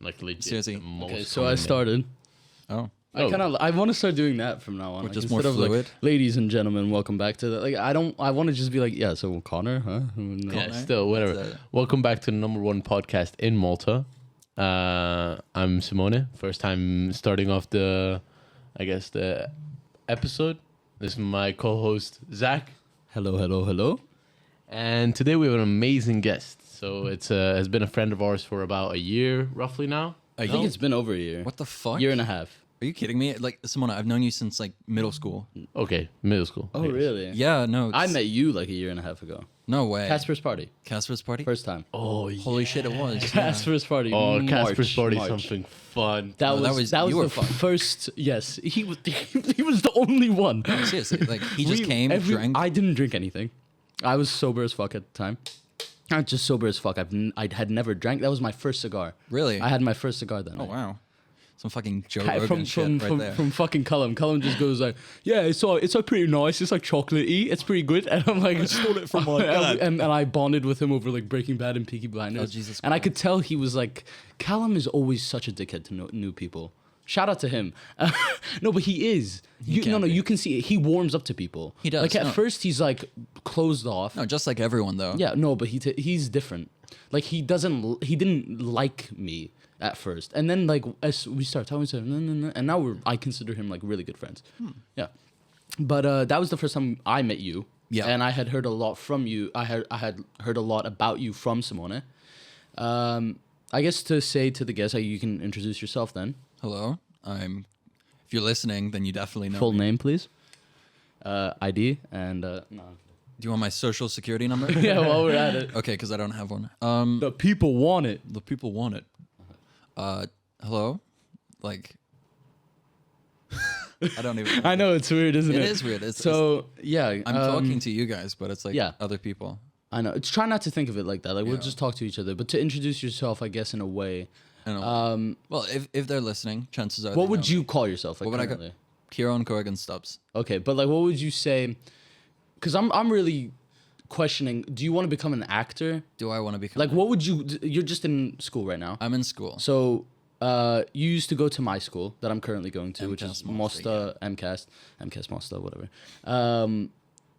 Like legit. Seriously. The most Okay, so I common started. Oh. I want to start doing that from now on. Or Like, just more instead of, like, fluid? ladies and gentlemen, welcome back to that. Like I want to just be like, yeah, so Connor, huh? Yeah, Connor? still, whatever. That's it. Welcome back to the #1 podcast in Malta. I'm Simone. First time starting off the episode. This is my co-host, Zach. Hello. And today we have an amazing guest. So has been a friend of ours for about a year, roughly now. I think it's been over a year. What the fuck? Year and a half. Are you kidding me? Like, Simona, I've known you since like middle school. Okay, middle school. Oh, really? Yeah, no. I met you like a year and a half ago. No way. Casper's party. Casper's party? First time. Oh, yeah. Holy shit, it was. Yeah. Casper's party. Oh, March, Casper's party, March. something fun. That was you were the fun. first. Yes, he was. He was the only one. Seriously, like he just came, drank. I didn't drink anything. I was sober as fuck at the time. Not just sober as fuck. I had never drank. That was my first cigar. Really? I had my first cigar then. Oh wow. Some fucking Joe From Rogan shit right there. from fucking Cullum. Cullum just goes like, yeah, it's pretty nice. It's like chocolatey. It's pretty good. And I'm like, I stole it from my dad. And I bonded with him over like Breaking Bad and Peaky Blinders. Oh, Jesus and I Christ. could tell he was like, Callum is always such a dickhead to new people. Shout out to him. No, but he is. You can see it. He warms up to people. He does, Like at no. first he's like closed off. No, just like everyone though. Yeah, no, but he's different. Like he didn't like me at first, and then like as we start talking to him, and now I consider him like really good friends. Yeah, but that was the first time I met you. Yeah. And I had heard a lot from you. I had heard a lot about you from Simone. I guess to say to the guests, you can introduce yourself then. Hello. If you're listening, then you definitely know. Full me. name, please. ID and no. Do you want my social security number? Yeah, while we're at it. Okay, because I don't have one. The people want it. The people want it. Hello? Like, I don't even. I know it's weird, isn't it? It is weird. Yeah, I'm talking to you guys, but it's like yeah. other people. I know. It's try not to think of it like that. Like we'll Yeah. just talk to each other, but to introduce yourself, I guess in a way. I know. Well, if they're listening, chances are. What they would know you me. call yourself? Like What would I currently? Ciaron Stubbs. Okay, but like, what would you say? Because I'm really questioning. Do you want to become an actor? Do I want to become? Like, what would you? You're just in school right now. I'm in school. So, you used to go to my school that I'm currently going to, which is MCAS Mosta, MCAS Mosta, whatever.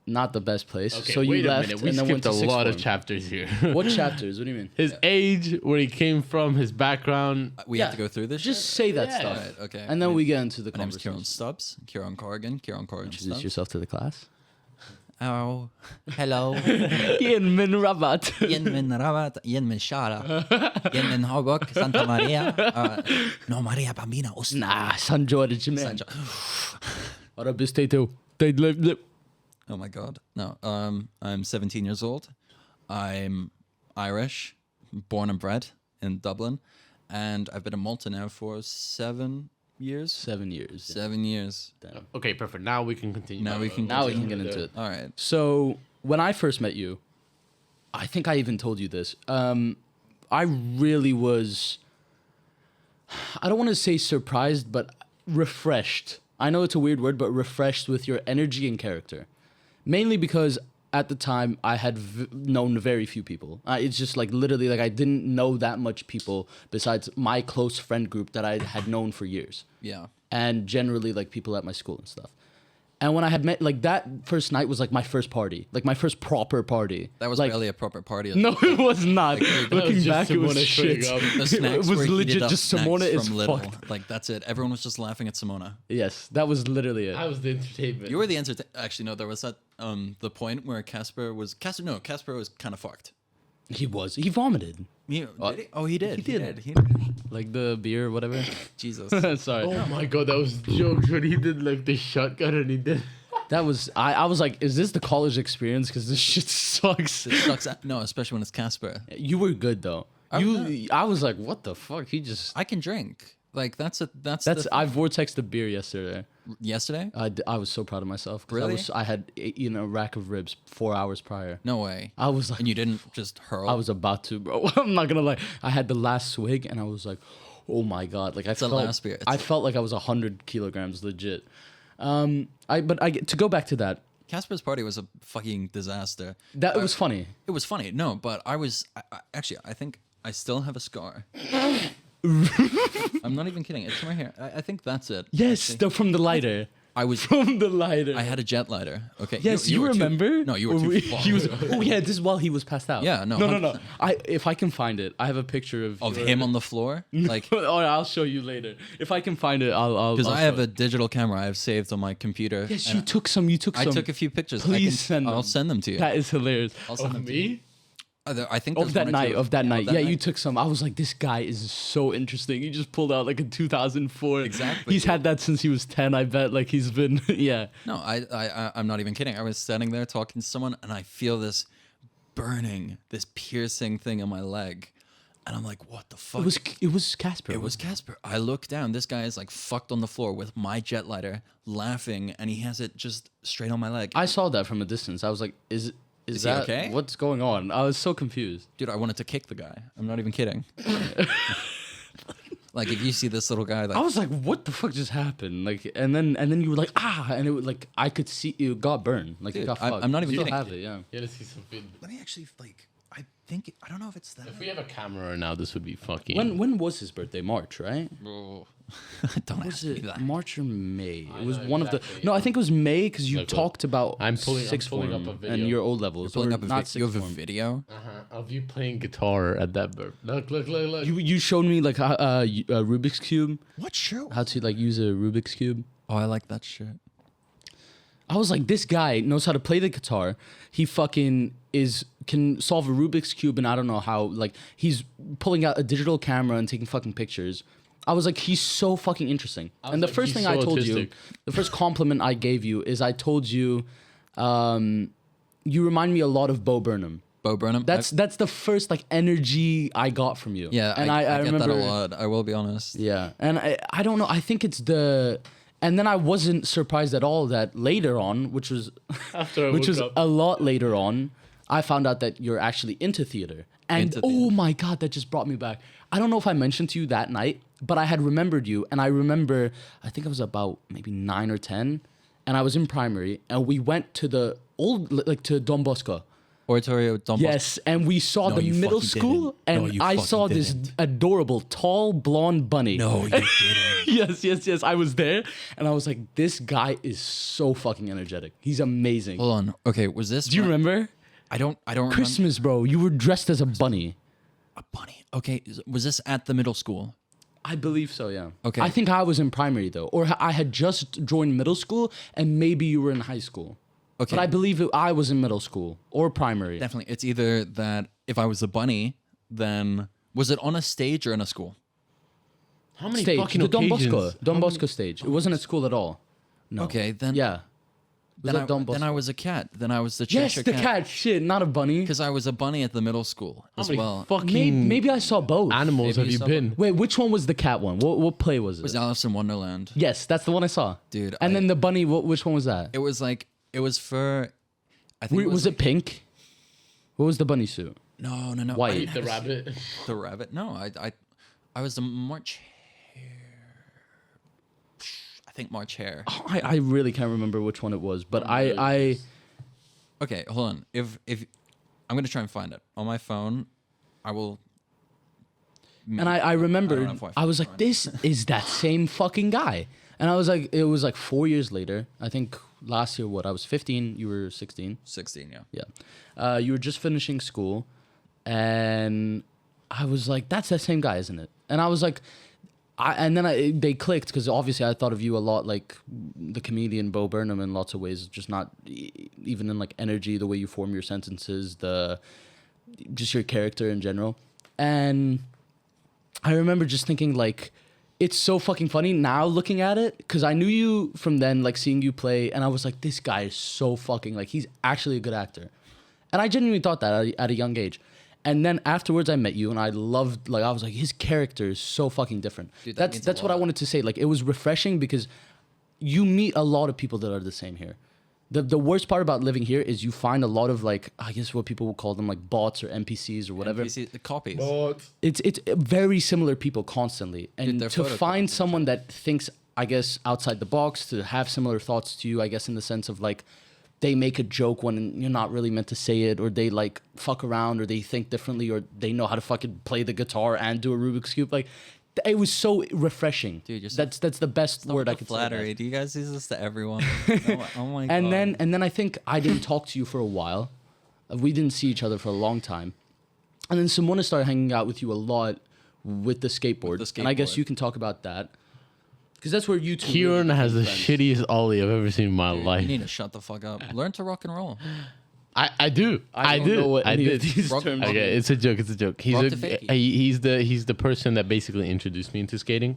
Not the best place. Okay, so you wait left a minute. We and then went skipped to a lot of sixth chapters here. form. What chapters? What do you mean? His age, where he came from, his background. We have to go through this. Just shit? say that Yeah. stuff. Alright, okay. And then we get into the My name's conversation. Ciaron Stubbs. Ciaron Corrigan. Introduce Stubbs. yourself to the class. Oh, hello. Ian Min Rabat. Yen min Rabat, yen min Shara, yen min Hobok, Santa Maria. No, Maria Bambina. Nah, San George, man. San What up, this Tato? Oh my god. No. I'm 17 years old. I'm Irish, born and bred in Dublin, and I've been in Malta now for 7 years. 7 years. 7 years. Damn. Okay, perfect. Now we can continue. Now we can Now we can get into it. All right. So when I first met you, I think I even told you this. I really was. I don't want to say surprised, but refreshed. I know it's a weird word, but refreshed with your energy and character. Mainly because at the time I had known very few people. It's just like literally like I didn't know that much people besides my close friend group that I had known for years. Yeah. And generally like people at my school and stuff. And when I had met, like that first night was like my first party, like my first proper party. That was like, barely a proper party. No, it was not. was Looking just back, it was Simone shit. showing up. The It snacks was were legit heated up just snacks Simona is from Lidl. fucked. Like that's it. Everyone was just laughing at Simona. Yes, that was literally it. I was the entertainment. You were the Actually, no. There was that the point where Casper was kind of fucked. He was. He vomited. Did he? Oh, he did. He did. He did. Like the beer or whatever. Jesus. Sorry. Oh my god, that was jokes when he did like the shotgun and he did. That was. I was like, is this the college experience? Because this shit sucks. It sucks. No, especially when it's Casper. You were good though. I was like, what the fuck? He just. I can drink. Like that's I vortexed the beer yesterday. yesterday. I was so proud of myself. 'Cause Really? I had eaten a rack of ribs 4 hours prior. No way. I was like, And you didn't just hurl. I was about to, bro. I'm not gonna lie. I had the last swig and I was like, oh my god. Like I the felt, last beer. I felt like I was 100 kilograms legit. To go back to that. Casper's party was a fucking disaster. That was funny. It was funny. No, but I think I still have a scar I'm not even kidding. It's right here. I think that's it. Yes, actually. from the lighter. I was. From the lighter. I had a jet lighter. Okay. Yes, you were remember? No, you were Or too far. he was. Oh yeah, this is while he was passed out. Yeah, no, no. 100%. If I can find it, I have a picture of him on the floor. Like, oh, I'll show you later. If I can find it, I'll. because I'll I show have it. a digital camera I have saved on my computer. Yes, and you took some. You took I some. took a few pictures. Please send them. I'll send them to you. That is hilarious. I'll send them to Me? I think Of there's that one or night, two. of that night. Yeah, you night. took some. I was like, this guy is so interesting. He just pulled out like a 2004. Exactly. He's had that since he was 10, I bet. Like he's been, yeah. No, I'm not even kidding. I was standing there talking to someone, and I feel this burning, this piercing thing on my leg, and I'm like, "What the fuck?" It was Casper. It was Casper. I look down. This guy is like fucked on the floor with my jet lighter, laughing, and he has it just straight on my leg. I saw that from a distance. I was like, is he that okay? what's going on? I was so confused. Dude, I wanted to kick the guy. I'm not even kidding. Like, if you see this little guy, like, I was like, what the fuck just happened? Like, and then you were like, and it was like I could see it got burned. Like Dude, it got I'm fucked. not even You still kidding. have it, yeah. Yeah, let's see some video. let me actually like. I don't know if it's that. If we have a camera now, this would be fucking. When was his birthday? March, right? Bro, don't Was ask me it that. March or May? I It was know one exactly, of the. No, I think it was May because you Look, look. talked about I'm pulling sixth up a form video. and your old levels. Pulling or up a not video. You sixth have a form. video. Of you playing guitar at that birth. Look. You showed me like a Rubik's cube, What show? how to like use a Rubik's cube. Oh, I like that shit. I was like, this guy knows how to play the guitar. He fucking can solve a Rubik's cube, and I don't know how. Like, he's pulling out a digital camera and taking fucking pictures. I was like, he's so fucking interesting. was And the like, first he's thing I so told you, autistic. the first compliment I gave you is I told you, you remind me a lot of Bo Burnham. Bo Burnham. That's the first like energy I got from you. yeah, and I get remember that a lot. I will be honest. Yeah, and I don't know. I think it's the, and then I wasn't surprised at all that later on, which was After I which woke was up. a lot later on, I found out that you're actually into theater. And Into oh theater. my god, that just brought me back. I don't know if I mentioned to you that night, but I had remembered you, and I remember I think I was about maybe 9 or 10, and I was in primary, and we went to the old like to Don Bosco. Oratorio Don Bosco. Yes, and we saw No, the you middle fucking school, didn't. No, and you I fucking saw this didn't. adorable, tall, blonde bunny. No, you didn't. yes. I was there, and I was like, this guy is so fucking energetic. He's amazing. Hold on. Okay, was this? Do you remember? I don't remember. Christmas, bro. You were dressed as a bunny. A bunny. Okay, was this at the middle school? I believe so, yeah. Okay. I think I was in primary, though. Or I had just joined middle school, and maybe you were in high school. Okay. But I believe I was in middle school or primary. Definitely. It's either that if I was a bunny, then was it on a stage or in a school? How many Stage. fucking The Don occasions? Bosco. Don Bosco stage. It wasn't at school at all. No. Okay, then Yeah. Was then that Don I, Bosco? then I was a cat. Then I was the Yes, Cheshire the cat. Shit, not a bunny. Because I was a bunny at the middle school How as many well. fucking Maybe I saw both. animals Maybe have you you saw been? Wait, which one was the cat one? What play was it? It was Alice in Wonderland. Yes, that's the one I saw. Dude, And then the bunny, which one was that? It was like it was for. I think Was it pink? What was the bunny suit? No. White. The rabbit. The rabbit. No, I was the March Hare. I think March Hare. Oh, I really can't remember which one it was, but really I Okay, hold on. If I'm gonna try and find it on my phone, I will. and I remembered know if I was like, this is that same fucking guy. And I was like, it was like 4 years later. I think last year, I was 15, you were 16. 16, yeah. Yeah. You were just finishing school, and I was like, that's that same guy, isn't it? And I was like, they clicked because obviously I thought of you a lot like the comedian Bo Burnham in lots of ways, just not even in like energy, the way you form your sentences, just your character in general. And I remember just thinking like, it's so fucking funny now looking at it because I knew you from then, like seeing you play, and I was like, this guy is so fucking like he's actually a good actor, and I genuinely thought that at a young age. And then afterwards, I met you, and I loved I was like, his character is so fucking different. Dude, that means a that's what I lot. wanted to say. Like it was refreshing because you meet a lot of people that are the same here. The worst part about living here is you find a lot of like I guess what people would call them like bots or NPCs or whatever. NPC, the copies. It's very similar people constantly, and they're to find photocopies. someone that thinks, I guess, outside the box, to have similar thoughts to you, I guess, in the sense of like they make a joke when you're not really meant to say it, or they like fuck around, or they think differently, or they know how to fucking play the guitar and do a Rubik's cube. Like It was so refreshing. Dude, you're so- that's the best word I could say. Flattery. Do you guys do this to everyone? Oh my god. And then I think I didn't talk to you for a while. We didn't see each other for a long time. And then Simona started hanging out with you a lot with the skateboard. And I guess skateboard. you can talk about that. Because that's where you two Ciaron really has the became friends. shittiest ollie I've ever seen in my Dude, life. you need to shut the fuck up. Learn to rock and roll. I do. I don't do. know what I any of did. these Rock- terms rock- mean. Okay, it's a joke. It's a joke. Rock the fakie. He's the person that basically introduced me into skating.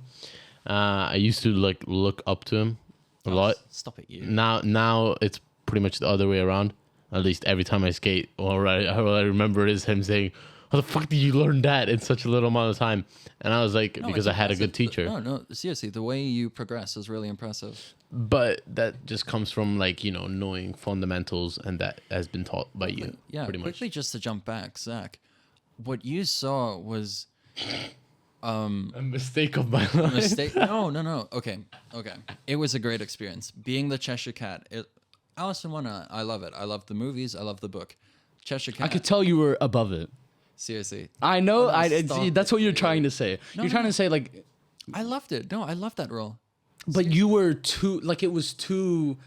I used to like look up to him a lot. Stop it, you. Now it's pretty much the other way around. At least every time I skate, all I remember is him saying, "How the fuck did you learn that in such a little amount of time?" And I was like, No, because it's I had a good impressive. teacher. No, seriously, the way you progress is really impressive. But that just comes from like knowing fundamentals, and that has been taught by you. Yeah, pretty much. quickly just to jump back, Zach, what you saw was A mistake of my life. mistake. No. Okay. It was a great experience. Being the Cheshire Cat. Alice in Wonderland. I love it. I love the movies. I love the book. Cheshire Cat. I could tell you were above it. Seriously, I know. Oh, no, See, that's what you're trying to say. No, You're trying to say like, I loved it. No, I loved that role. but you were too like it was too.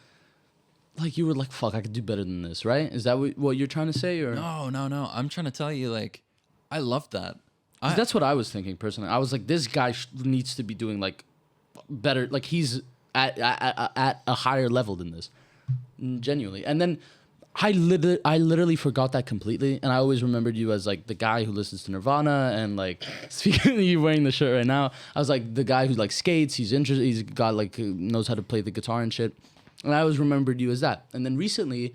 Like you were like, fuck, I could do better than this, right? Is that what you're trying to say, or? No. I'm trying to tell you, like, I loved that. 'Cause that's what I was thinking personally. I was like, this guy needs to be doing like better. Like he's at a higher level than this, genuinely. And then I literally forgot that completely, and I always remembered you as like the guy who listens to Nirvana, and like speaking of you wearing the shirt right now, I was like the guy who like skates. He's interested. He's got like knows how to play the guitar and shit. And I always remembered you as that. And then recently,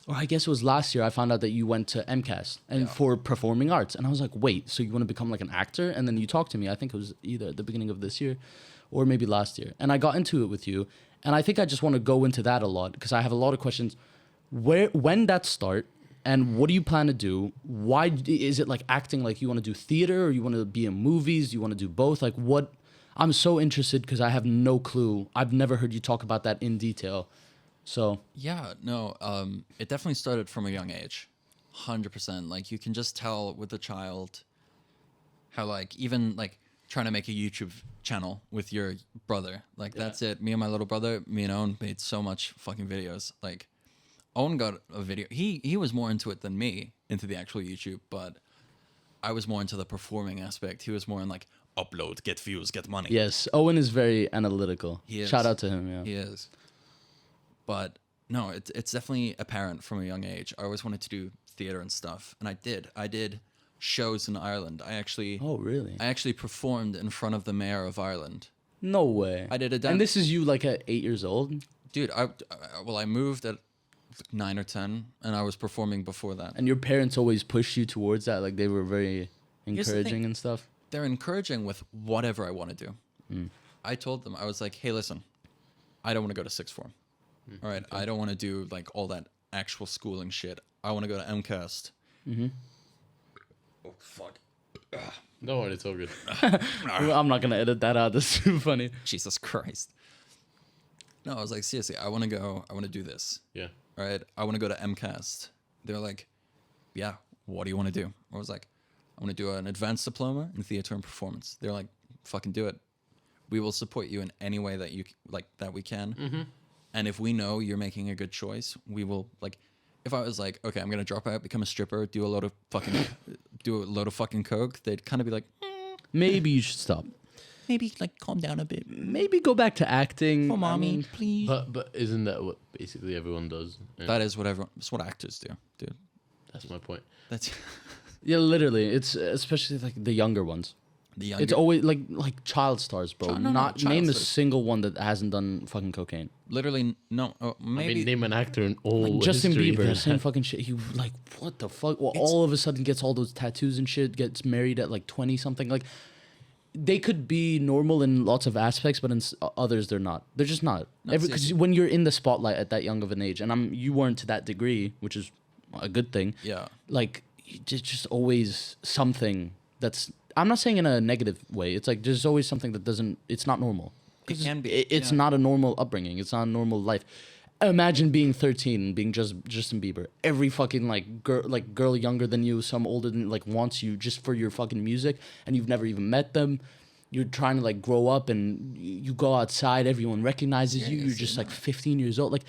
or I guess it was last year, I found out that you went to MCAS and for performing arts. And I was like, wait, so you want to become like an actor? And then you talked to me. I think it was either at the beginning of this year or maybe last year. And I got into it with you. And I think I just want to go into that a lot because I have a lot of questions. When that start? And what do you plan to do? Why is it like acting like you want to do theater or you want to be in movies? You want to do both? Like what? I'm so interested because I have no clue. I've never heard you talk about that in detail. So Yeah, no, it definitely started from a young age. 100%. Like, you can just tell with the child how, like, even, like, trying to make a YouTube channel with your brother. Like, that's it. Me and my little brother, me and Owen made so much fucking videos. Like, Owen got a video. He was more into it than me, into the actual YouTube, but I was more into the performing aspect. He was more in, like, upload, get views, get money. yes, Owen is very analytical. He is. Shout out to him. Yeah. He is. But no, it's definitely apparent from a young age. I always wanted to do theater and stuff, and I did. I did shows in Ireland. Oh really? I actually performed in front of the mayor of Ireland. No way. I did a And this is you like at 8 years old, Dude, I moved at 9 or 10, and I was performing before that. and your parents always pushed you towards that. Like they were very Here's the thing. encouraging and stuff. They're encouraging with whatever I want to do. I told them, I was like, hey, listen, I don't want to go to sixth form. All right, I don't want to do like all that actual schooling shit. I want to go to MCAST. Oh, fuck. No worry, it's all good. I'm not gonna edit that out. That's too funny. Jesus Christ. No, I was like, seriously, I want to go, I want to do this. Yeah. All right, I want to go to MCAST. They're like, yeah, what do you want to do? I was like, I want to do an advanced diploma in theater and performance. They're like, fucking do it. We will support you in any way that you like that we can. And if we know you're making a good choice, we will like. If I was like, okay, I'm gonna drop out, become a stripper, do a load of fucking coke, they'd kind of be like, Maybe you should stop. maybe like calm down a bit, Maybe go back to acting. for mommy, I mean, please. But isn't that what basically everyone does? Yeah, That is what everyone. It's what actors do, dude. that's my point. That's yeah, literally. It's especially like the younger ones. the younger. It's always like child stars, bro. No, Not child name a stars. single one that hasn't done fucking cocaine. Literally no. Oh, I maybe mean, name an actor in all Justin history Bieber, that- same fucking shit. He like what the fuck? Well, all of a sudden gets all those tattoos and shit. Gets married at like 20 something. Like they could be normal in lots of aspects, but in others they're not. They're just not. Because seriously. when you're in the spotlight at that young of an age, and you weren't to that degree, which is a good thing. Yeah. Like just always something that's. I'm not saying in a negative way. It's like there's always something that doesn't. It's not normal. It can be. It's yeah. not a normal upbringing. It's not a normal life. Imagine being 13 and being just Justin Bieber. Every fucking girl younger than you, some older than wants you just for your fucking music, and you've never even met them. you're trying to like grow up and you go outside, everyone recognizes you. You're Seriously, just no. like 15 years old. Like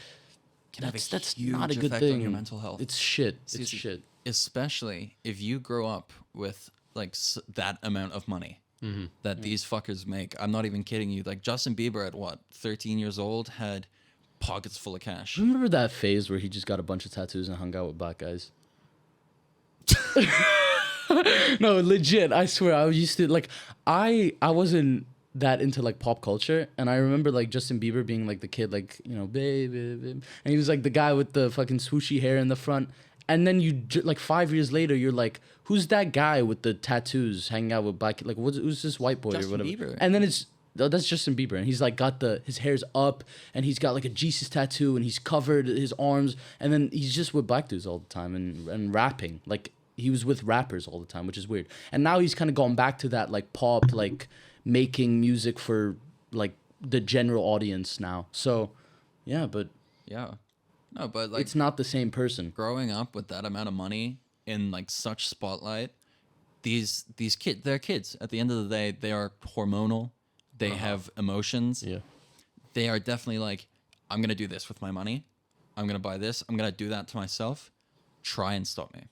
Can have a that's huge not a good effect thing. on your mental health. It's shit. It's Seriously, shit. Especially if you grow up with like that amount of money that these fuckers make. I'm not even kidding you. Like Justin Bieber at what, 13 years old had pockets full of cash. Remember that phase where he just got a bunch of tattoos and hung out with black guys? No, legit. I swear, I used to like. I wasn't that into like pop culture, and I remember like Justin Bieber being like the kid, like baby, and he was like the guy with the fucking swooshy hair in the front. And then like 5 years later, you're like, who's that guy with the tattoos hanging out with black? Like, who's this white boy Justin or whatever? Bieber. And then that's Justin Bieber, and he's like got his hair's up, and he's got like a Jesus tattoo, and he's covered his arms, and then he's just with black dudes all the time and rapping. Like he was with rappers all the time, which is weird. And now he's kind of gone back to that like pop, like making music for like the general audience now. So yeah, but Yeah. No, but like it's not the same person. growing up with that amount of money in like such spotlight, these kids, they're kids. At the end of the day, they are hormonal. They have emotions. Yeah. They are definitely like, I'm gonna do this with my money. I'm gonna buy this. I'm gonna do that to myself. Try and stop me.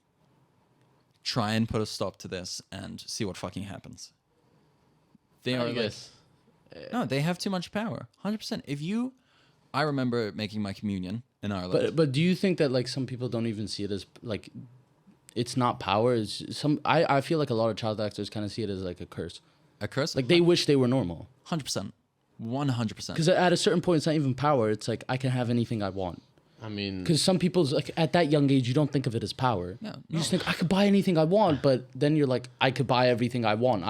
Try and put a stop to this and see what fucking happens. They are I like, guess. no, they have too much power. 100%. I remember making my communion in Ireland. But do you think that like some people don't even see it as like it's not power? It's I feel like a lot of child actors kind of see it as like a curse. A curse? Like they wish they were normal. 100%. 100%. Because at a certain point, it's not even power. It's like I can have anything I want. I mean, Because some people's like at that young age, you don't think of it as power. No, You just no. think I could buy anything I want, but then you're like, I could buy everything I want.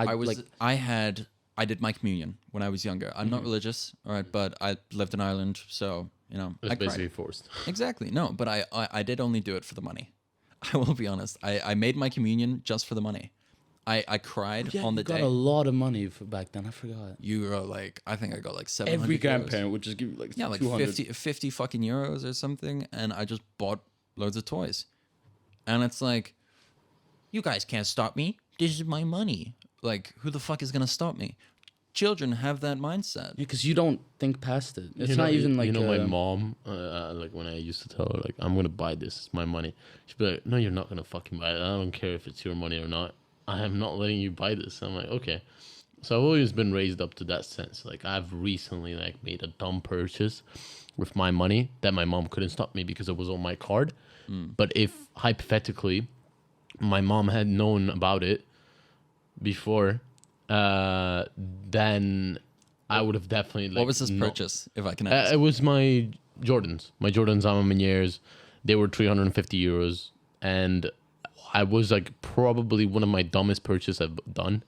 I did my communion when I was younger. I'm not religious, all right, but I lived in Ireland, so, it's I basically cried. forced. Exactly. No, but I did only do it for the money. I will be honest. I made my communion just for the money. I cried on the you got day. a lot of money for back then. I forgot. You were like, I think I got like 700 Every euros. grandparent would just give you like Yeah, like 200. 50 fucking euros or something, and I just bought loads of toys. And it's like, you guys can't stop me. This is my money. Like, who the fuck is gonna stop me? Children have that mindset. Because you don't think past it. It's You not know, even like my mom, like when I used to tell her like I'm gonna buy this, it's my money. She'd be like, no, you're not gonna fucking buy it. I don't care if it's your money or not. I am not letting you buy this. I'm like, okay. So I've always been raised up to that sense. Like I've recently like made a dumb purchase with my money that my mom couldn't stop me because it was on my card. But if hypothetically my mom had known about it before, then I would have definitely like, What was this purchase, if I can ask? it was my Jordans. My Jordans Amaminiers. They were 350 euros. And I was like probably one of my dumbest purchases I've done.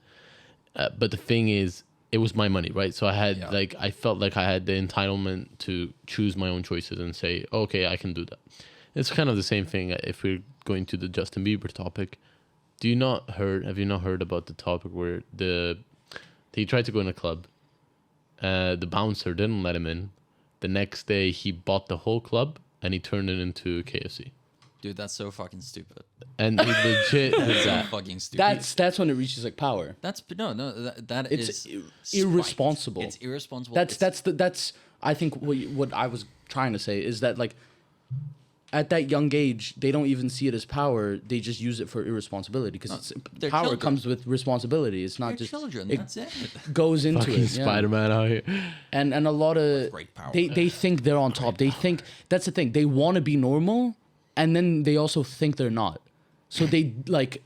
But the thing is, it was my money, right? So I had I felt like I had the entitlement to choose my own choices and say, okay, I can do that. It's kind of the same thing if we're going to the Justin Bieber topic. Have you not heard about the topic where he tried to go in a club, the bouncer didn't let him in. The next day he bought the whole club and he turned it into KFC. Dude, that's so fucking stupid. And he legit did That's so that. fucking stupid. that's when it reaches like power. That's that It's is irresponsible. It's irresponsible. That's I think what I was trying to say is that like at that young age they don't even see it as power. They just use it for irresponsibility because they're power children. comes with responsibility. It's not They're just children. It That's it. goes into Fucking it. Yeah. Spider-Man out here. And a lot of Great power. they think they're on top. They think that's the thing. They want to be normal, and then they also think they're not. So they like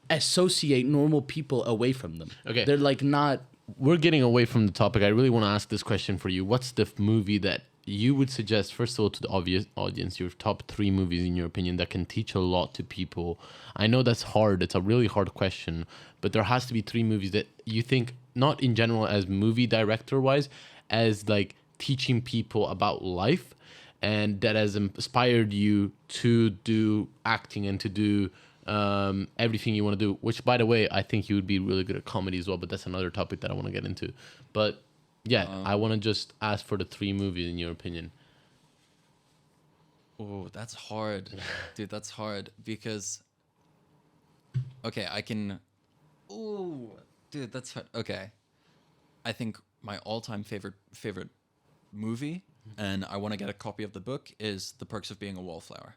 associate normal people away from them. Okay. They're like not. We're getting away from the topic. I really want to ask this question for you. What's the movie that you would suggest, first of all, to the obvious audience, your top 3 movies in your opinion that can teach a lot to people? I know that's hard. It's a really hard question, but there has to be 3 movies that you think, not in general as movie director wise, as like teaching people about life, and that has inspired you to do acting and to do everything you want to do, which by the way, I think you would be really good at comedy as well, but that's another topic that I want to get into. But yeah, I want to just ask for the 3 movies in your opinion. Oh, that's hard. Dude, that's hard because okay, I can. Oh, dude, that's hard. Okay. I think my all-time favorite movie, and I want to get a copy of the book, is The Perks of Being a Wallflower.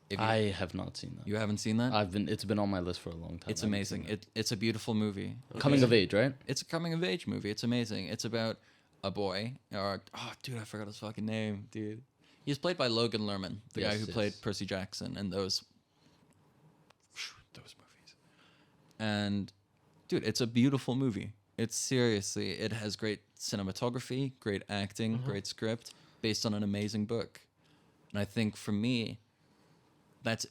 If I have not seen that. you haven't seen that, It's been on my list for a long time. it's I haven't seen amazing. It's a beautiful movie. Coming of age, right? It's a coming of age movie. It's amazing. It's about a boy, or dude, I forgot his fucking name, dude. He's played by Logan Lerman, the guy Yes, who yes. played Percy Jackson and those movies. And dude, it's a beautiful movie. It has great cinematography, great acting, great script, based on an amazing book. And I think for me, that's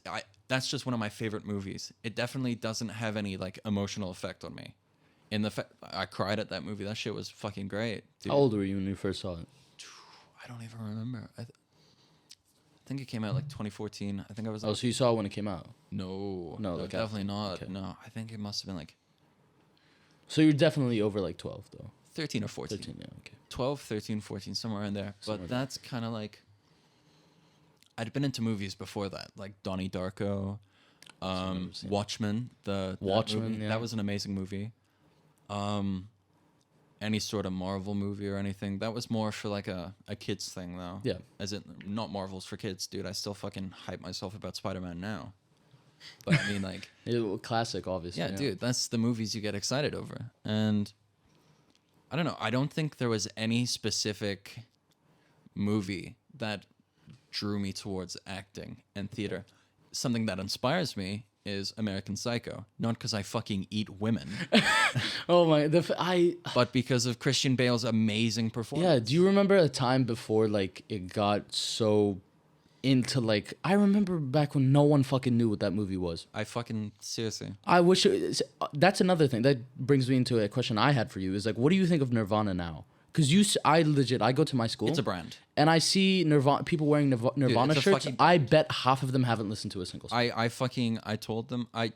just one of my favorite movies. It definitely doesn't have any like emotional effect on me. I cried at that movie. That shit was fucking great. Dude. How old were you when you first saw it? I don't even remember. I think it came out like 2014. I think I was. Oh, so you saw it when it came out. No, okay. definitely not. Okay. No, I think it must have been like So you're definitely over like 12 though. 13 or 14. 13, yeah, okay. 12, 13, 14, somewhere in there. Somewhere But there. that's kind of like I'd been into movies before that, like Donnie Darko, never seen it. Watchmen. Watchmen, movie. yeah. That was an amazing movie. Any sort of Marvel movie or anything. That was more for like a kids thing though. Yeah. As in not Marvel's for kids, dude. I still fucking hype myself about Spider-Man now. But I mean like Classic, obviously. yeah, dude, that's the movies you get excited over. And I don't know. I don't think there was any specific movie that drew me towards acting and theater. Something that inspires me is American Psycho. Not because I fucking eat women, Oh my, but because of Christian Bale's amazing performance. yeah. Do you remember a time before like it got so into like? I remember back when no one fucking knew what that movie was. I fucking seriously. I wish that's another thing that brings me into a question I had for you is like, what do you think of Nirvana now? Because I go to my school. It's a brand. And I see people wearing Nirvana it's a shirts. fucking I bet half of them haven't listened to a single song. I told them, I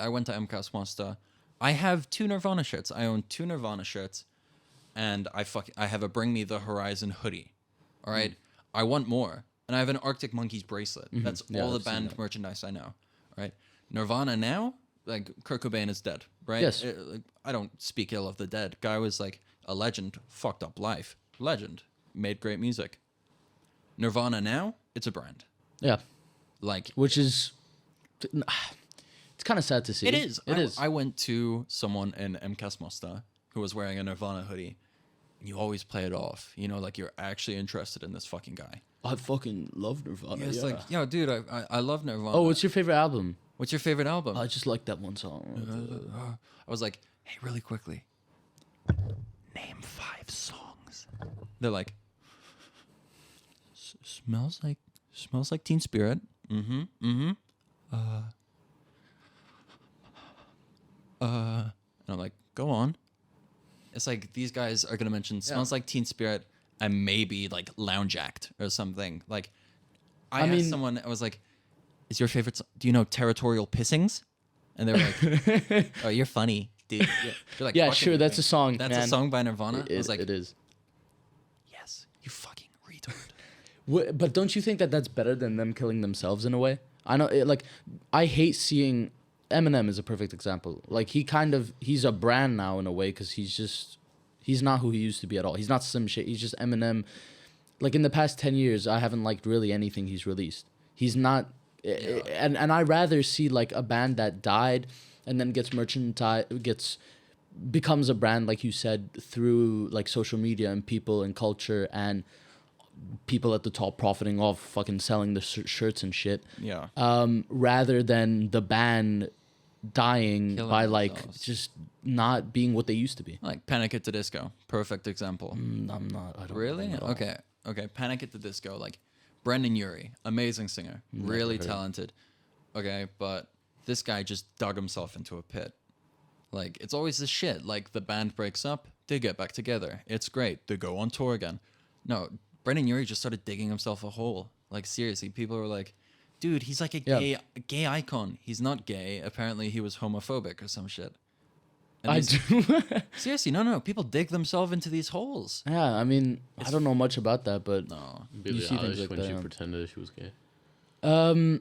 went to MCAS Monster. I have 2 Nirvana shirts. I own 2 Nirvana shirts, and I have a Bring Me the Horizon hoodie. All right, I want more, and I have an Arctic Monkeys bracelet. That's Yeah, all the I've seen band that. merchandise I know. All right, Nirvana now, like Kurt Cobain is dead, right? Yes. Like, I don't speak ill of the dead. Guy was like a legend, fucked up life, legend, made great music. Nirvana now, it's a brand. Yeah, Like which is it's kind of sad to see. it is. It is. I went to someone in MCAS Mosta who was wearing a Nirvana hoodie. And you always play it off, like you're actually interested in this fucking guy. I fucking love Nirvana. It's yeah. like, yo, dude, I love Nirvana. Oh, what's your favorite album? What's your favorite album? I just like that one song. I was like, hey, really quickly, name 5 songs. They're like, smells like Teen Spirit. And I'm like, go on. It's like these guys are gonna mention Smells Like Teen Spirit and maybe like Lounge Act or something. Like, I asked mean- someone, I was like, is your favorite? Do you know Territorial Pissings? And they were like, oh, you're funny, dude. Yeah, you're like, Yeah, fucking sure, that's a song, That's man. a song by Nirvana. I was like, it is. yes, you fucking retard. But don't you think that that's better than them killing themselves in a way? I know, I hate seeing. Eminem is a perfect example. Like he's a brand now in a way because he's not who he used to be at all. He's not some shit. He's just Eminem. Like in the past 10 years, I haven't liked really anything he's released. He's not, and I rather see like a band that died and then becomes a brand like you said through like social media and people and culture and people at the top profiting off fucking selling the shirts and shit. Yeah. Rather than the band dying Killing by like themselves. just not being what they used to be. Like Panic at the Disco, perfect example. I'm not. I don't Really? know at all. Okay. Panic at the Disco, like Brendan Urie, amazing singer, really heard. talented. Okay, but this guy just dug himself into a pit. Like it's always this shit. Like the band breaks up, they get back together. It's great. They go on tour again. No, Brendan Urie just started digging himself a hole. Like seriously, people were like, dude, he's like a gay icon. He's not gay. Apparently he was homophobic or some shit. And I these- do. Seriously, no. People dig themselves into these holes. Yeah, I mean, I don't know much about that, but No. Billie see things Eilish like when she that. pretended she was gay.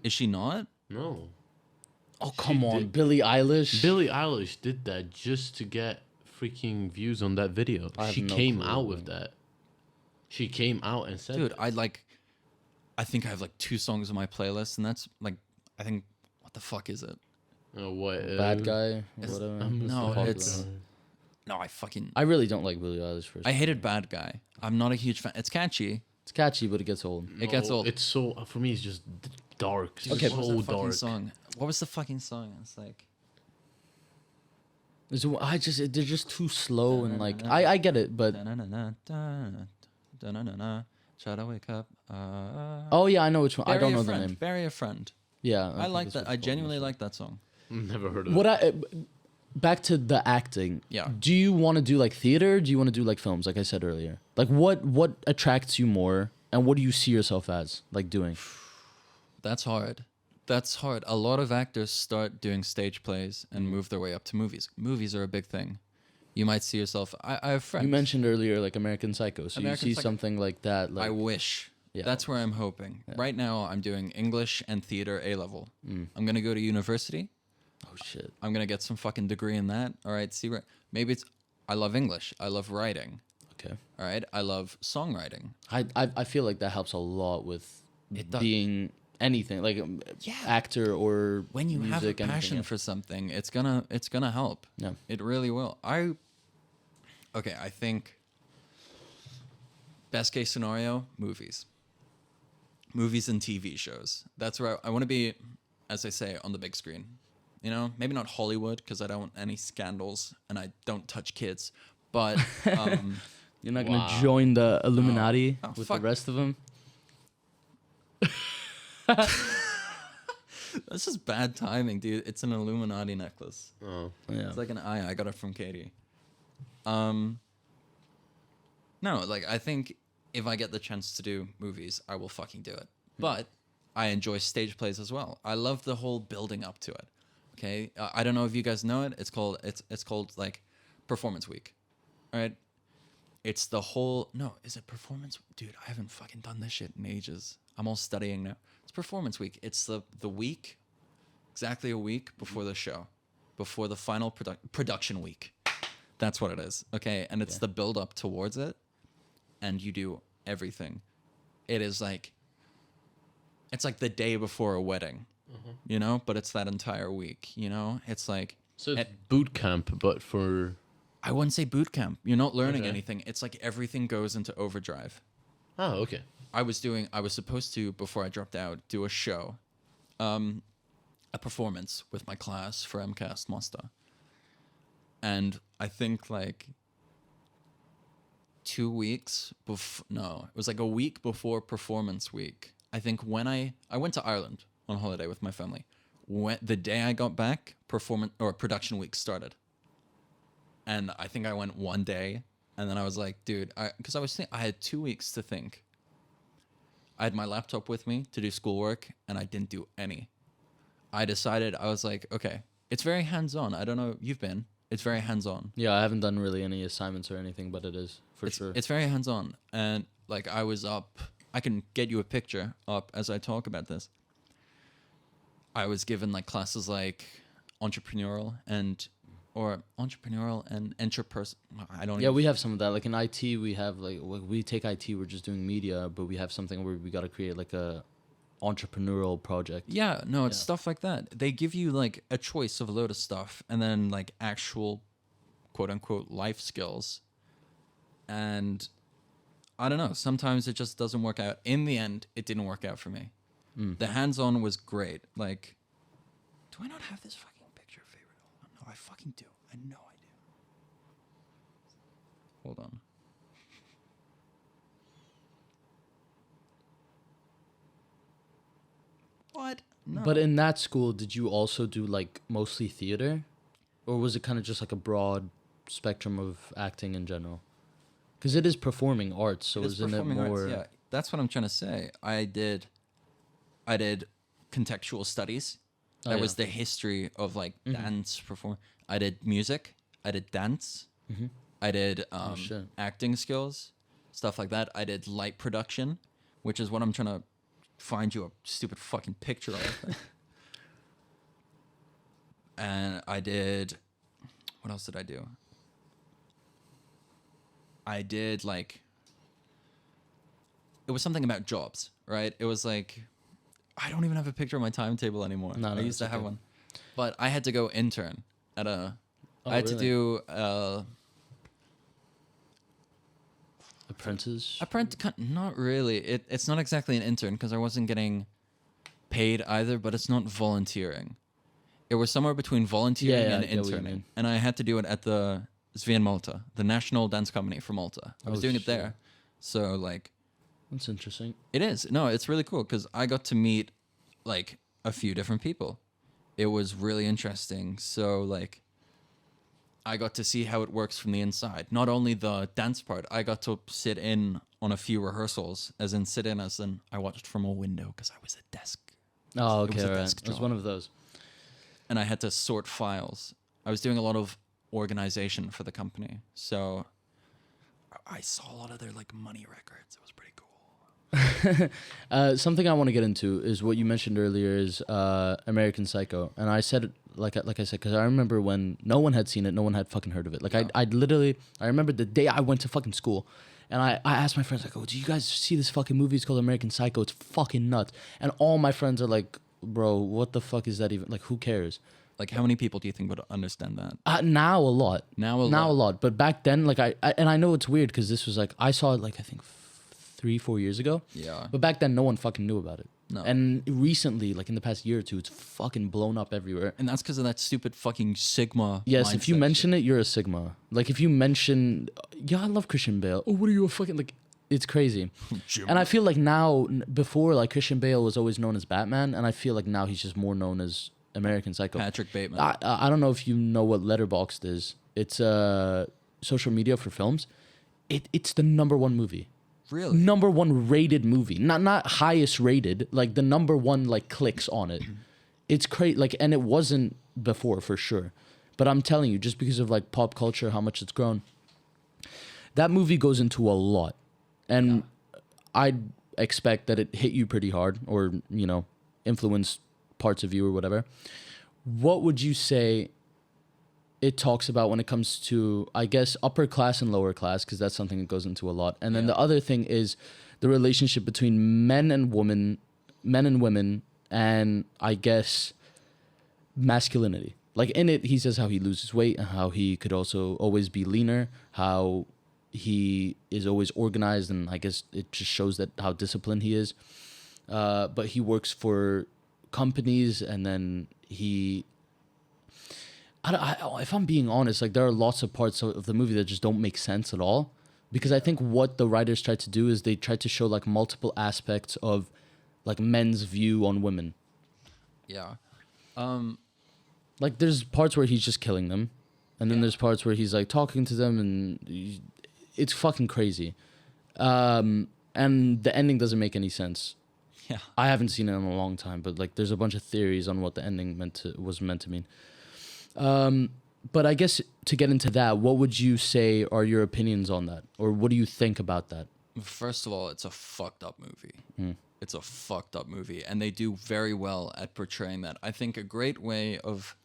Is she not? No. oh come She on, did- Billie Eilish. Billie Eilish did that just to get freaking views on that video. I have She no came clue. out with that. She came out and said, Dude, that. I think I have like 2 songs on my playlist, and that's like, I think, what the fuck is it? What? Bad guy, It's- whatever. No, Popular. it's no, I really don't like Billie Eilish first. I hated Bad Guy. I'm not a huge fan. It's catchy. It's catchy, but it gets old. It gets old. It's so for me. It's just dark. It's Okay, What was so that fucking dark. song? What was the fucking song? It's like, They're just too slow and like I get it, but da-na-na-na, da-na-na-na, try to wake up. oh yeah, I know which one. I Bury don't a know friend, the name. Bury a friend. Yeah, I think like that's that. what I it's called. genuinely like that song. Never heard of What it. back to the acting. Yeah. Do you want to do like theater? Do you want to do like films? Like I said earlier, like what attracts you more, and what do you see yourself as like doing? That's hard. That's hard. A lot of actors start doing stage plays and move their way up to movies. Movies are a big thing. You might see yourself. I have friends. You mentioned earlier like American Psycho, so American you see Psycho. something like that. Like I wish. Yeah. That's where I'm hoping. Right now, I'm doing English and theater A level. I'm gonna go to university. oh shit. I'm gonna get some fucking degree in that. All right. See where maybe it's. I love English. I love writing. Okay. All right. I love songwriting. I feel like that helps a lot with It does. being anything like actor or When you have a music, anything, passion yeah. for something, it's gonna help. Yeah. It really will. I think best case scenario, movies. Movies and TV shows. That's where I want to be, as I say, on the big screen. You know, maybe not Hollywood because I don't want any scandals and I don't touch kids. But You're not Wow. gonna join the Illuminati Oh, with fuck. the rest of them. this is bad timing, dude. It's an Illuminati necklace. Oh. Yeah. It's like an eye. I got it from Katie. No, like I think if I get the chance to do movies, I will fucking do it. But I enjoy stage plays as well. I love the whole building up to it. Okay, I don't know if you guys know it. It's called like Performance Week. All right, it's the whole. No, is it Performance? Dude, I haven't fucking done this shit in ages. I'm all studying now. It's Performance Week. It's the week, exactly a week before the show, before the final production week. That's what it is. Okay, and it's the build up towards it, and you do everything. It is like. It's like the day before a wedding, you know, but it's that entire week, you know? It's like, So it's boot camp, but for I wouldn't say boot camp. You're not learning Okay. anything. It's like everything goes into overdrive. okay. I was supposed to, before I dropped out, do a show, a performance with my class for MCAST Monster. And I think like 2 weeks it was like a week before performance week. I think when I went to Ireland on holiday with my family. When the day I got back, production week started. And I think I went one day, and then I was like, dude, because I had 2 weeks to think. I had my laptop with me to do schoolwork, and I didn't do any. I decided, I was like, okay, it's very hands-on. I don't know, you've been. It's very hands-on. Yeah, I haven't done really any assignments or anything, but it is for sure. It's very hands-on. And like I was up, I can get you a picture up as I talk about this. I was given like classes like entrepreneurial and interpersonal. I don't. Yeah, even, we have some of that. Like in IT, we have like we take IT. We're just doing media, but we have something where we got to create like a entrepreneurial project. Yeah, no, it's stuff like that. They give you like a choice of a load of stuff, and then like actual, quote unquote, life skills. And I don't know. Sometimes it just doesn't work out. In the end, it didn't work out for me. The hands-on was great. Like, do I not have this fucking picture favorite? No, I fucking do. I know I do. Hold on. What? No. But in that school, did you also do like mostly theater, or was it kind of just like a broad spectrum of acting in general? Because it is performing arts, so It is isn't it performing arts, more? yeah, that's what I'm trying to say. I did contextual studies. Oh, That yeah. was the history of like dance perform. I did music. I did dance. I did shit. acting skills, stuff like that. I did light production, which is what I'm trying to find you a stupid fucking picture of. And I did. What else did I do? I did like, it was something about jobs, right? It was like, I don't even have a picture of my timetable anymore. No, I used it's to have okay. one, but I had to go intern at a. Oh, I had to really? do Apprentice. not really. It's not exactly an intern because I wasn't getting paid either, but it's not volunteering. It was somewhere between volunteering Yeah, and I get what you interning, mean. and I had to do it at the Sven Malta, the national dance company for Malta. I was Oh, doing it shit. there, so like That's interesting. it is. No, it's really cool because I got to meet like a few different people. It was really interesting. So like I got to see how it works from the inside. Not only the dance part, I got to sit in on a few rehearsals, as in sit in as in I watched from a window because I was at desk. Oh, It was okay, a all right. desk It was job. one of those. And I had to sort files. I was doing a lot of organization for the company. So I saw a lot of their like money records. It was pretty cool. Something I want to get into is what you mentioned earlier is American Psycho, and I said it like I said because I remember when no one had seen it, no one had fucking heard of it. Like Yeah. I remember the day I went to fucking school, and I asked my friends like, "Oh, do you guys see this fucking movie? It's called American Psycho. It's fucking nuts." And all my friends are like, "Bro, what the fuck is that even? Like, who cares?" Like how many people do you think would understand that? Now a lot. Now a Now lot. a lot. But back then, like and I know it's weird because this was like I saw it like I think 3-4 years ago. Yeah. But back then, no one fucking knew about it. No. And recently, like in the past year or two, it's fucking blown up everywhere. And that's because of that stupid fucking Sigma. Yes, if you mindset mention it, you're a Sigma. Like if you mention, yeah, I love Christian Bale. Oh, what are you a fucking like? It's crazy. shit. And I feel like now, before, like Christian Bale was always known as Batman, and I feel like now he's just more known as American Psycho. Patrick Bateman. I don't know if you know what Letterboxd is. It's social media for films. It's the #1 movie. Really? #1 rated movie, not highest rated, like the #1 like clicks on it. It's crazy, like, and it wasn't before for sure, but I'm telling you, just because of like pop culture, how much it's grown, that movie goes into a lot, and I'd expect that it hit you pretty hard, or influenced parts of you or whatever. What would you say it talks about when it comes to, I guess, upper class and lower class, because that's something that goes into a lot. And then Yeah. the other thing is the relationship between men and women, and I guess masculinity. Like in it, he says how he loses weight and how he could also always be leaner, how he is always organized, and I guess it just shows that how disciplined he is. But he works for companies, and then he... if I'm being honest, like there are lots of parts of the movie that just don't make sense at all, because I think what the writers tried to do is they tried to show like multiple aspects of like men's view on women. Yeah. Like there's parts where he's just killing them, and then Yeah. there's parts where he's like talking to them, and it's fucking crazy. And the ending doesn't make any sense. Yeah. I haven't seen it in a long time, but like there's a bunch of theories on what the ending was meant to mean. But I guess to get into that, what would you say are your opinions on that? Or what do you think about that? First of all, it's a fucked up movie. It's a fucked up movie, and they do very well at portraying that. I think a great way of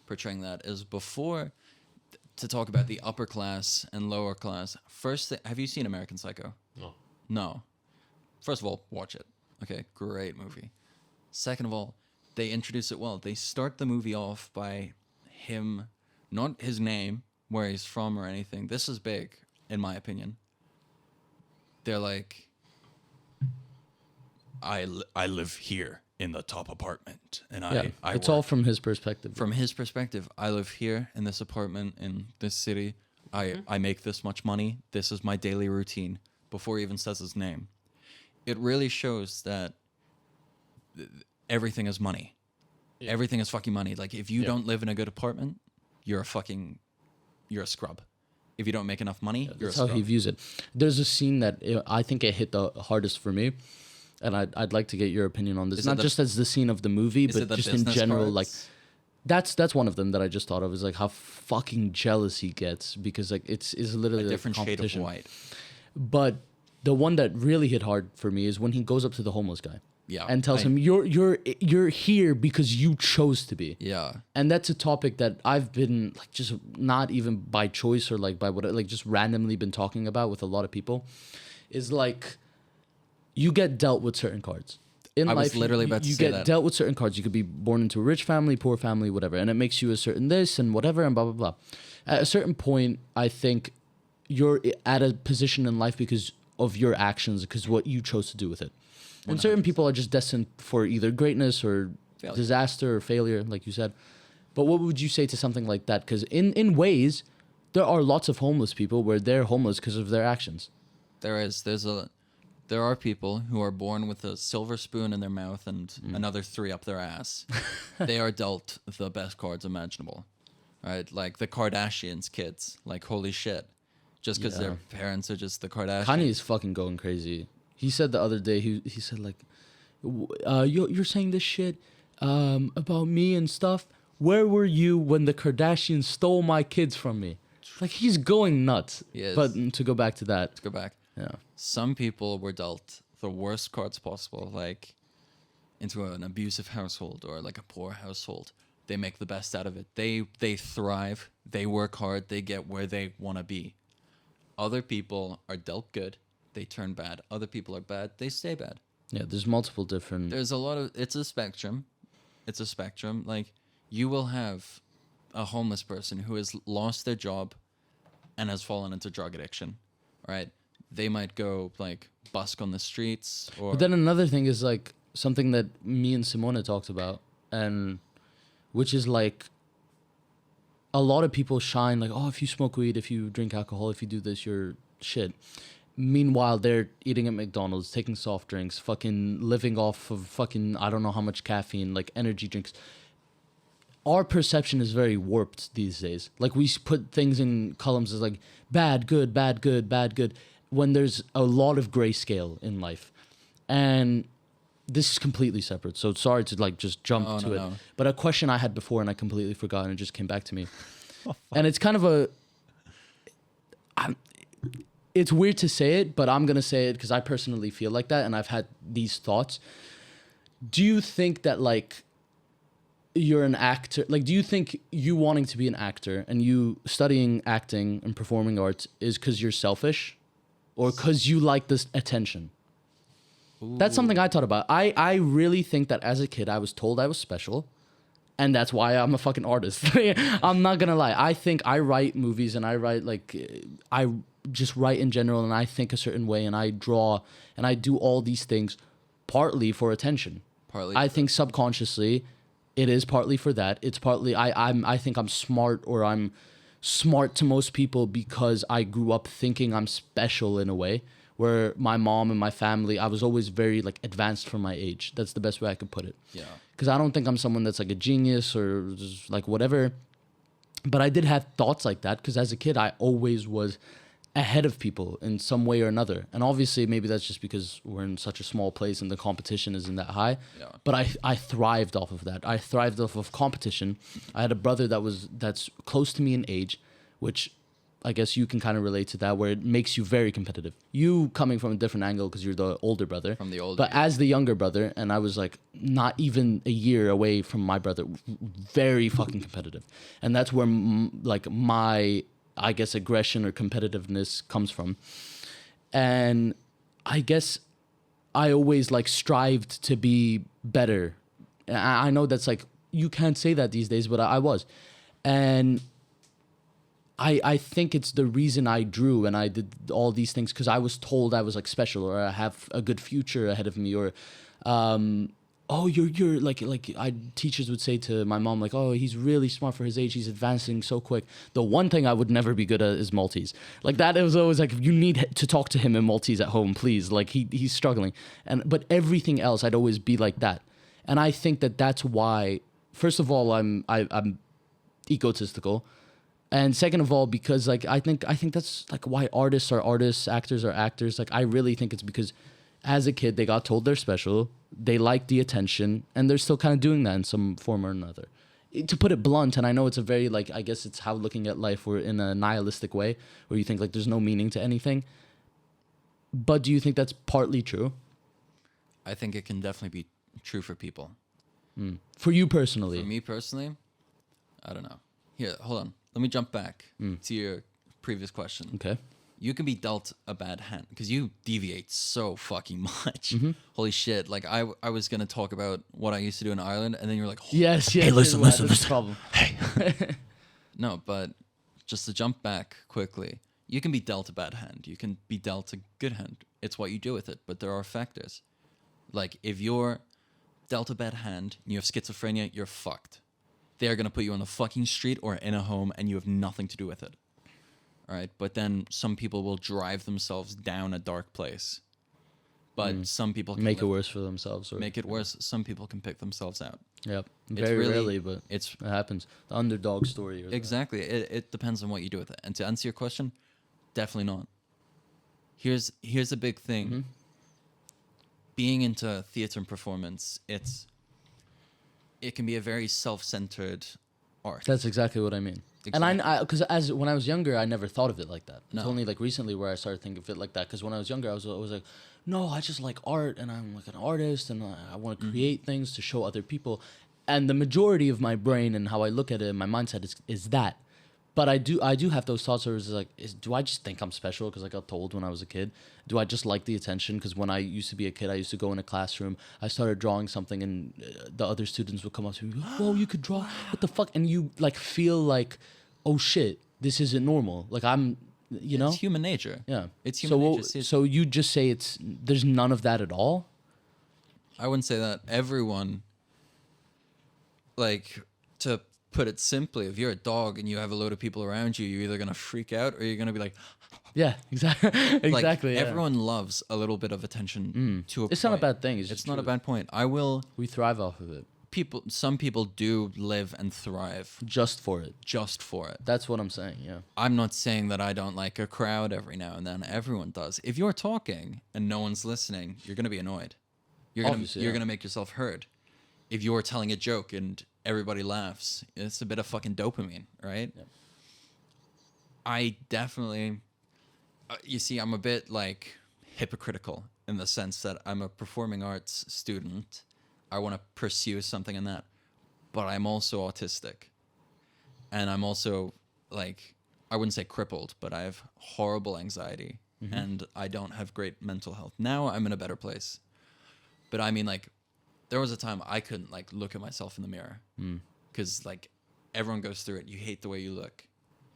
portraying that is to talk about the upper class and lower class. First, have you seen American Psycho? No. No. First of all, watch it. Okay, great movie. Second of all, they introduce it well. They start the movie off by him, not his name, where he's from or anything. This is big, in my opinion. They're like, I live here in the top apartment, and Yeah, I it's work. all from his perspective. From his perspective. I live here in this apartment in this city. I make this much money. This is my daily routine. Before he even says his name, it really shows that everything is money. Yeah. Everything is fucking money. Like if you Yeah. don't live in a good apartment, you're a scrub. If you don't make enough money, you're a That's how scrub. he views it. There's a scene that I think it hit the hardest for me, and I'd like to get your opinion on this. Is it Not the- just as the scene of the movie, Is it but the just in business general. Like parts? that's one of them that I just thought of, is like how fucking jealous he gets, because like it's literally a like different shade of competition. white. But the one that really hit hard for me is when he goes up to the homeless guy. Yeah. and tells him you're here because you chose to be. Yeah. And that's a topic that I've been like just not even by choice or like by what like just randomly been talking about with a lot of people, is like you get dealt with certain cards. In I life, was literally about to you say get that. dealt with certain cards. You could be born into a rich family, poor family, whatever, and it makes you a certain this and whatever and blah blah blah. At a certain point, I think you're at a position in life because of your actions, because what you chose to do with it. And certain people are just destined for either greatness or Failure. disaster or failure, like you said. But what would you say to something like that? Because in ways, there are lots of homeless people where they're homeless because of their actions. There are people who are born with a silver spoon in their mouth and another 3 up their ass. They are dealt the best cards imaginable, right? Like the Kardashians' kids. Like, holy shit. Just because their parents are just the Kardashians. Kanye is fucking going crazy. He said the other day, he said like, you're saying this shit about me and stuff. Where were you when the Kardashians stole my kids from me? Like, he's going nuts. He is. But to go back to that. Let's go back. Yeah. Some people were dealt the worst cards possible, like into an abusive household or like a poor household. They make the best out of it. They thrive. They work hard. They get where they want to be. Other people are dealt good. They turn bad. Other people are bad. They stay bad. Yeah, there's multiple different... There's a lot of... It's a spectrum. It's a spectrum. Like, you will have a homeless person who has lost their job and has fallen into drug addiction, right? They might go, like, busk on the streets or... But then another thing is, like, something that me and Simona talked about, and which is, like, a lot of people shine, like, oh, if you smoke weed, if you drink alcohol, if you do this, you're shit. Meanwhile, they're eating at McDonald's, taking soft drinks, fucking living off of fucking, I don't know how much caffeine, like energy drinks. Our perception is very warped these days. Like, we put things in columns as like bad, good, bad, good, bad, good, when there's a lot of grayscale in life. And this is completely separate. So sorry to like just jump to it. No. But a question I had before and I completely forgot and it just came back to me. And it's kind of a... It's weird to say it, but I'm going to say it because I personally feel like that and I've had these thoughts. Do you think that, like, you're an actor? Like, do you think you wanting to be an actor and you studying acting and performing arts is because you're selfish or because you like this attention? Ooh. That's something I thought about. I really think that as a kid, I was told I was special. And that's why I'm a fucking artist. I'm not going to lie. I think I write movies and I write, like, I just write in general and I think a certain way and I draw and I do all these things partly for attention. I think subconsciously it is partly for that. It's partly I think I'm smart, or I'm smart to most people because I grew up thinking I'm special in a way, where my mom and my family, I was always very like advanced for my age. That's the best way I could put it. Yeah. Because I don't think I'm someone that's like a genius or just like whatever. But I did have thoughts like that because as a kid I always was ahead of people in some way or another. And obviously maybe that's just because we're in such a small place and the competition isn't that high. Yeah. But I thrived off of that. I thrived off of competition. I had a brother that's close to me in age, which I guess you can kind of relate to that, where it makes you very competitive. You coming from a different angle because you're the older brother. From the older. But as the younger brother, and I was like not even a year away from my brother, very fucking competitive. And that's where like my, I guess, aggression or competitiveness comes from. And I guess I always like strived to be better. I know that's like, you can't say that these days, but I was. And I think it's the reason I drew and I did all these things because I was told I was like special, or I have a good future ahead of me, or oh, you're like teachers would say to my mom, like, oh, he's really smart for his age, he's advancing so quick. The one thing I would never be good at is Maltese. Like that, it was always like, you need to talk to him in Maltese at home, please. Like he's struggling. But everything else, I'd always be like that. And I think that's why, first of all, I'm egotistical. And second of all, because like I think that's like why artists are artists, actors are actors. Like I really think it's because as a kid they got told they're special, they like the attention, and they're still kind of doing that in some form or another. To put it blunt, and I know it's a very like, I guess it's how looking at life, or in a nihilistic way, where you think like there's no meaning to anything. But do you think that's partly true? I think it can definitely be true for people. For you personally. For me personally, I don't know. Here, hold on. Let me jump back to your previous question. Okay. You can be dealt a bad hand because you deviate so fucking much. Mm-hmm. Holy shit. Like, I was going to talk about what I used to do in Ireland, and then you're like, Yes. Hey, listen, that's listen, the listen. problem. No, but just to jump back quickly, you can be dealt a bad hand. You can be dealt a good hand. It's what you do with it. But there are factors. Like, if you're dealt a bad hand and you have schizophrenia, you're fucked. They're going to put you on the fucking street or in a home and you have nothing to do with it. All right? But then some people will drive themselves down a dark place. But some people can Make it worse for themselves. Or make it worse. Some people can pick themselves out. Yep. It's Very really- rarely, but it's it happens. The underdog story. Or Exactly. It depends on what you do with it. And to answer your question, definitely not. Here's a big thing. Being into theater and performance, it can be a very self-centered art. That's exactly what I mean. And I, because when I was younger, I never thought of it like that. It's No. only like recently where I started thinking of it like that. Because when I was younger, I was like, no, I just like art, and I'm like an artist, and I want to create things to show other people. And the majority of my brain and how I look at it, and my mindset is that. But I do have those thoughts where it's like, do I just think I'm special because I got told when I was a kid? Do I just like the attention? Because when I used to be a kid, I used to go in a classroom, I started drawing something, and the other students would come up to me, whoa, you could draw? What the fuck? And you like feel like, oh shit, this isn't normal. Like I'm, you know? It's human nature. Yeah. It's human nature. So you just say there's none of that at all? I wouldn't say that. Everyone, like, to put it simply, if you're a dog and you have a load of people around you, you're either going to freak out or you're going to be like, Yeah, exactly. like, exactly. Yeah. everyone loves a little bit of attention to a It's not a point. bad thing. It's It's just not a true. bad point. We thrive off of it Some people do live and thrive just for it. just for it. That's what I'm saying. Yeah. I'm not saying that I don't like a crowd every now and then. Everyone does. If you're talking and no one's listening, you're going to be annoyed. Obviously, You're yeah. going to make yourself heard. If you're telling a joke and everybody laughs, it's a bit of fucking dopamine, right? Yep. I definitely, you see, I'm a bit like hypocritical in the sense that I'm a performing arts student. I want to pursue something in that, but I'm also autistic. And I'm also like, I wouldn't say crippled, but I have horrible anxiety and I don't have great mental health. Now I'm in a better place. But I mean, like, there was a time I couldn't like look at myself in the mirror because like everyone goes through it. You hate the way you look.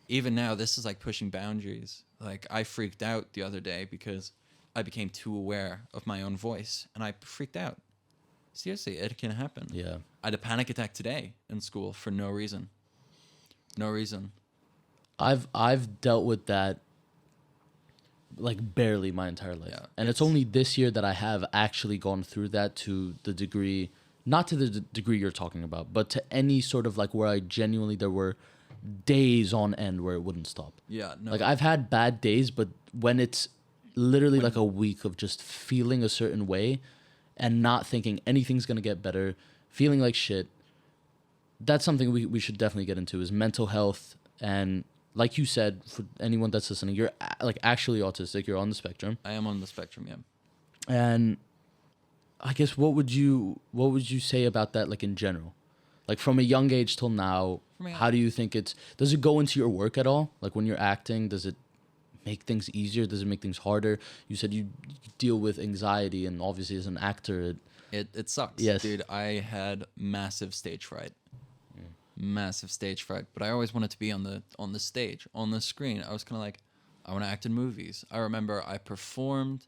Even now, this is like pushing boundaries. Like I freaked out the other day because I became too aware of my own voice and I freaked out. Seriously, it can happen. Yeah. I had a panic attack today in school for no reason. No reason. I've dealt with that like barely my entire life. Yeah, And it's only this year that I have actually gone through that to the degree, not to the degree you're talking about, but to any sort of like where I genuinely, there were days on end where it wouldn't stop. Yeah, no. Like I've had bad days, but when it's literally like a week of just feeling a certain way and not thinking anything's going to get better, feeling like shit, that's something we should definitely get into is mental health. And like you said, for anyone that's listening, you're like actually autistic, you're on the spectrum. I am on the spectrum, yeah. And I guess what would you say about that, like in general? Like from a young age till now, how do you think does it go into your work at all? Like when you're acting, does it make things easier? Does it make things harder? You said you deal with anxiety, and obviously as an actor, It sucks. Yes. Dude, I had massive stage fright. Massive stage fright. But I always wanted to be on the stage, on the screen. I was kind of like, I want to act in movies. I remember I performed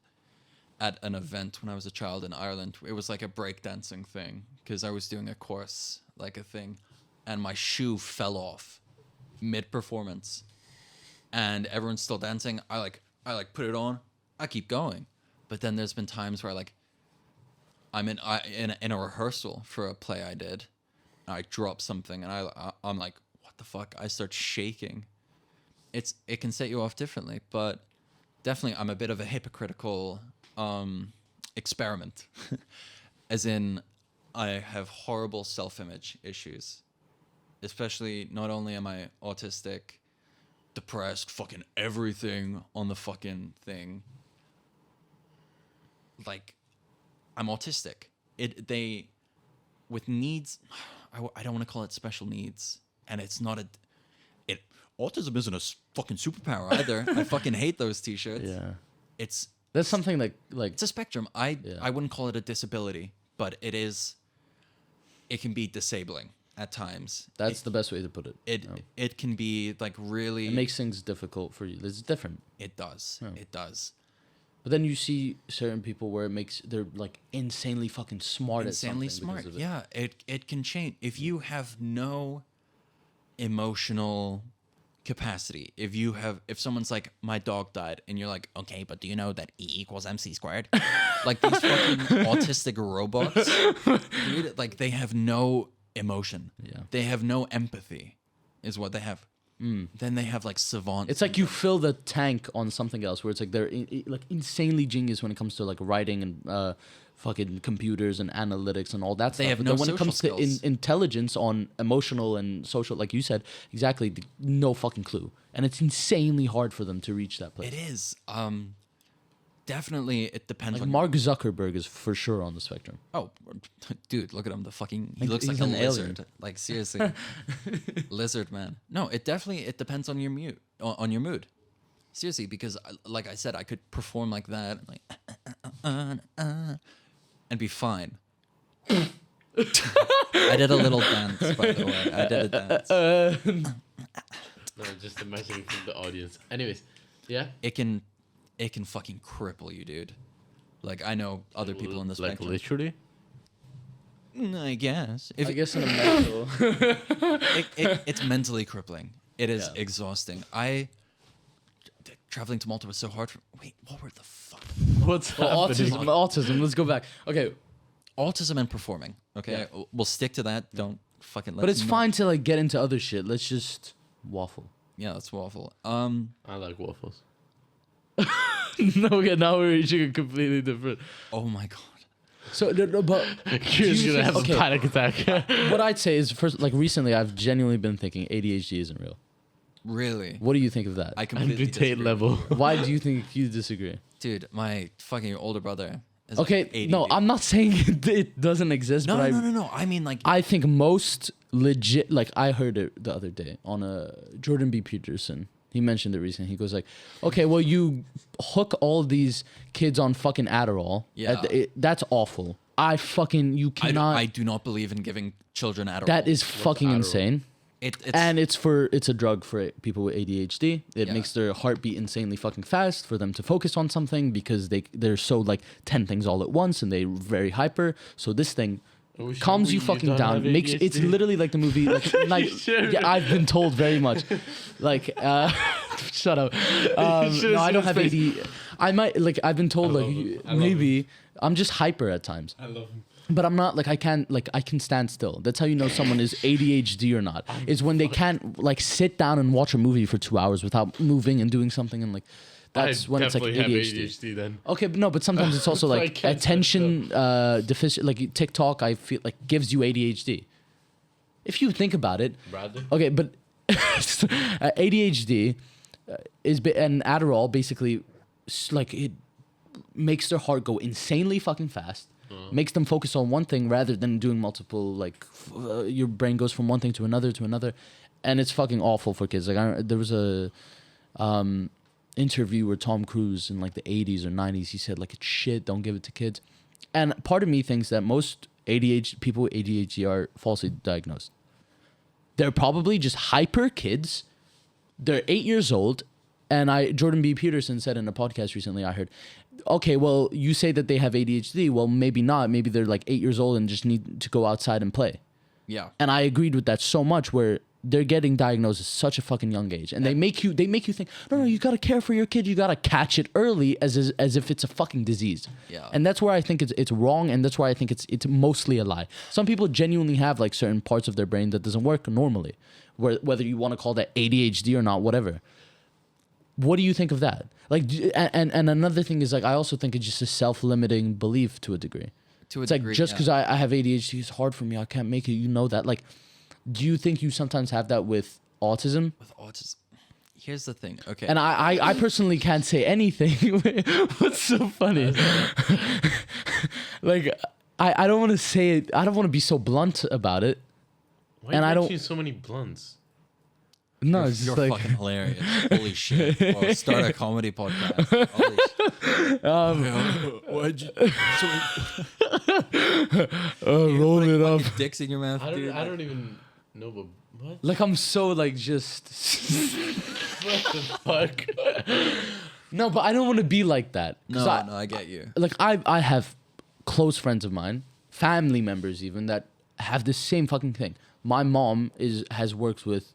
at an event when I was a child in Ireland. It was like a breakdancing thing because I was doing a course, like a thing, and my shoe fell off mid-performance. And everyone's still dancing. I put it on. I keep going. But then there's been times where I'm in a rehearsal for a play I did. I drop something and I'm like, what the fuck? I start shaking. It can set you off differently, but definitely I'm a bit of a hypocritical experiment. As in, I have horrible self-image issues. Especially, not only am I autistic, depressed, fucking everything on the fucking thing. Like, I'm autistic. With needs, I don't want to call it special needs, and it's not autism isn't a fucking superpower either. I fucking hate those t-shirts. Yeah. It's That's something like it's a spectrum. I wouldn't call it a disability, but it can be disabling at times. that's the best way to put it. It can be like really. It makes things difficult for you. It's different. It does. Yeah. It does. But then you see certain people where they're like insanely fucking smart Insanely at something. smart. Because of it. Yeah. It can change if you have no emotional capacity. If someone's like, my dog died, and you're like, okay, but do you know that E=mc²? Like these fucking autistic robots, dude, like they have no emotion. Yeah. They have no empathy, is what they have. Then they have like savant. It's like you fill the tank on something else, where it's like they're like insanely genius when it comes to like writing and fucking computers and analytics and all that They stuff. have But no then when it comes social to skills. intelligence on emotional and social, like you said, exactly, no fucking clue. And it's insanely hard for them to reach that place. It is. Definitely, it depends Like on. Mark Zuckerberg is for sure on the spectrum. Oh, dude, look at him. He Like, looks like he's a an alien. lizard. Like seriously, lizard man. No, it depends on your mood. Seriously, because like I said, I could perform like that, like and be fine. I did a little dance, by the way. I did a dance. No, just imagining from the audience. Anyways, yeah. It can fucking cripple you, dude. Like I know other people in the Like spectrum. literally. I guess. I guess in a mental. It's mentally crippling. It is Yeah. exhausting. Traveling to Malta was so hard. Wait, what were the fuck? What's Well, happening? autism. Let's go back. Okay, Autism and performing. Okay, Yeah. we'll stick to that. Don't fucking. but it's fine to like get into other shit. Let's just waffle. Yeah, that's waffle. I like waffles. No, okay, now we're reaching a completely different. Oh my god. So, no, but Kieran's gonna have okay. a panic attack. what I'd say is first, like recently, I've genuinely been thinking ADHD isn't real. Really? What do you think of that? I completely Amputate disagree. level. Why do you think you disagree? Dude, my fucking older brother. Is Okay, like no, 80. I'm not saying it doesn't exist, No, but no. I mean, like, I think most legit, like I heard it the other day on Jordan B. Peterson. He mentioned it recently. He goes like, okay, well, you hook all these kids on fucking Adderall. Yeah. That's awful. You cannot. I do not believe in giving children Adderall. that is fucking Adderall? insane. It's And it's a drug for people with ADHD. It Yeah. makes their heart beat insanely fucking fast for them to focus on something because they're so like 10 things all at once and they're very hyper. So this thing Are we sure calms you you fucking don't down. have Makes it's ADHD? literally like the movie like Sure. yeah, I've been told very much. Like shut up. should've No, I seen don't his have face. AD. I might like I've been told I like love him. I love maybe I'm just hyper at times. I love him. But I'm not like I can stand still. That's how you know someone is ADHD or not. Is when they can't like sit down and watch a movie for 2 hours without moving and doing something and like that's I when it's like definitely have ADHD. ADHD then. Okay, but no, but sometimes it's also I like can't attention deficit. Like TikTok, I feel like gives you ADHD. If you think about it, Bradley? okay, but ADHD and Adderall basically like it makes their heart go insanely fucking fast. Makes them focus on one thing rather than doing multiple. Like your brain goes from one thing to another, and it's fucking awful for kids. Like there was a interview where Tom Cruise in like the 80s or 90s, he said like it's shit, don't give it to kids. And part of me thinks that most people with ADHD are falsely diagnosed. They're probably just hyper kids. They're 8 years old. And Jordan B. Peterson said in a podcast recently, I heard, okay, well, you say that they have ADHD. Well, maybe not. Maybe they're like 8 years old and just need to go outside and play. yeah. And I agreed with that so much where they're getting diagnosed at such a fucking young age. And they make you think, no, you got to care for your kid. You got to catch it early as if it's a fucking disease. Yeah. And that's where I think it's wrong. And that's why I think it's mostly a lie. Some people genuinely have like certain parts of their brain that doesn't work normally, whether you want to call that ADHD or not, whatever. What do you think of that? Like, and another thing is like, I also think it's just a self-limiting belief to a degree. It's like, just because I have ADHD, it's hard for me. I can't make it. You know that. Like, do you think you sometimes have that with autism? with autism, Here's the thing. Okay. And I personally can't say anything. What's so funny? Like, I don't want to say it. I don't want to be so blunt about it. Why And are I you don't- mentioning so many blunts? No, it's You're just like fucking hilarious. Holy shit. Well, start a comedy podcast. Holy shit. What'd you... roll it up. Fucking dicks in your mouth, dude. I don't even know, but what? Like I'm so like just. What the fuck? No, but I don't want to be like that. 'Cause No, I I get you. like I have close friends of mine, family members even, that have the same fucking thing. My mom has worked with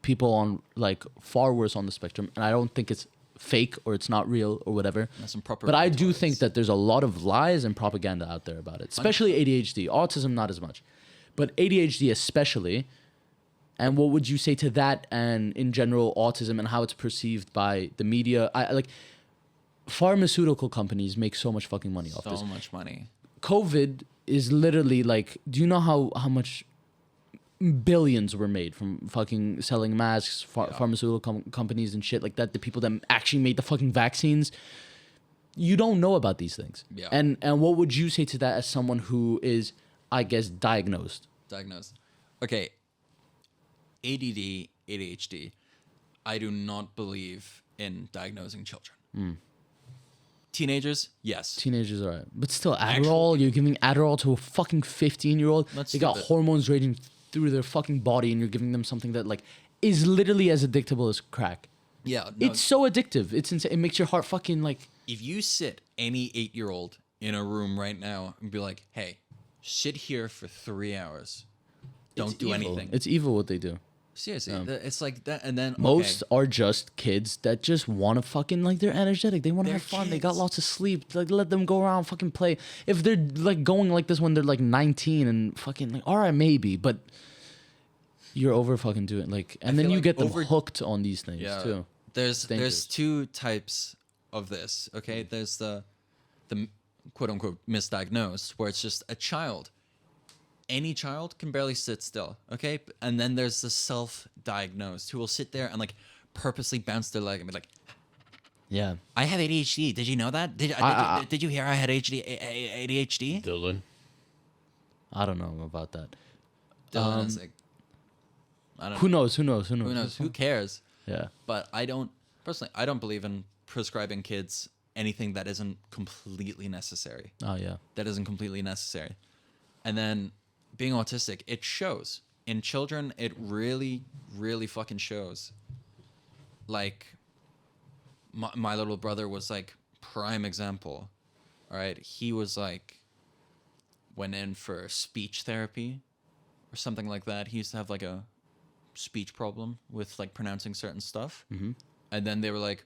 people on like far worse on the spectrum, and I don't think it's fake or it's not real or whatever. That's some proper But I do mentors. think that there's a lot of lies and propaganda out there about it, especially ADHD. Autism, not as much, but ADHD especially. And what would you say to that, and in general autism and how it's perceived by the media? I like pharmaceutical companies make so much fucking money off this. So much money. COVID is literally like, do you know how much billions were made from fucking selling masks, pharmaceutical companies and shit like that? The people that actually made the fucking vaccines. You don't know about these things. Yeah. And what would you say to that as someone who is, I guess, diagnosed? Diagnosed. Okay. ADD, ADHD. I do not believe in diagnosing children. Teenagers, yes. Teenagers are right. But still, Adderall, you're giving Adderall to a fucking 15-year-old. That's They got stupid. hormones raging through their fucking body, and you're giving them something that like is literally as addictable as crack. Yeah. No, It's so addictive. It's insane. It makes your heart fucking like. if you sit any 8-year-old in a room right now and be like, hey, sit here for 3 hours. Don't it's do evil. anything. It's evil what they do. Seriously. It's like that. And then Most okay, are just kids that just want to fucking like they're energetic. They want to They're have fun. They got kids. lots of sleep. Like let them go around fucking play. If they're like going like this when they're like 19 and fucking like all right maybe, but you're over fucking doing like, and then feel you like get them over- hooked on these things yeah. too. There's dangerous. two types of this. Okay. There's the quote unquote misdiagnosed, where it's just a child. Any child can barely sit still, okay? And then there's the self-diagnosed who will sit there and like purposely bounce their leg and be like, Yeah. "I have ADHD. Did you know that? Did you hear I had ADHD?" Dylan. I don't know about that. Dylan is like, I don't Who know. knows? Who knows? Who knows? Who knows? Who cares? Yeah. But I don't believe in prescribing kids anything that isn't completely necessary. Oh yeah. That isn't completely necessary. And then being autistic, it shows. In children, it really, really fucking shows. Like, my little brother was like prime example. All right. He was like, went in for speech therapy or something like that. He used to have like a speech problem with like pronouncing certain stuff. Mm-hmm. And then they were like,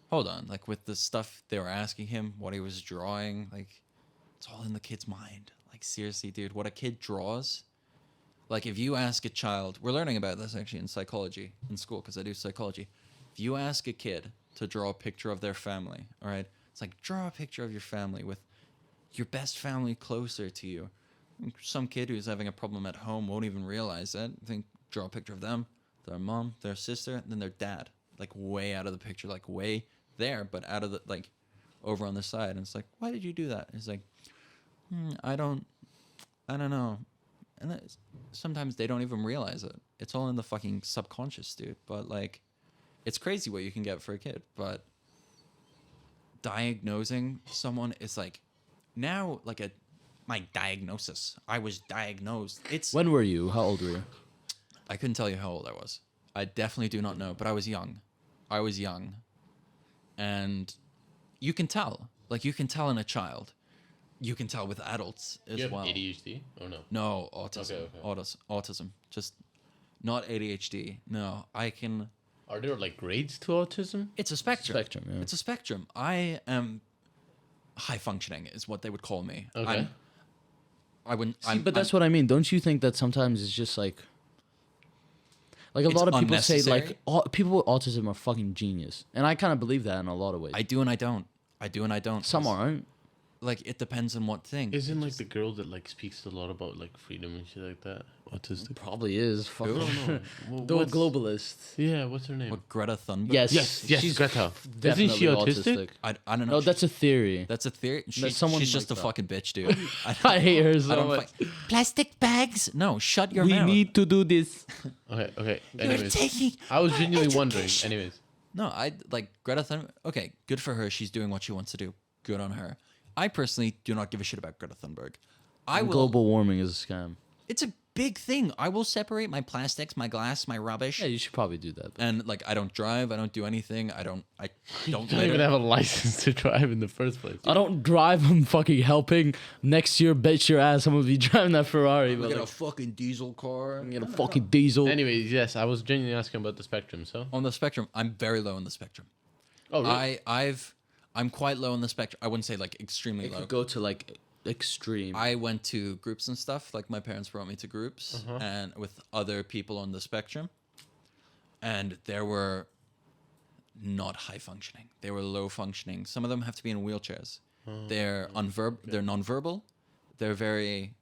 hold on, like with the stuff they were asking him, what he was drawing, like it's all in the kid's mind. Like seriously, dude, what a kid draws. Like if you ask a child, we're learning about this actually in psychology in school because I do psychology. If you ask a kid to draw a picture of their family, all right, it's like draw a picture of your family with your best family closer to you. Some kid who's having a problem at home won't even realize that. Think draw a picture of them, their mom, their sister, and then their dad, like way out of the picture, like way there, but out of the like over on the side. And it's like, why did you do that? It's like, I don't know. And sometimes they don't even realize it. It's all in the fucking subconscious, dude. But like, it's crazy what you can get for a kid. But diagnosing someone is like now like my diagnosis. I was diagnosed. It's When were you? How old were you? I couldn't tell you how old I was. I definitely do not know, but I was young. And you can tell. Like you can tell in a child. You can tell with adults as You have well. ADHD? Oh no. No, autism. Okay. Autism. Just not ADHD. No, I can. Are there like grades to autism? It's a spectrum. Spectrum, yeah. It's a spectrum. I am high functioning, is what they would call me. Okay. I wouldn't. See, but that's what I mean. Don't you think that sometimes it's just like a It's lot of people say unnecessary. like people with autism are fucking genius, and I kind of believe that in a lot of ways. I do and I don't. I do and I don't. Some aren't. like it depends on what thing. Isn't like the girl that like speaks a lot about like freedom and shit like that autistic? Probably is. Fuck. Who? No. Well, The what's- globalist. Yeah, what's her name? What, Greta Thunberg? Yes. Yes, she's Greta. definitely Isn't she autistic? I don't know. No, that's a theory. That's a theory. someone She's just like a that. fucking bitch, dude. I hate her I so don't much. plastic bags. No, shut your mouth. to do this. Okay. You're Anyways, taking. I was my genuinely wondering. education. Anyways, No, I like Greta Thunberg. Okay, good for her. She's doing what she wants to do. Good on her. I personally do not give a shit about Greta Thunberg. I will. Global warming is a scam. It's a big thing. I will separate my plastics, my glass, my rubbish. Yeah, you should probably do that. And like, I don't drive. I don't do anything. I don't you don't litter. even have a license to drive in the first place. I don't drive. I'm fucking helping. Next year, bet your ass I'm gonna be driving that Ferrari. But Get like, a fucking diesel car. get a fucking diesel. Anyways, yes, I was genuinely asking about the spectrum. So, On the spectrum, I'm very low on the spectrum. oh really? I'm quite low on the spectrum. I wouldn't say like extremely It low. could go to like extreme. I went to groups and stuff. Like my parents brought me to groups and with other people on the spectrum, and there were not high functioning. They were low functioning. Some of them have to be in wheelchairs. They're They're nonverbal. They're very.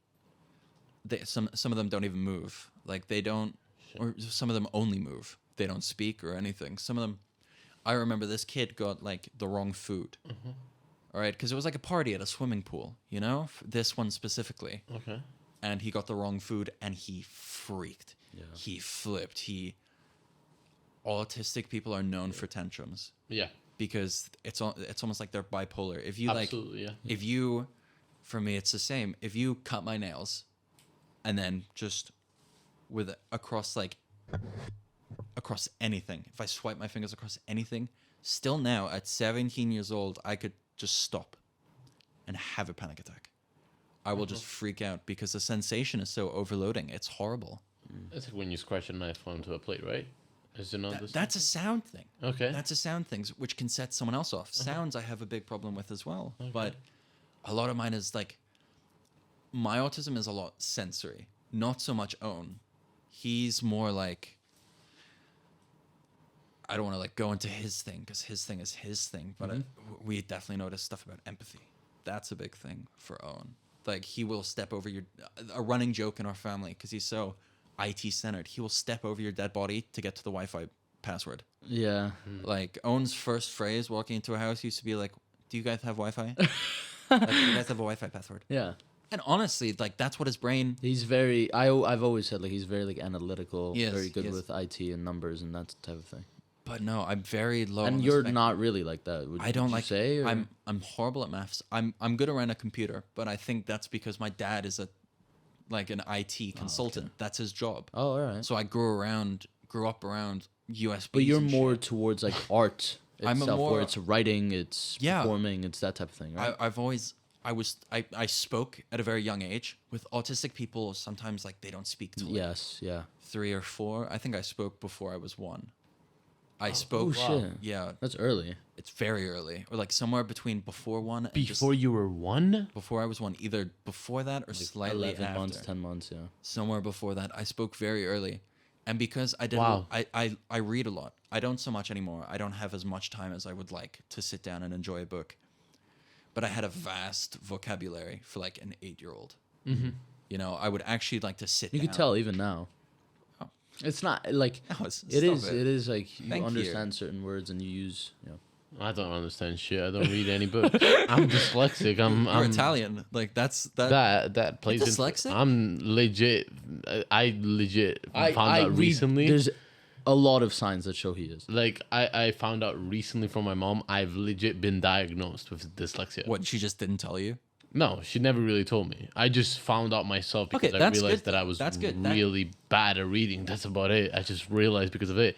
Some of them don't even move. Like they don't, or some of them only move. They don't speak or anything. Some of them. I remember this kid got like the wrong food. All right, because it was like a party at a swimming pool, you know, this one specifically. Okay. And he got the wrong food and he freaked. Yeah. He flipped. Autistic people are known for tantrums Yeah. because it's almost like they're bipolar. If you Absolutely. if you, for me, it's the same. If you cut my nails, and then just across anything, if I swipe my fingers across anything, still now at 17 years old, I could just stop and have a panic attack. I will just freak out because the sensation is so overloading. It's horrible. It's like when you scratch a knife onto a plate, right? Is it not this? That's a sound thing. Okay. That's a sound thing, which can set someone else off. Sounds I have a big problem with as well. But a lot of mine is like, my autism is a lot sensory, not so much own. He's more like, I don't want to like go into his thing because his thing is his thing, but we definitely notice stuff about empathy. That's a big thing for Owen. Like he will step over a running joke in our family because he's so IT centered. He will step over your dead body to get to the Wi-Fi password. Yeah. Like Owen's first phrase walking into a house used to be like, "Do you guys have Wi-Fi? Like, do you guys have a Wi-Fi password?" Yeah. And honestly, like that's what his brain. He's very. I've always said like he's very like analytical. Yes, very good yes. with IT and numbers and that type of thing. But no, I'm very low. on And the you're spectrum. not really like that. I don't would you like. say. Or? I'm horrible at maths. I'm good around a computer, but I think that's because my dad is an IT consultant. That's his job. Oh, all right. So I grew up around USB. But you're more towards like art I'm a itself, more- where it's writing, it's Yeah. performing, it's that type of thing, right? I spoke at a very young age. With autistic people, sometimes like they don't speak till like Yes. Yeah. 3 or 4. I think I spoke before I was 1. I spoke. Oh shit. Yeah, That's early. it's very early, or like somewhere between before 1 and Before you were 1? before I was 1, either before that or slightly 11 after. months, 10 months. Yeah. Somewhere before that, I spoke very early, and because I did, Wow. I read a lot. I don't so much anymore. I don't have as much time as I would like to sit down and enjoy a book. But I had a vast vocabulary for like an 8-year-old. Mm-hmm. You know, I would actually like to sit. You down. can tell even now. Oh. It's not like No, it stop is. It is like you Thank you. understand certain words and you use. You know. I don't understand shit. I don't read any books. I'm dyslexic. I'm Italian. Like that's that plays into- dyslexic? I'm legit. I legit found out read- recently. There's a lot of signs that show he is. Like I found out recently from my mom. I've legit been diagnosed with dyslexia. what she just didn't tell you. No, she never really told me. I just found out myself because Okay, I that's realized good. that I was That's good. That- really bad at reading. That's about it. I just realized because of it.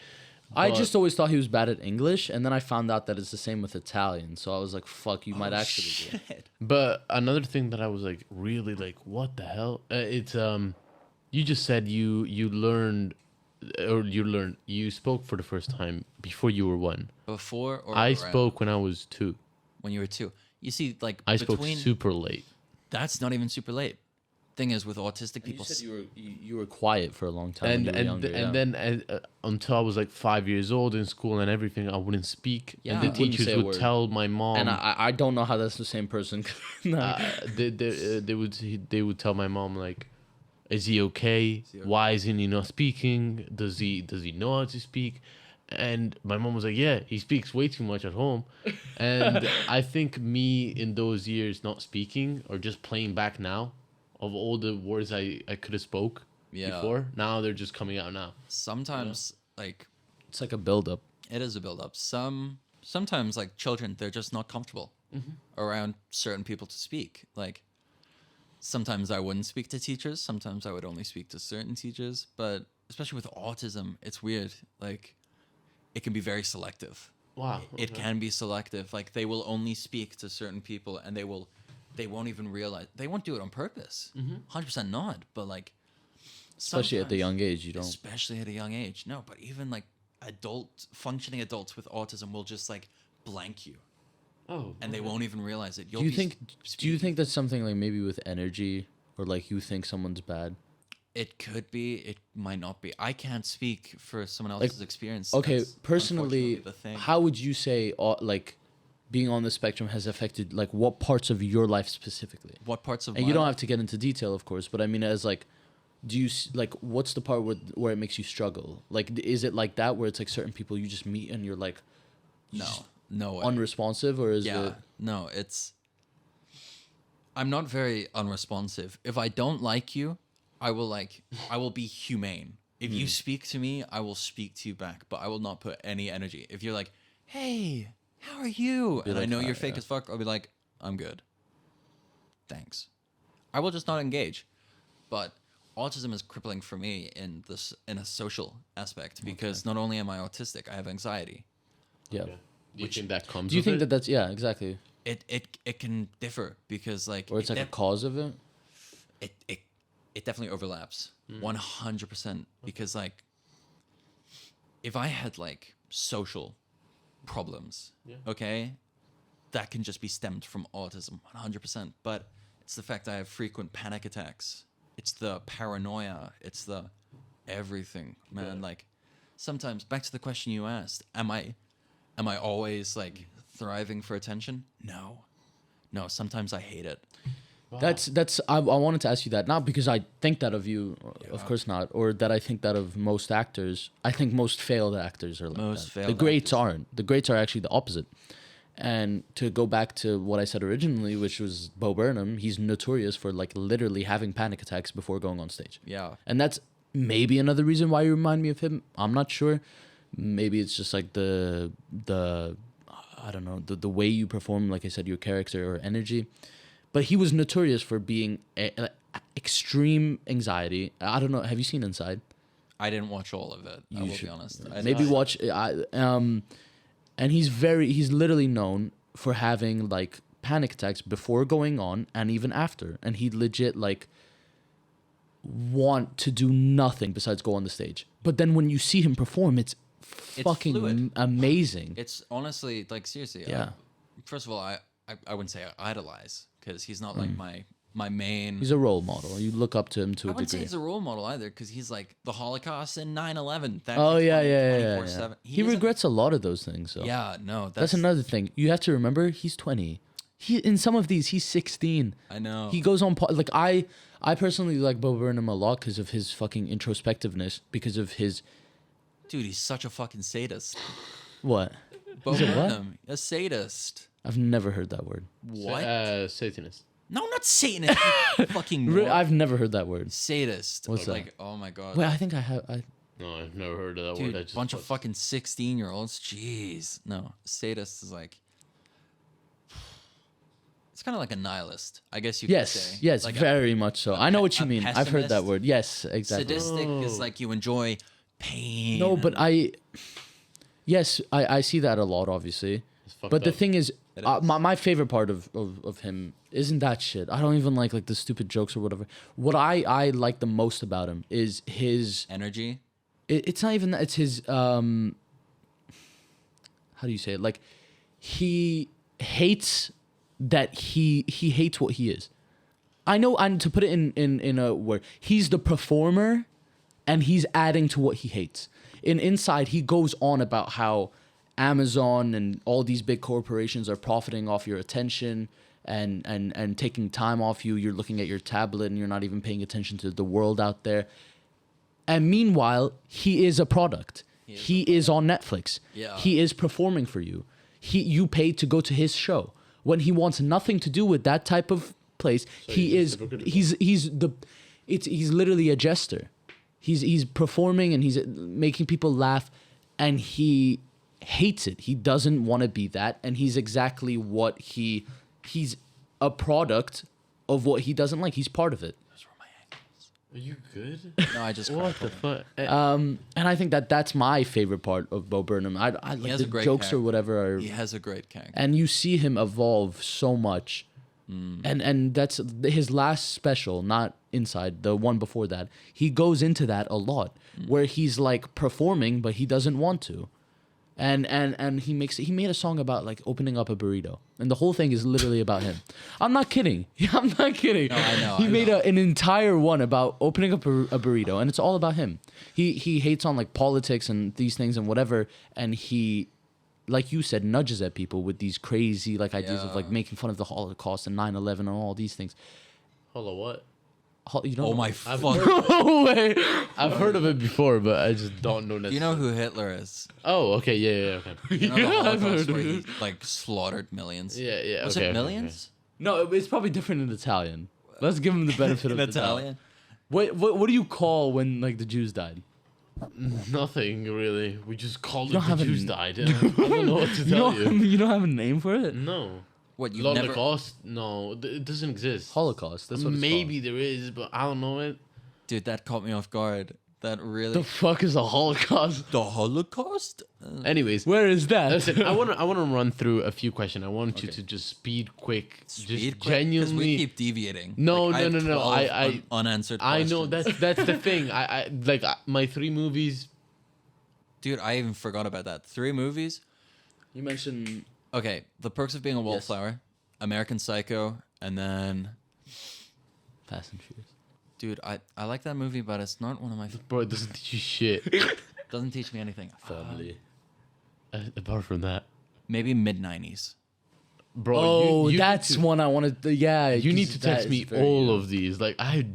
I But- just always thought he was bad at English, and then I found out that it's the same with Italian. So I was like, "Fuck, you might actually be." Shit. But another thing that I was like really like, what the hell? It's you just said you learned, or you spoke for the first time before you were 1. Before or I around spoke when I was 2. when you were 2. You see, like I spoke between super late. that's not even super late. thing is with autistic You people. said you were quiet for a long time. And when you were younger, yeah. then until I was like 5 years old in school and everything, I wouldn't speak. Yeah. And the Wouldn't teachers say a would word. tell my mom. And I don't know how that's the same person. They would tell my mom like, is he okay? Why isn't he not speaking? Does he know how to speak? And my mom was like, yeah, he speaks way too much at home. And I think me in those years not speaking or just playing back now of all the words I could have spoke before, now they're just coming out now. Sometimes like It's like a buildup. it is a build up. Sometimes like children, they're just not comfortable around certain people to speak. Like sometimes I wouldn't speak to teachers. Sometimes I would only speak to certain teachers. But especially with autism, it's weird. Like it can be very selective. Wow. It can be selective. Like they will only speak to certain people, and they won't even realize. They won't do it on purpose. 100% not. But like, Especially at the sometimes- young age, you don't. Especially at a young age. No, but even like functioning adults with autism will just like blank you, Oh. and they won't even realize it. Do you think that's something like maybe with energy, or like you think someone's bad? It could be. It might not be. I can't speak for someone else's experience. Okay, That's personally, unfortunately the thing. how would you say like being on the spectrum has affected like what parts of your life specifically? What parts of And my you don't life- have to get into detail, of course, but I mean, as like, do you like what's the part where it makes you struggle? Like, is it like that where it's like certain people you just meet and you're like no way. unresponsive, or is Yeah, it? no, I'm not very unresponsive. If I don't like you, I will be humane. If you speak to me, I will speak to you back, but I will not put any energy. If you're like, hey, how are you? And I like, know "Ah, you're fake as fuck, I'll be like, I'm good. Thanks. I will just not engage. But autism is crippling for me in a social aspect because not only am I autistic, I have anxiety. Yeah. Do you think that comes? Do you with think it? that that's exactly, It can differ because like or it's like a cause of it? it definitely overlaps 100% because like if I had like social problems, okay, that can just be stemmed from autism 100%. But it's the fact I have frequent panic attacks. It's the paranoia. It's the everything, man. Like sometimes back to the question you asked, am I always like thriving for attention? No, sometimes I hate it. That's I wanted to ask you that, not because I think that of you, of course not, or that I think that of most actors. I think most failed actors are like Most that. failed The greats actors. aren't. The greats are actually the opposite. And to go back to what I said originally, which was Bo Burnham, he's notorious for like literally having panic attacks before going on stage. Yeah. And that's maybe another reason why you remind me of him. I'm not sure. Maybe it's just like the I don't know, the way you perform, like I said, your character or energy. But he was notorious for being extreme anxiety. I don't know. Have you seen Inside? I didn't watch all of it. I will should. be honest. Maybe watch. And he's literally known for having like panic attacks before going on and even after. And he legit like want to do nothing besides go on the stage. But then when you see him perform, it's fucking fluid. amazing. It's honestly like seriously. Yeah. First of all, I wouldn't say I idolize because he's not like my main. He's a role model. You look up to him to I a wouldn't say degree. he's a role model either because he's like the Holocaust and 9/11. That Oh keeps yeah, going yeah, yeah. 24/7. He isn't- regrets a lot of those things. So. Yeah, no, That's another thing. You have to remember he's 20. He in some of these he's 16. I know. He goes on like I personally like Bo Burnham a lot because of his fucking introspectiveness, because of his Dude, he's such a fucking sadist. what? Bo He's a what? Burnham, a sadist. I've never heard that word. What? Satanist. No, not Satanist. you fucking moron. I've never heard that word. Sadist. What's that? Like, oh my god. Wait, I think I have. No, I've never heard of that Dude, word. I just bunch of thought- fucking 16-year-olds. Jeez. No, sadist is like. It's kind of like a nihilist, I guess you could say. Yes, Like very much so. I know what you a mean. I've heard that pessimist. word. Yes, exactly. Sadistic is like you enjoy pain. No, but yes, I see that a lot, obviously. fucked But the up. thing is, It my favorite part of him isn't that shit. I don't even like the stupid jokes or whatever. What I like the most about him is his. Energy. It's not even that. It's his. How do you say it? Like, he hates that he hates what he is. I know, and to put it in a word, he's the performer, and he's adding to what he hates. In Inside, he goes on about how Amazon and all these big corporations are profiting off your attention and taking time off you. You're looking at your tablet and you're not even paying attention to the world out there. And meanwhile, he is a product. He is on Netflix. Yeah. He is performing for you. You paid to go to his show. When he wants nothing to do with that type of place, So he's literally a jester. He's performing and he's making people laugh, and he hates it. He doesn't want to be that, and he's exactly what he's a product of what he doesn't like. He's part of it. Are you good? No, I just What cried. the fuck? And I think that's my favorite part of Bo Burnham. I like has the a great jokes or character. whatever are, He has a great character. and you see him evolve so much. And that's his last special, not Inside, the one before that. He goes into that a lot, where he's like performing, but he doesn't want to. And he made a song about like opening up a burrito, and the whole thing is literally about him. I'm not kidding. I'm not kidding. No, I know, He I made know. an entire one about opening up a burrito, and it's all about him. He hates on like politics and these things and whatever, and he, like you said, nudges at people with these crazy like ideas of like Yeah. making fun of the Holocaust and 9/11 and all these things. Hold on, what? You don't Oh know? my I've fuck. No way. I've heard of it before, but I just don't know. You know who Hitler is? Oh, okay, yeah, okay. You know the Yeah, I've Holocaust heard where of he it. like slaughtered millions. Yeah, yeah. Was okay, it okay, millions? No, it's probably different in Italian. Let's give him the benefit of In the doubt. Italian? What do you call when like the Jews died? okay. Nothing really. We just called You it don't have the a Jews n- died. I don't know what to tell you. You don't have a name for it? No. What you never? Holocaust? No, it doesn't exist. Holocaust. That's what it's Maybe there is, but I don't know it. Dude, that caught me off guard. That really. called. The fuck is a Holocaust? The Holocaust? Anyways, Where is that? listen, I want to run through a few questions. I want you Okay. to just speed quick, Speed just quick, 'cause genuinely. we keep deviating. No, Like, I no, have no, no, 12 I- unanswered. I know questions. that's the thing. I like my 3 movies. Dude, I even forgot about that. 3 movies. You mentioned Okay, The Perks of Being a Yes. Wallflower, American Psycho, and then, Fast and Furious. dude, I like that movie, but it's not one of my. Bro, it doesn't teach you shit. Doesn't teach me anything. Family. Apart from that, Maybe mid-90s. bro. Oh, you that's need to, one I wanted. Yeah, You need to 'cause that text is me very all good. of these. Like I've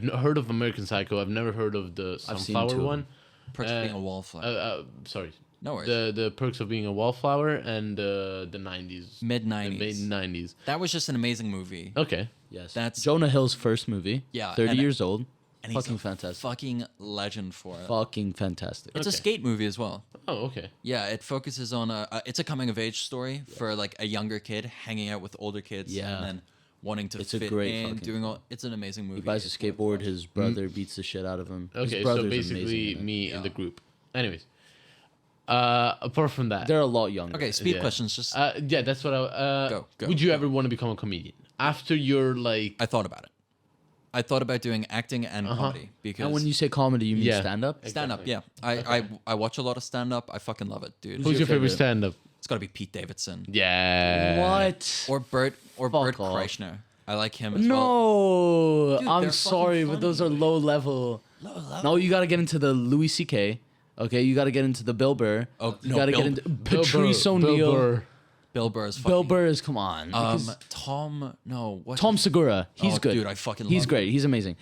heard of American Psycho. I've never heard of the I've seen Sunflower 2. one. Perks of Being a Wallflower. Sorry. No worries. The Perks of Being a Wallflower and the 90s. Mid-90s. Mid 90s. That was just an amazing movie. Okay. Yes, That's- Jonah Hill's first movie. Yeah, 30 and- years old. And he's Fucking a fantastic. fucking legend for it. Fucking fantastic. It's a Okay. skate movie as well. Oh, okay. Yeah, it focuses on it's a coming of age story for like a younger kid hanging out with older kids Yeah. and then wanting to It's a fit great in, fucking doing all. It's an amazing movie. He buys a It's worth skateboard. watching. His brother beats the shit out of him. His Okay, so brother's basically amazing in it. me in the Yeah. group. Anyways, apart from that, They're a lot younger. Okay, speed yeah. questions. Just yeah, that's what I. Go, Would you go. ever want to become a comedian after you're like? I thought about it. I thought about doing acting and comedy because And when you say comedy, you mean Yeah. stand up? stand up, Exactly. yeah, I watch a lot of stand up. I fucking love it, dude. Who's your favorite favorite? stand-up? It's got to be Pete Davidson Yeah. What? or Bert Fuck Bert off. Kreischer. I like him as well. No, Dude, I'm they're sorry, fucking but those are funny. low level. No, you gotta get into the Louis C.K. Okay, you gotta get into the Bill Burr. Oh, you no, gotta Bill- get into Bill Patrice Burr, Bill O'Neill. Burr. Bill Burr is fucking. Bill Burr is come on. because Tom. No, what? Tom Segura, he's Oh, good. dude, I fucking He's love great. He's amazing.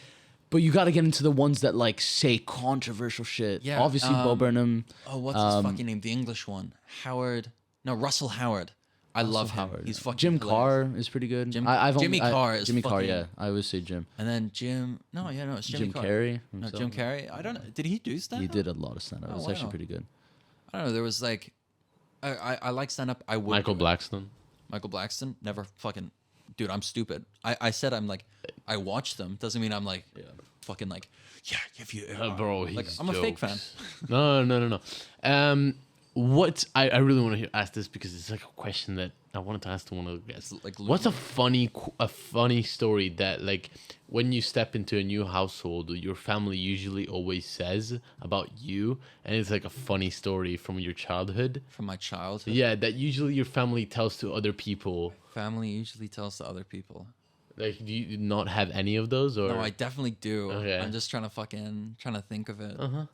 But you gotta get into the ones that like say controversial shit. Yeah, Obviously, Bo Burnham. Oh, what's his fucking name? The English one. Howard. No, Russell Howard. I love him. Howard. He's fucking Jim hilarious. Carr is pretty good. Jimmy Jimmy Carr is Jimmy Carr. fucking- Yeah, I always say Jim. And then Jim. No, yeah, no, it's Jimmy Jim Carr. Carrey. No, himself. Jim Carrey. I don't know. Did he do stand He up? did a lot of stand up. Oh, It's wow. actually pretty good. I don't know. There was like. I like stand up. I would. Michael do it. Blackstone. Michael Blackson. Never fucking. Dude, I'm stupid. I said I'm like. I watch them. Doesn't mean I'm like. Fucking like. Yeah, if you. Bro, like he's I'm a fake fan. jokes. No. What I really want to ask this because it's like a question that I wanted to ask to one of the guests. Like What's a funny story that like when you step into a new household, your family usually always says about you, and it's like a funny story from your childhood. From my childhood. Yeah, that usually your family tells to other people. Family usually tells to other people. Like, do you not have any of those, or? No, I definitely do. Okay. I'm just trying to think of it. Uh-huh.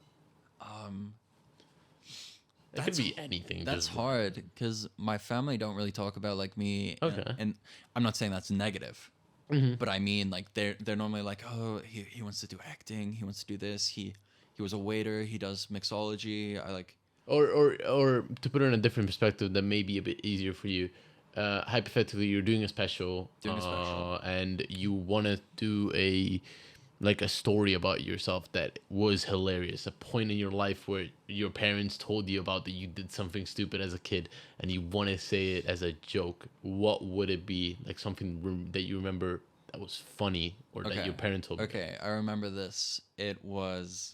It could That's- be anything. That's just, hard because my family don't really talk about like me. Okay. And I'm not saying that's negative, Mhm. but I mean like they're normally like, oh, he wants to do acting, he wants to do this, he was a waiter, he does mixology. I like. Or to put it in a different perspective that may be a bit easier for you. Hypothetically, you're doing a special, and you want to do a story about yourself that was hilarious. A point in your life where your parents told you about that you did something stupid as a kid, and you want to say it as a joke. What would it be? Like something that you remember that was funny, or that your parents told you. Okay, I remember this. It was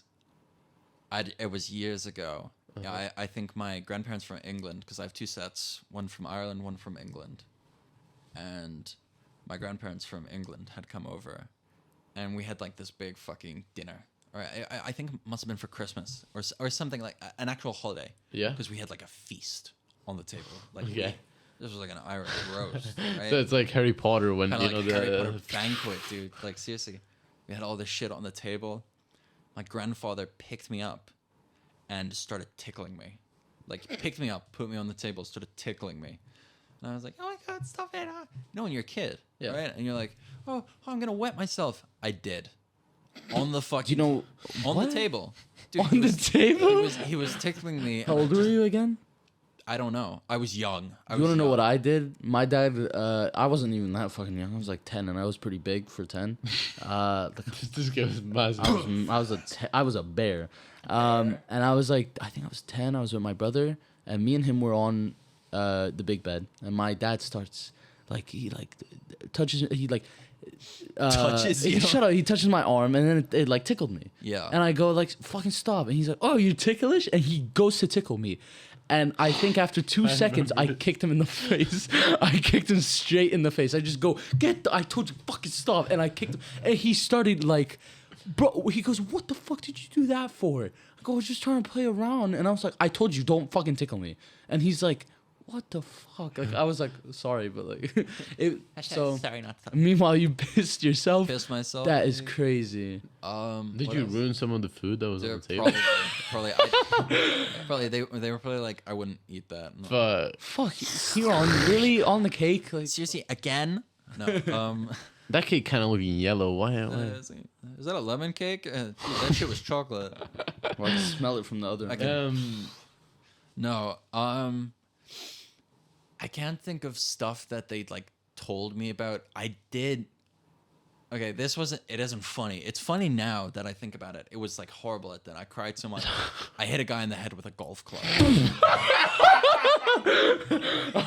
years ago. Yeah, I think my grandparents from England, because I have two sets, one from Ireland, one from England. And my grandparents from England had come over, and we had like this big fucking dinner. Or I think it must have been for Christmas or something, like an actual holiday. Yeah. Because we had like a feast on the table. Like Okay. this was like an Irish roast, right? So it's like Harry Potter when Kinda you know like Harry Potter the banquet, dude. Like seriously, we had all this shit on the table. My grandfather picked me up and started tickling me. Like picked me up, put me on the table, started tickling me. And I was like, oh my God, stop it. You know, when you're a kid, Yeah. right? And you're like, oh, I'm going to wet myself. I did. On the fucking, You know, on what? the table. Dude, On he the was- table? He was tickling me. How old were you again? I don't know. I was young. You want to know what I did? My dad, I wasn't even that fucking young. I was like 10, and I was pretty big for 10. this guy was massive. I was a bear. And I was like, I think I was 10. I was with my brother, and me and him were on the big bed. And my dad starts, like, he touches Touches you? Shut up. He touches my arm, and then it like tickled me. Yeah. And I go like, fucking stop. And he's like, oh, you're ticklish? And he goes to tickle me. And I think after 2 seconds, I kicked him in the face. I kicked him straight in the face. I just go, I told you, fucking stop. And I kicked him. And he started like, bro, he goes, what the fuck did you do that for? I go, I was just trying to play around. And I was like, I told you, don't fucking tickle me. And he's like, what the fuck? Like, I was like, sorry, but like, so. Sorry, not sorry. Meanwhile, you pissed yourself. Pissed myself. That is crazy. Did what you else? ruin some of the food that was on They're the table? probably they were probably like, I wouldn't eat that. No. But Fuck, you're on really on the cake. Like, Seriously, again? No. that cake kind of looking yellow. Why? Is that a lemon cake? Dude, that shit was chocolate. well, I can smell it from the other. Okay. No. I can't think of stuff that they like told me about. I did. Okay, this wasn't. It isn't funny. It's funny now that I think about it. It was like horrible at then. I cried so much. I hit a guy in the head with a golf club.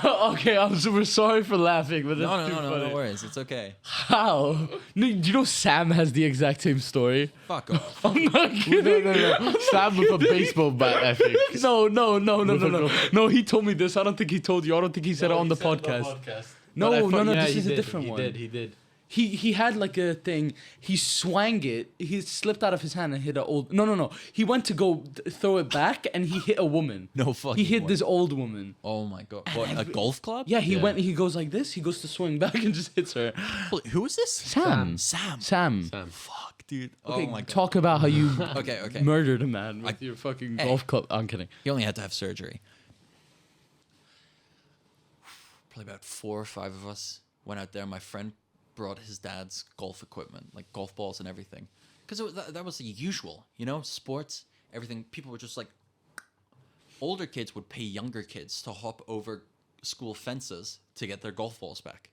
Okay, I'm super sorry for laughing, but that's too funny. No worries. It's okay. How? No, do you know Sam has the exact same story? Fuck off. I'm not kidding. No. Sam with a baseball bat, I think. No. No, he told me this. I don't think he told you. I don't think he said it on the podcast. No, But I thought- yeah, this he is a did. different He one. did. He did. He had like a thing. He swang it. He slipped out of his hand and hit an old. No. He went to go throw it back and he hit a woman. No fucking He hit way. this old woman. Oh my god. What, a golf club? Yeah, he Yeah. went. He goes like this. He goes to swing back and just hits her. Who is this? Sam. Sam. Fuck, dude. Okay, Oh my god. talk about how you Okay. murdered a man with your fucking Hey. golf club. I'm kidding. He only had to have surgery. Probably about 4 or 5 of us went out there. My friend brought his dad's golf equipment, like golf balls and everything. Because that was the usual, you know, sports, everything. People were just like, older kids would pay younger kids to hop over school fences to get their golf balls back.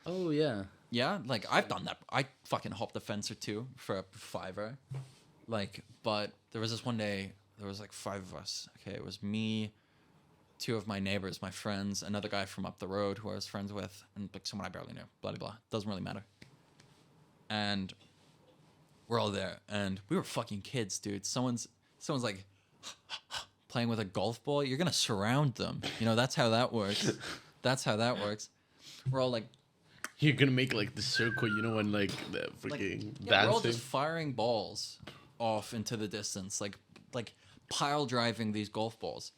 Oh yeah. Yeah, like I've done that. I fucking hopped a fence or two for a $5. Like, but there was this one day, there was like 5 of us. Okay, it was me, 2 of my neighbors, my friends, another guy from up the road who I was friends with, and like someone I barely knew. Blah blah blah. Doesn't really matter. And we're all there, and we were fucking kids, dude. Someone's like playing with a golf ball. You're gonna surround them. You know, that's how that works. That's how that works. We're all like. You're gonna make like the circle, you know, when like the freaking Yeah, we're all dancing. just firing balls off into the distance, like pile driving these golf balls.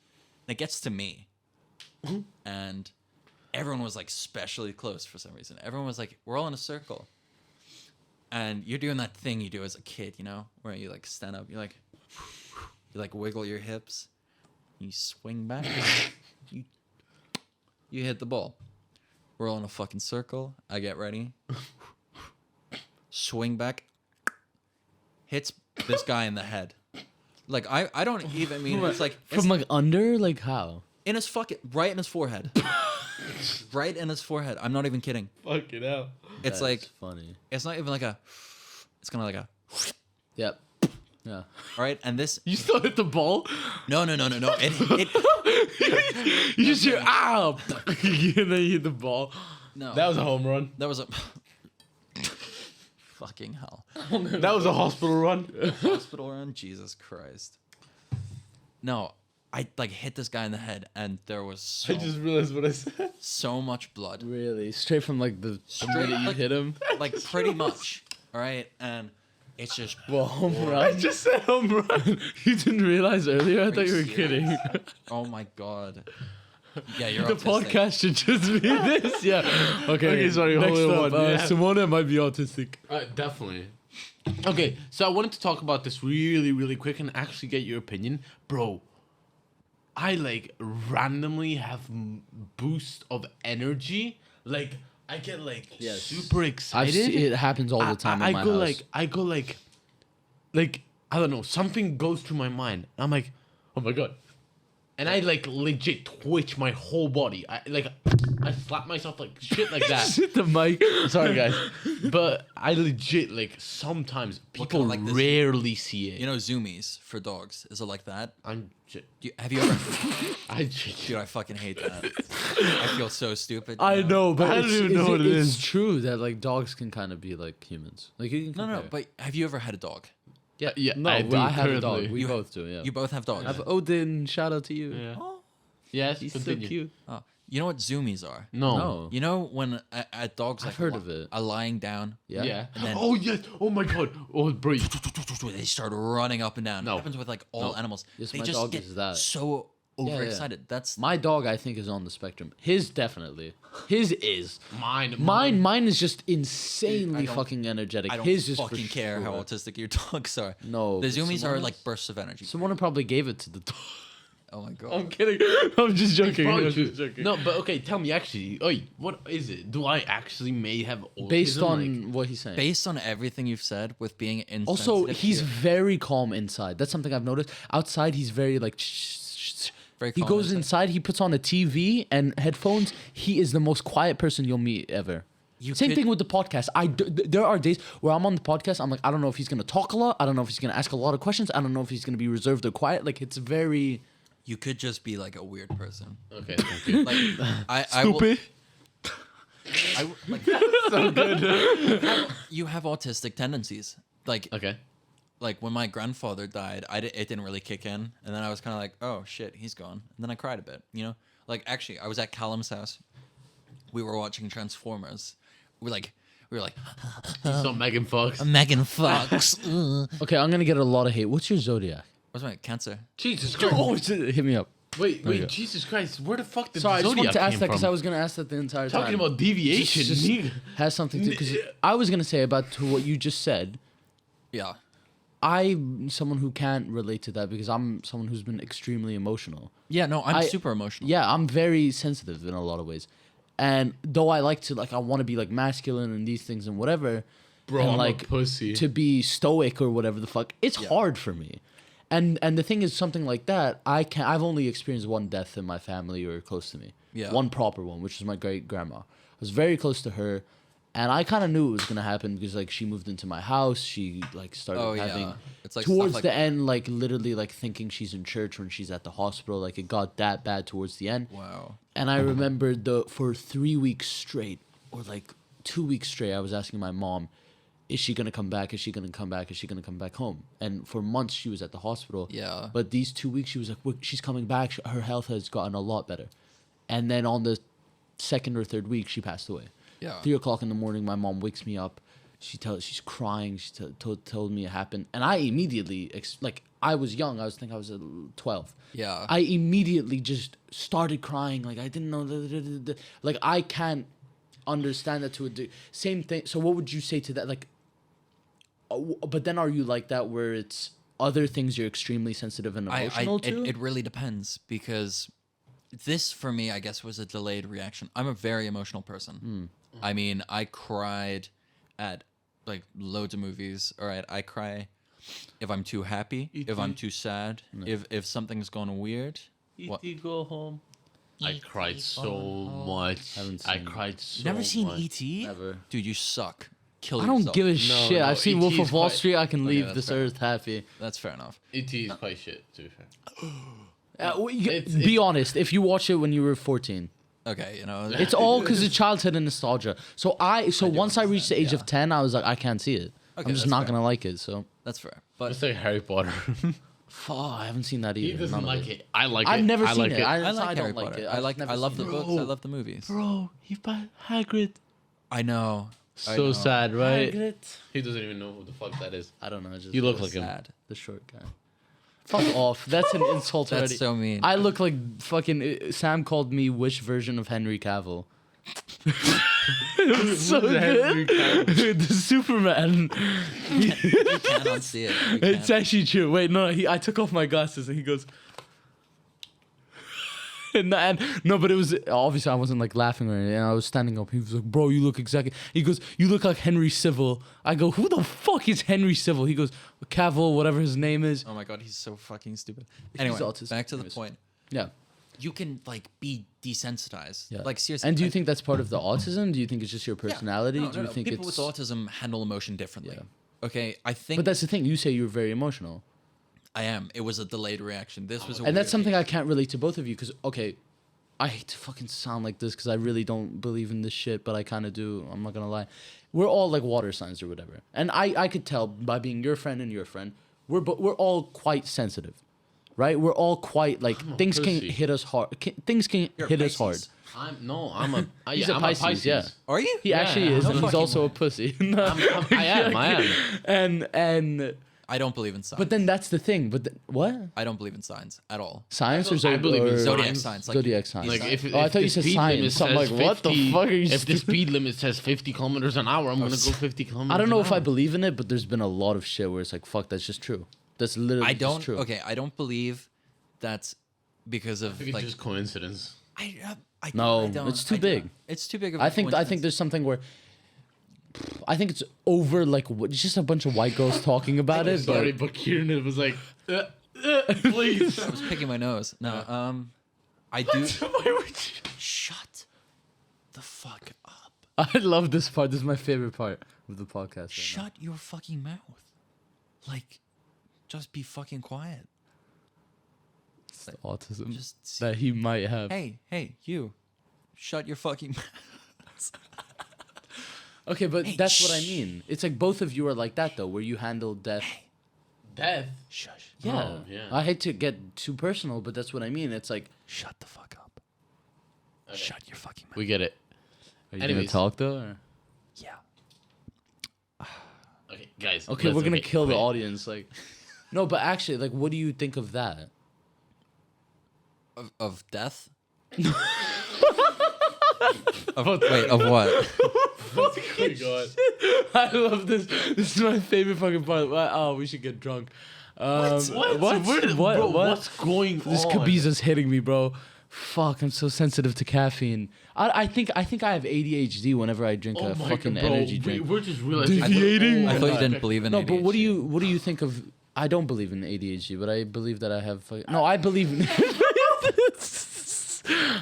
And it gets to me, and everyone was like specially close for some reason. Everyone was like, we're all in a circle. And you're doing that thing you do as a kid, you know, where you like stand up, you like wiggle your hips, you swing back, you hit the ball. We're all in a fucking circle. I get ready. Swing back. Hits this guy in the head. Like I don't even mean it's like From like under, like how? in his fucking right in his forehead. Right in his forehead. I'm not even kidding. Fucking hell. It's That's like funny. it's not even like a. It's kind of like a. Yep. Yeah. Right, and this. You still hit the ball? No. It You just hear, ow! and then you hit the ball. no. That was a home run. That was a. Fucking hell. That was a hospital run. Hospital run. Jesus Christ. No, I like hit this guy in the head, and there was I just realized what I said. so much blood. Really? Straight from like the minute you like- hit him? Like pretty much. All right, and it's just. Well, home I run. just said home run. You didn't realize earlier? I thought you were serious? kidding. Oh my god. Yeah, you're The autistic. podcast should just be this. Yeah. Okay. Okay, sorry, Next hold up, on, yeah. Simona might be autistic. Definitely. Okay, so I wanted to talk about this really, really quick and actually get your opinion. Bro, I like randomly have boost of energy. Like, I get like Yes. super excited. It happens all the time I in my go house. I go like, I don't know, something goes through my mind. I'm like, oh my God. And I like legit twitch my whole body. I slap myself like shit like that. Shit the mic. Sorry guys, but I legit like sometimes people like this- rarely see it. You know, zoomies for dogs. Is it like that? Have you ever? Dude, Dude, I fucking hate that. I feel so stupid. I you know, but I don't even know what it it's is. true that like dogs can kind of be like humans. Like you can No, compare. but have you ever had a dog? yeah, yeah, no, I but do I have a currently. dog. We You- both do. Yeah, You both have dogs. I have Odin. Shout out to you. yeah. Oh, Yes, He's continue. so cute. oh. You know what zoomies are? No. No. You know when a dog's I've like heard of it. are lying down, Yeah. Yeah. And then- Oh yes. Oh my God. Oh bro. they start running up and down. No. It happens with like all No. animals. Yes, they my just dog get is that. so Yeah, yeah. overexcited. That's My dog, I think, is on the spectrum. His definitely. His is. Mine. Mine is just insanely I don't- fucking energetic. I don't His is fucking for care how sure. autistic your dogs are. No, the but zoomies are Simona's- like bursts of energy. Someone probably gave it to the dog. Oh my god. I'm kidding. I'm just joking. Probably I'm true. just joking. No, but okay. Tell me actually. Oi, what is it? Do I actually may have autism? Based on like, what he's saying. Based on everything you've said, with being insensitive. Also, to he's your- very calm inside. That's something I've noticed. Outside, he's very like. Very He calm goes inside. inside. He puts on a TV and headphones. He is the most quiet person you'll meet ever. Same could- thing with the podcast. There are days where I'm on the podcast. I'm like, I don't know if he's gonna talk a lot. I don't know if he's gonna ask a lot of questions. I don't know if he's gonna be reserved or quiet. Like it's very You could just be like a weird person. Okay. Thank you. Like I will, like, So good. you have autistic tendencies. Like Okay. like when my grandfather died, it didn't really kick in, and then I was kind of like, oh shit, he's gone, and then I cried a bit. You know, like actually, I was at Callum's house. We were watching Transformers. We were like So Megan Fox. Megan Fox. okay. I'm gonna get a lot of hate. What's your zodiac? What's my cancer? Jesus Christ. Oh, hit me up. Wait, you go. Jesus Christ! Where the fuck did Sorry, I the just wanted Zodiac to ask came that because from? I was gonna ask that the entire time. Talking about deviation. Just has something to because I was gonna say about to what you just said. Yeah. I'm someone who can't relate to that because I'm someone who's been extremely emotional. Yeah. No, I'm I- super emotional. Yeah, I'm very sensitive in a lot of ways. And though I like to I want to be like masculine and these things and whatever, Bro, and I'm like a pussy. to be stoic or whatever the fuck, it's Yeah. hard for me. And the thing is, something like that, I've only experienced one death in my family or close to me. Yeah. One proper one, which is my great grandma. I was very close to her, and I kind of knew it was gonna happen because like she moved into my house. She like started Oh, yeah. having It's like towards stuff like- the end, like literally like thinking she's in church when she's at the hospital. Like it got that bad towards the end. Wow. And I remember for 3 weeks straight, or like 2 weeks straight, I was asking my mom, is she going to come back? Is she going to come back? Is she going to come back home? And for months, she was at the hospital. Yeah. But these 2 weeks, she was like, she's coming back. Her health has gotten a lot better. And then on the second or third week, she passed away. Yeah. 3 o'clock in the morning, my mom wakes me up. She's crying. She told me it happened. And I immediately, I was young. I think I was 12. Yeah. I immediately just started crying. Like I didn't know. Like I can't understand that to a same thing. So what would you say to that? Like, but then are you like that where it's other things you're extremely sensitive and emotional to? It really depends, because this for me, I guess, was a delayed reaction. I'm a very emotional person. I mean, I cried at like loads of movies. All right, I cry if I'm too happy, if I'm too sad, if something's gone weird. E.T. Go home. I cried so much. I cried so much. Never seen E.T.? Never. Dude, you suck. Kill I yourself. don't give a shit. I've seen Wolf E.T. of is Wall quite- Street. I can leave that's this fair. earth happy. That's fair enough. E.T. is quite shit, to be fair. Be honest. If you watch it when you were 14, Okay, you know. it's all because of childhood and nostalgia. So once I reached the age of 10, I was like, I can't see it. Okay, I'm just that's not fair. gonna like it. So That's fair. But It's like Harry Potter. I haven't seen that He either. doesn't None of like it. I like it. I've never I seen like it. I I like Harry don't like Potter. it. I love the seen books. it. I love the movies. Bro, he bought Hagrid. I know. I So know. sad, right? Hagrid. He doesn't even know who the fuck that is. I don't know. Just You look like him. Sad. the short guy. Fuck off. That's an insult That's already. so mean. I look like fucking. Sam called me which version of Henry Cavill. It was so good. The Superman. You cannot see it. You It's can't. actually true. Wait, no. I took off my glasses and he goes. And no, but it was obviously I wasn't like laughing or anything. I was standing up. He was like, "Bro, you look exactly." He goes, "You look like Henry Civil." I go, "Who the fuck is Henry Civil?" He goes, "Cavill, whatever his name is." Oh my god, he's so fucking stupid. Anyway, autistic. back to the Anyways. point. Yeah. You can like be desensitized. Yeah. Like seriously. And do you think that's part of the autism? Do you think it's just your personality? No, Do you think people it's with autism handle emotion differently? Yeah. Okay, I think. But that's the thing. You say you're very emotional. I am. It was a delayed reaction. This was a And that's weird- something I can't relate to both of you because, okay, I hate to fucking sound like this because I really don't believe in this shit, but I kind of do. I'm not going to lie. We're all like water signs or whatever. And I could tell by being your friend and your friend, we're all quite sensitive, right? We're all quite like I'm a things can pussy. hit us hard. Things can You're a hit us hard. Pisces. He's a Pisces, yeah. Are you? He actually is, no and he's fucking also way. a pussy. I am. And I don't believe in signs. but then that's the thing. But what? I don't believe in signs at all. Science or I believe in or Zodiac signs. signs. Like, Zodiac signs. Like if, Oh, I if thought the you said speed science. limit I'm says like, what the 50 fuck are you If the stupid? speed limit says 50 kilometers an hour, I'm gonna go 50 kilometers. I don't know if an I hour. believe in it, but there's been a lot of shit where it's like, fuck, that's just true. That's literally I just don't. true. Okay, I don't believe that's because of I think it's like. just coincidence. I No, I don't- it's too I big. don't. It's too big of. I a think coincidence. there's something where I think it's over like it's just a bunch of white girls talking about it. Sorry, But but Kieran was like, please. I was picking my nose. No, I do. Why would you? Shut the fuck up. I love this part. This is my favorite part of the podcast. Right Shut your fucking mouth. Like, just be fucking quiet. now. Autism Just that he might have. hey, you. Shut your fucking mouth. Okay, but Hey, that's what I shh. mean. It's like both of you are like that though, where you handle death. Death. Shush. Yeah. Oh, yeah. I hate to get too personal, but that's what I mean. It's like, Shut the fuck up. Okay. Shut your fucking mouth. We get it. are you Anyways. gonna talk though? Or? Yeah. Okay, guys. Okay, let's- we're gonna kill the wait. audience. Like, no, but actually, like, what do you think of that? Of death? Wait, of what? Oh my god. I love this. This is my favorite fucking part. Oh, we should get drunk. What? What? Bro, what's going This on? Kabiza's hitting me, bro. Fuck, I'm so sensitive to caffeine. I think I have ADHD whenever I drink Oh a my fucking God, bro, energy drink. We're just realizing. Deviating. I thought you didn't believe in No, but what do ADHD. you think of? I don't believe in ADHD, but I believe that I have. No, I believe in.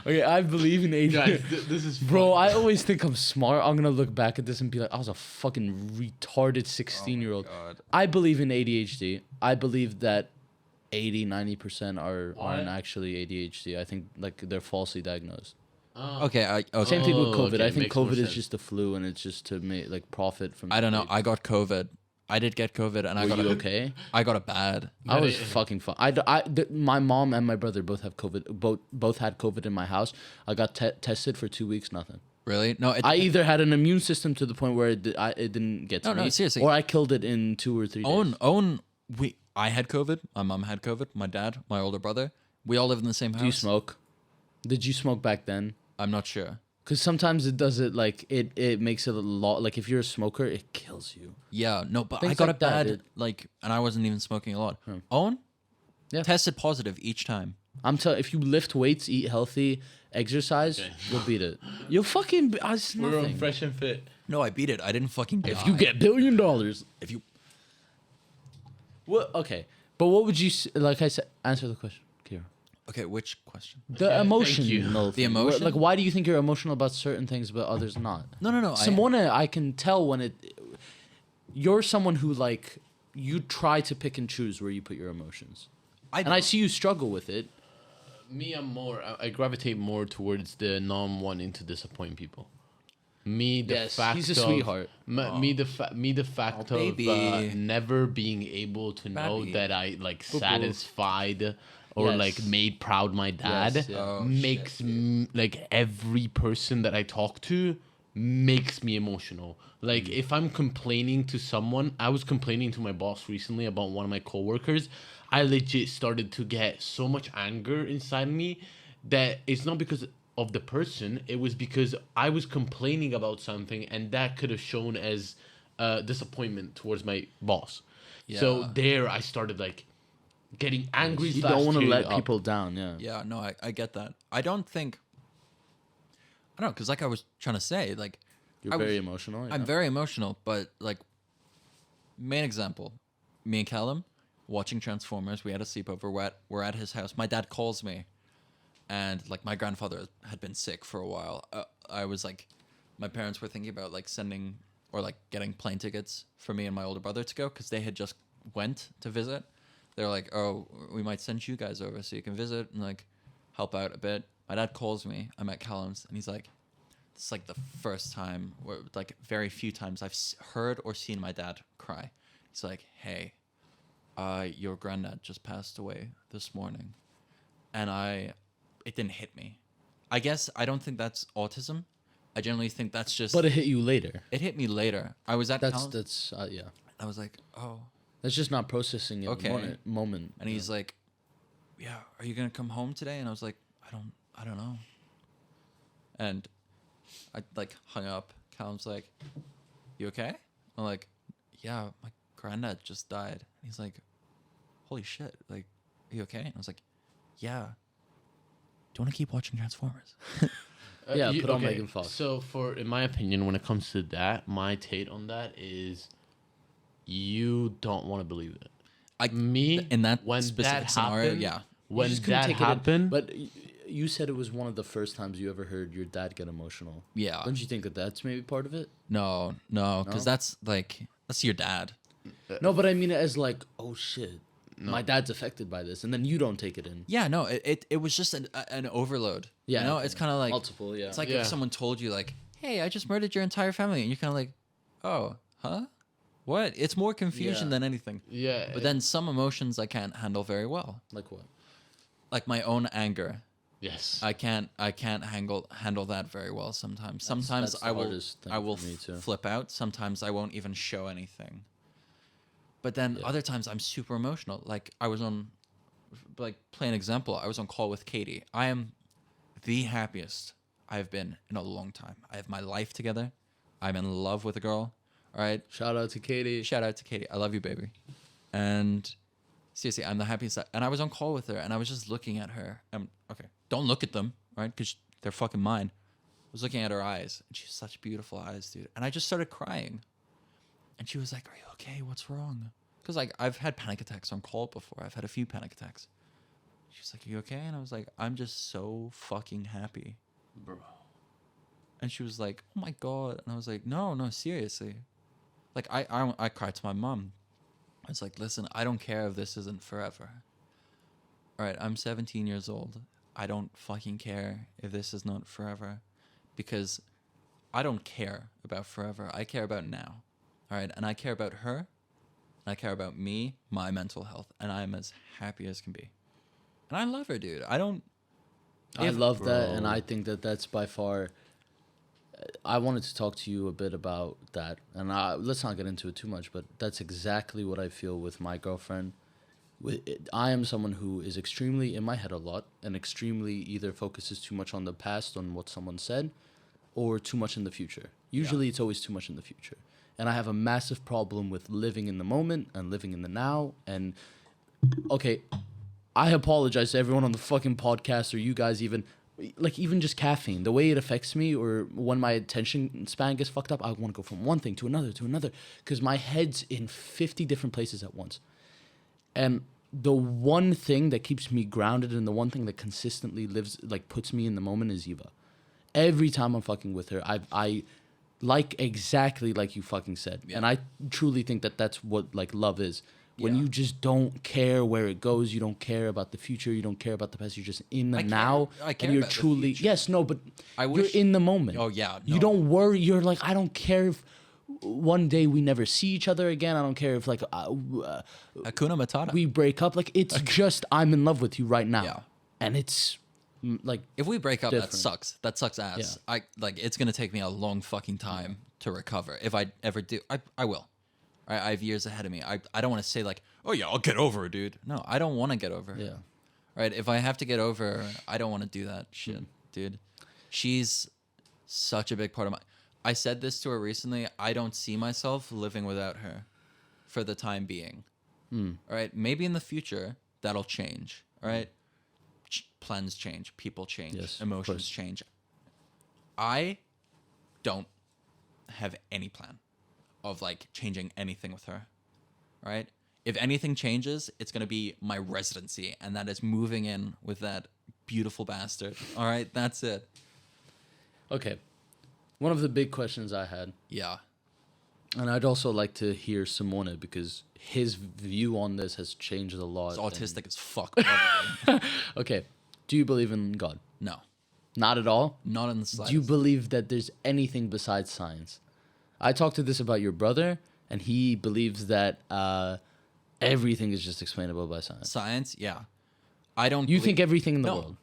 Okay, I believe in ADHD. Guys, this is Bro, fun. I always think I'm smart. I'm gonna look back at this and be like, I was a fucking retarded 16-year-old. God. I believe in ADHD. I believe that 90% aren't What? actually ADHD. I think like they're falsely diagnosed. Oh. Okay, okay. Same thing with Oh, COVID. okay, I think makes more COVID is sense. just the flu and it's just to make like profit from. I don't know. it. I got COVID. I did get COVID, and I Were got you it. okay? I got it bad. I was Yeah. fucking fine. My mom and my brother both have COVID. Both had COVID in my house. I got tested for 2 weeks. Nothing. Really? No. I either had an immune system to the point where it didn't get to No, me, no, seriously. or I killed it in 2 or 3 days. Owen. I had COVID. My mom had COVID. My dad, my older brother. We all live in the same house. Do you smoke? Did you smoke back then? I'm not sure. Because sometimes it does it like it makes it a lot like if you're a smoker, it kills you. Yeah, no, but I Things got like it that, bad, like, and I wasn't even smoking a lot. Owen? Yeah. Tested positive each time. I'm telling, if you lift weights, eat healthy, exercise, you'll beat it. You'll fucking. It's We're nothing. on Fresh and Fit. No, I beat it. I didn't fucking die. If you get $1 billion, If you... what? Okay, but what would you like? I said, answer the question, Kira. Okay, which question? The Okay, thank emotional you. thing. The emotion? Like, why do you think you're emotional about certain things but others not? No. Simona, I can tell when it. You're someone who like you try to pick and choose where you put your emotions, and I see you struggle with it. Me, I gravitate more towards the non-wanting to disappoint people. Me, the Yes, fact he's a of, sweetheart. Me, the fact of baby. never being able to know Baby. that I like Boo-boo. satisfied or Yes. like made proud my dad Yes, yeah. Oh, makes like every person that I talk to makes me emotional. Like if I'm complaining to someone, I was complaining to my boss recently about one of my coworkers. I legit started to get so much anger inside me that it's not because of the person, it was because I was complaining about something and that could have shown as disappointment towards my boss. So Yeah. there I started like getting angry. You slash don't want to tearing let up. people down. Yeah. Yeah, no, I get that. I don't know, because like I was trying to say, like... You're I was- very emotional. I'm very emotional, but like, main example, me and Callum watching Transformers. We had a sleepover. We're at his house. My dad calls me, and like my grandfather had been sick for a while. I was like, my parents were thinking about like sending or like getting plane tickets for me and my older brother to go because they had just went to visit. They're like, oh, we might send you guys over so you can visit and like help out a bit. My dad calls me. I'm at Callum's, and he's like, it's like the first time, or like very few times I've heard or seen my dad cry. He's like, hey, your granddad just passed away this morning. And it didn't hit me. I guess I don't think that's autism. I generally think that's just... But it hit you later. it hit me later. I was at Callum's, That's yeah. I was like, oh. That's just not processing it. Okay. Moment. And he's like, yeah, are you going to come home today? And I was like, I don't know. And I like hung up. Callum's like, you okay? I'm like, yeah, my granddad just died. And he's like, holy shit, like, are you okay? And I was like, yeah. Do you want to keep watching Transformers? Yeah, put on Megan Fox. So, in my opinion, when it comes to that, my take on that is, you don't want to believe it. Me in that when specific that scenario, happened, yeah. You when just couldn't that take it in. happened, But you said it was one of the first times you ever heard your dad get emotional. Yeah. Don't you think that that's maybe part of it? No, because that's like, that's your dad. No, but I mean it as like, oh shit, my dad's affected by this, and then you don't take it in. Yeah, no, it was just an overload. Yeah, you know, okay. it's kind of like Multiple, yeah. It's like Yeah. if someone told you like, "Hey, I just murdered your entire family," and you're kind of like, "Oh, huh? What?" It's more confusion Yeah. than anything. yeah. But then some emotions I can't handle very well, Like what? like my own anger. yes, I can't handle that very well sometimes. Sometimes that's the I will hardest thing I will for me, too. flip out. Sometimes I won't even show anything. But then other times I'm super emotional. Like I was on, like plain example, I was on call with Katie. I am the happiest I've been in a long time. I have my life together. I'm in love with a girl. All right. Shout out to Katie. Shout out to Katie. I love you, baby. And seriously, I'm the happiest. And I was on call with her, and I was just looking at her. Okay, don't look at them, right? Because they're fucking mine. I was looking at her eyes, and she has such beautiful eyes, dude. And I just started crying. And she was like, "Are you okay? What's wrong?" Because like I've had panic attacks on call before. I've had a few panic attacks. She was like, "Are you okay?" And I was like, "I'm just so fucking happy." bro. And she was like, "Oh my god!" And I was like, "No, seriously." Like I cried to my mom. I was like, "Listen, I don't care if this isn't forever. All right, I'm 17 years old. I don't fucking care if this is not forever, because I don't care about forever. I care about now. All right, and I care about her. And I care about me, my mental health, and I'm as happy as can be. And I love her, dude. I love that, and Bro. I think that that's by far. I wanted to talk to you a bit about that, and let's not get into it too much. But that's exactly what I feel with my girlfriend, I am someone who is extremely in my head a lot and extremely either focuses too much on the past, on what someone said, or too much in the future. Usually it's always too much in the future. And I have a massive problem with living in the moment and living in the now. And okay, I apologize to everyone on the fucking podcast or you guys even. Like, even just caffeine, the way it affects me, or when my attention span gets fucked up, I want to go from one thing to another, because my head's in 50 different places at once. And the one thing that keeps me grounded and the one thing that consistently puts me in the moment is Eva. Every time I'm fucking with her, I like exactly like you fucking said. Yeah. And I truly think that that's what, like, love is. When you just don't care where it goes, you don't care about the future, you don't care about the past, you're just in the now. I care and you're about truly the future. Yes, no, but you're in the moment. Oh, yeah. No. You don't worry. You're like, I don't care if one day we never see each other again. I don't care if Hakuna Matata. we break up. Like, it's just, I'm in love with you right now. Yeah. And it's like, if we break up, different. that sucks ass. Yeah. It's gonna take me a long fucking time to recover. If I ever do, I will. I have years ahead of me. I don't want to say like, oh yeah, I'll get over it, dude. No, I don't want to get over her. yeah. Right? If I have to get over her, I don't want to do that shit, dude. She's such a big part of my... I said this to her recently. I don't see myself living without her for the time being. All right? Maybe in the future, that'll change. All right? Plans change. People change. Yes, Emotions change. I don't have any plan of like changing anything with her, right? If anything changes, it's gonna be my residency, and that is moving in with that beautiful bastard. All right, that's it. Okay. One of the big questions I had, Yeah. and I'd also like to hear Simone, because his view on this has changed a lot. It's autistic as fuck. Probably. Okay. Do you believe in God? No, Not at all? not in the slightest. Do you believe that there's anything besides science? I talked to this about your brother, and he believes that everything is just explainable by science. Science? Yeah. I don't. You think everything in the No. world?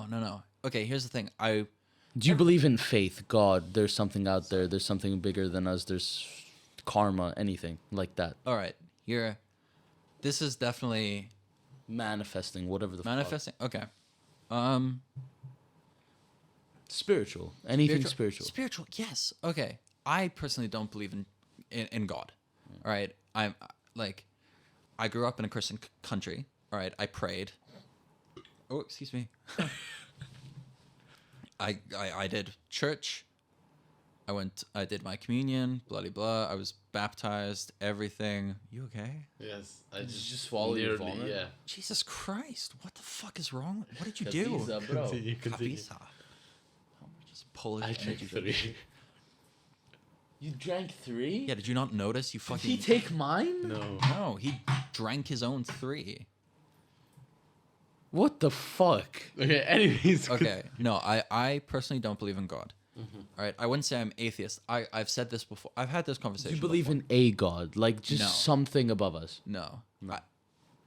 No. Okay, here's the thing. Do you believe in faith, God? There's something out there. There's something bigger than us. There's karma, anything like that. All right. Here, this is definitely Manifesting, whatever the manifesting. Okay. Spiritual. Anything spiritual. Spiritual. Yes. Okay. I personally don't believe in God. All right. I'm like, I grew up in a Christian country. All right. I prayed. Oh, excuse me. I did church. I did my communion, blah, blah, blah. I was baptized, everything. You okay? Yes, I Did you just swallow your vomit? Yeah. Jesus Christ. What the fuck is wrong? What did you do? Pizza, bro. Continue. Cabeza. Just Polish I energy drank drink. 3. You drank 3? Yeah, did you not notice? You Did fucking... he take mine? No. No, he drank his own 3. What the fuck? Okay. Anyways. Okay, no, I personally don't believe in God. All right, I wouldn't say I'm atheist. I've said this before. I've had this Do conversation. you believe before. in a God? Like, just No. something above us? No.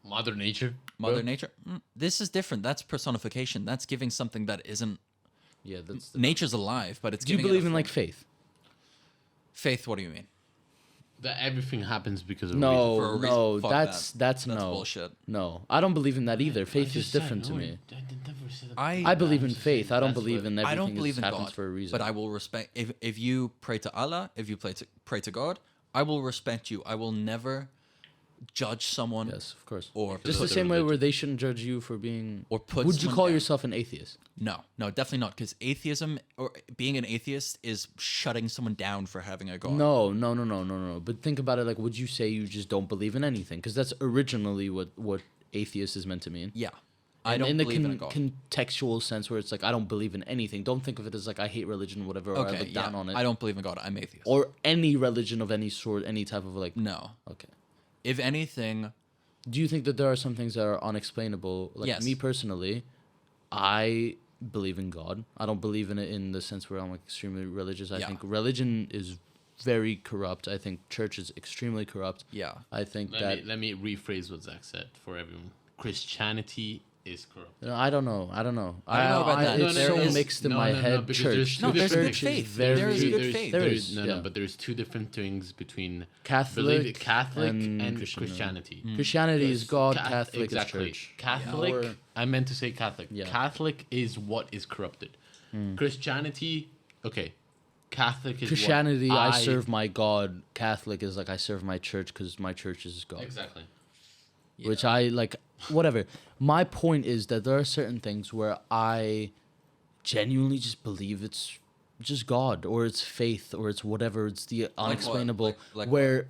Mother Nature. Mother bro. Nature? This is different. That's personification. That's giving something that isn't... Yeah, that's... Nature's alive, but it's Do you giving it a believe in, form. like, faith? Faith, what do you mean? That everything happens because of a For a No, reason. no, Fuck that's That's no. bullshit. No, I don't believe in that either. reason. Faith is different to me. I I believe in faith. I don't believe in everything I don't believe that in happens God, for a reason. but I will respect if you pray to Allah, if you pray to God, I will respect you. I will never judge someone Yes, of course. or Just the put, same way where they shouldn't judge you for being... or put Would you someone call down. yourself an atheist? No, definitely not. Because atheism or being an atheist is shutting someone down for having a God. No. But think about it, like, would you say you just don't believe in anything? Because that's originally what atheist is meant to mean. Yeah, I And don't in the believe in a God. contextual sense where it's like, I don't believe in anything. Don't think of it as like, I hate religion, whatever, or I Okay, look down on it. I don't believe in God. I'm atheist. Or any religion of any sort, any type of like... No. Okay. If anything, Do you think that there are some things that are unexplainable? Like Yes. me personally, I believe in God. I don't believe in it in the sense where I'm like extremely religious. I Yeah. think religion is very corrupt. I think church is extremely corrupt. yeah. I think that Let me rephrase what Zach said for everyone. Christianity is corrupt. No, I don't know. I don't know. I don't know about that. It's There so is- mixed in my head. because Church. two there's different good things. faith. Very, There is good faith. There There's, is, no, yeah. no, but there's two different things between Catholic, Catholic and Christian. Christianity. Christianity is God. Ca- Catholic exactly. is church. Catholic. Or- I meant to say Catholic. Yeah. Catholic is what is corrupted. Christianity. Okay. Catholic is Christianity, what I serve my God. Catholic is like I serve my church because my church is God. Exactly. Which I like. Whatever. My point is that there are certain things where I genuinely just believe it's just God or it's faith or it's whatever. It's the what? unexplainable. Like where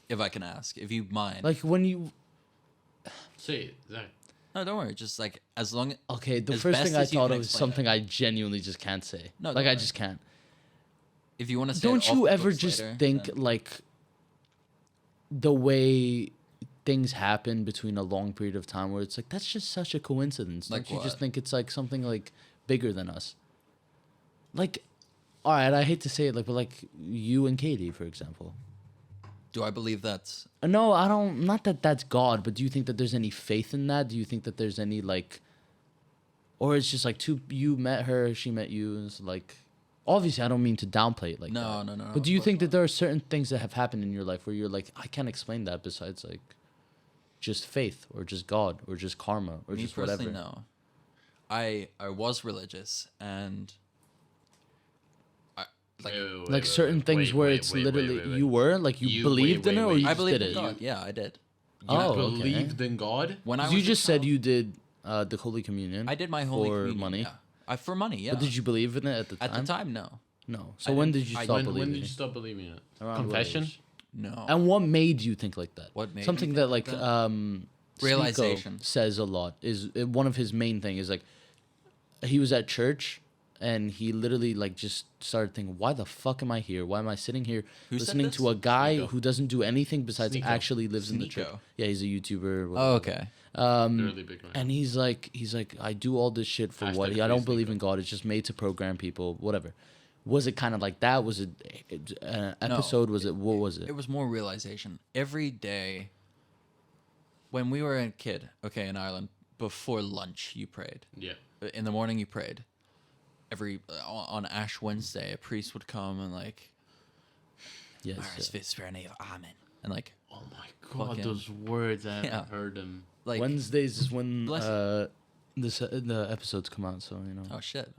If I can ask, if you mind. like when you Say it. Zach. No, don't worry. Just like as long. okay, the As first best thing I as you thought can of is explain something I genuinely just can't say. No, like don't I worry. just can't. If you want to say, it Don't off you the ever books just later, think then- like the way things happen between a long period of time where it's like that's just such a coincidence? Like Don't you just what? think it's like something like bigger than us? Like, all right, I hate to say it, like, but like you and Katie, for example. Do I believe that's No, I don't. Not that that's God, but do you think that there's any faith in that? Do you think that there's any like, or it's just like two? You met her, she met you, and it's like, obviously, I don't mean to downplay it like No, that. no. But do you of think course that there are certain things that have happened in your life where you're like, I can't explain that besides like, just faith or just God or just karma or not? Me just personally, whatever? no. I was religious and I like Like certain things where it's literally you were like you believed in it or you I just believe did in it. God. Yeah, I did. You Oh, okay. believed in God? When I 'Cause was you a just said child, you did the Holy Communion. I did my holy for communion, money. Yeah. For money, yeah. But did you believe in it at the time? At the time, no. No. So I when didn't- did you I- stop When believing? did you stop believing in it? Around what Confession? age? No. And what made you think like that? What made me Something think that like like that? Realization. Sneeko says a lot is one of his main thing is like he was at church and he literally like just started thinking, why the fuck am I here? Why am I sitting here Who said listening this? to a guy Sneeko. who doesn't do anything besides Sneeko. actually lives in the church? Sneeko. Yeah, he's a YouTuber. Whatever. Oh, okay. Really big right And he's like, I do all this shit for what? Hashtag I don't free believe Sneeko. in God. It's just made to program people, whatever. Was it kind of like that? Was it an episode? Was it what was it? It was more realization. Every day, when we were a kid, okay, in Ireland, before lunch, you prayed. Yeah. In the morning, you prayed. Every on Ash Wednesday, a priest would come and like, Yes. "Maris vis verne of Amen," and like, Oh my God, Fucking- those words, I haven't Yeah. heard them. like, Wednesdays is when Bless the episodes come out. So you know, oh shit,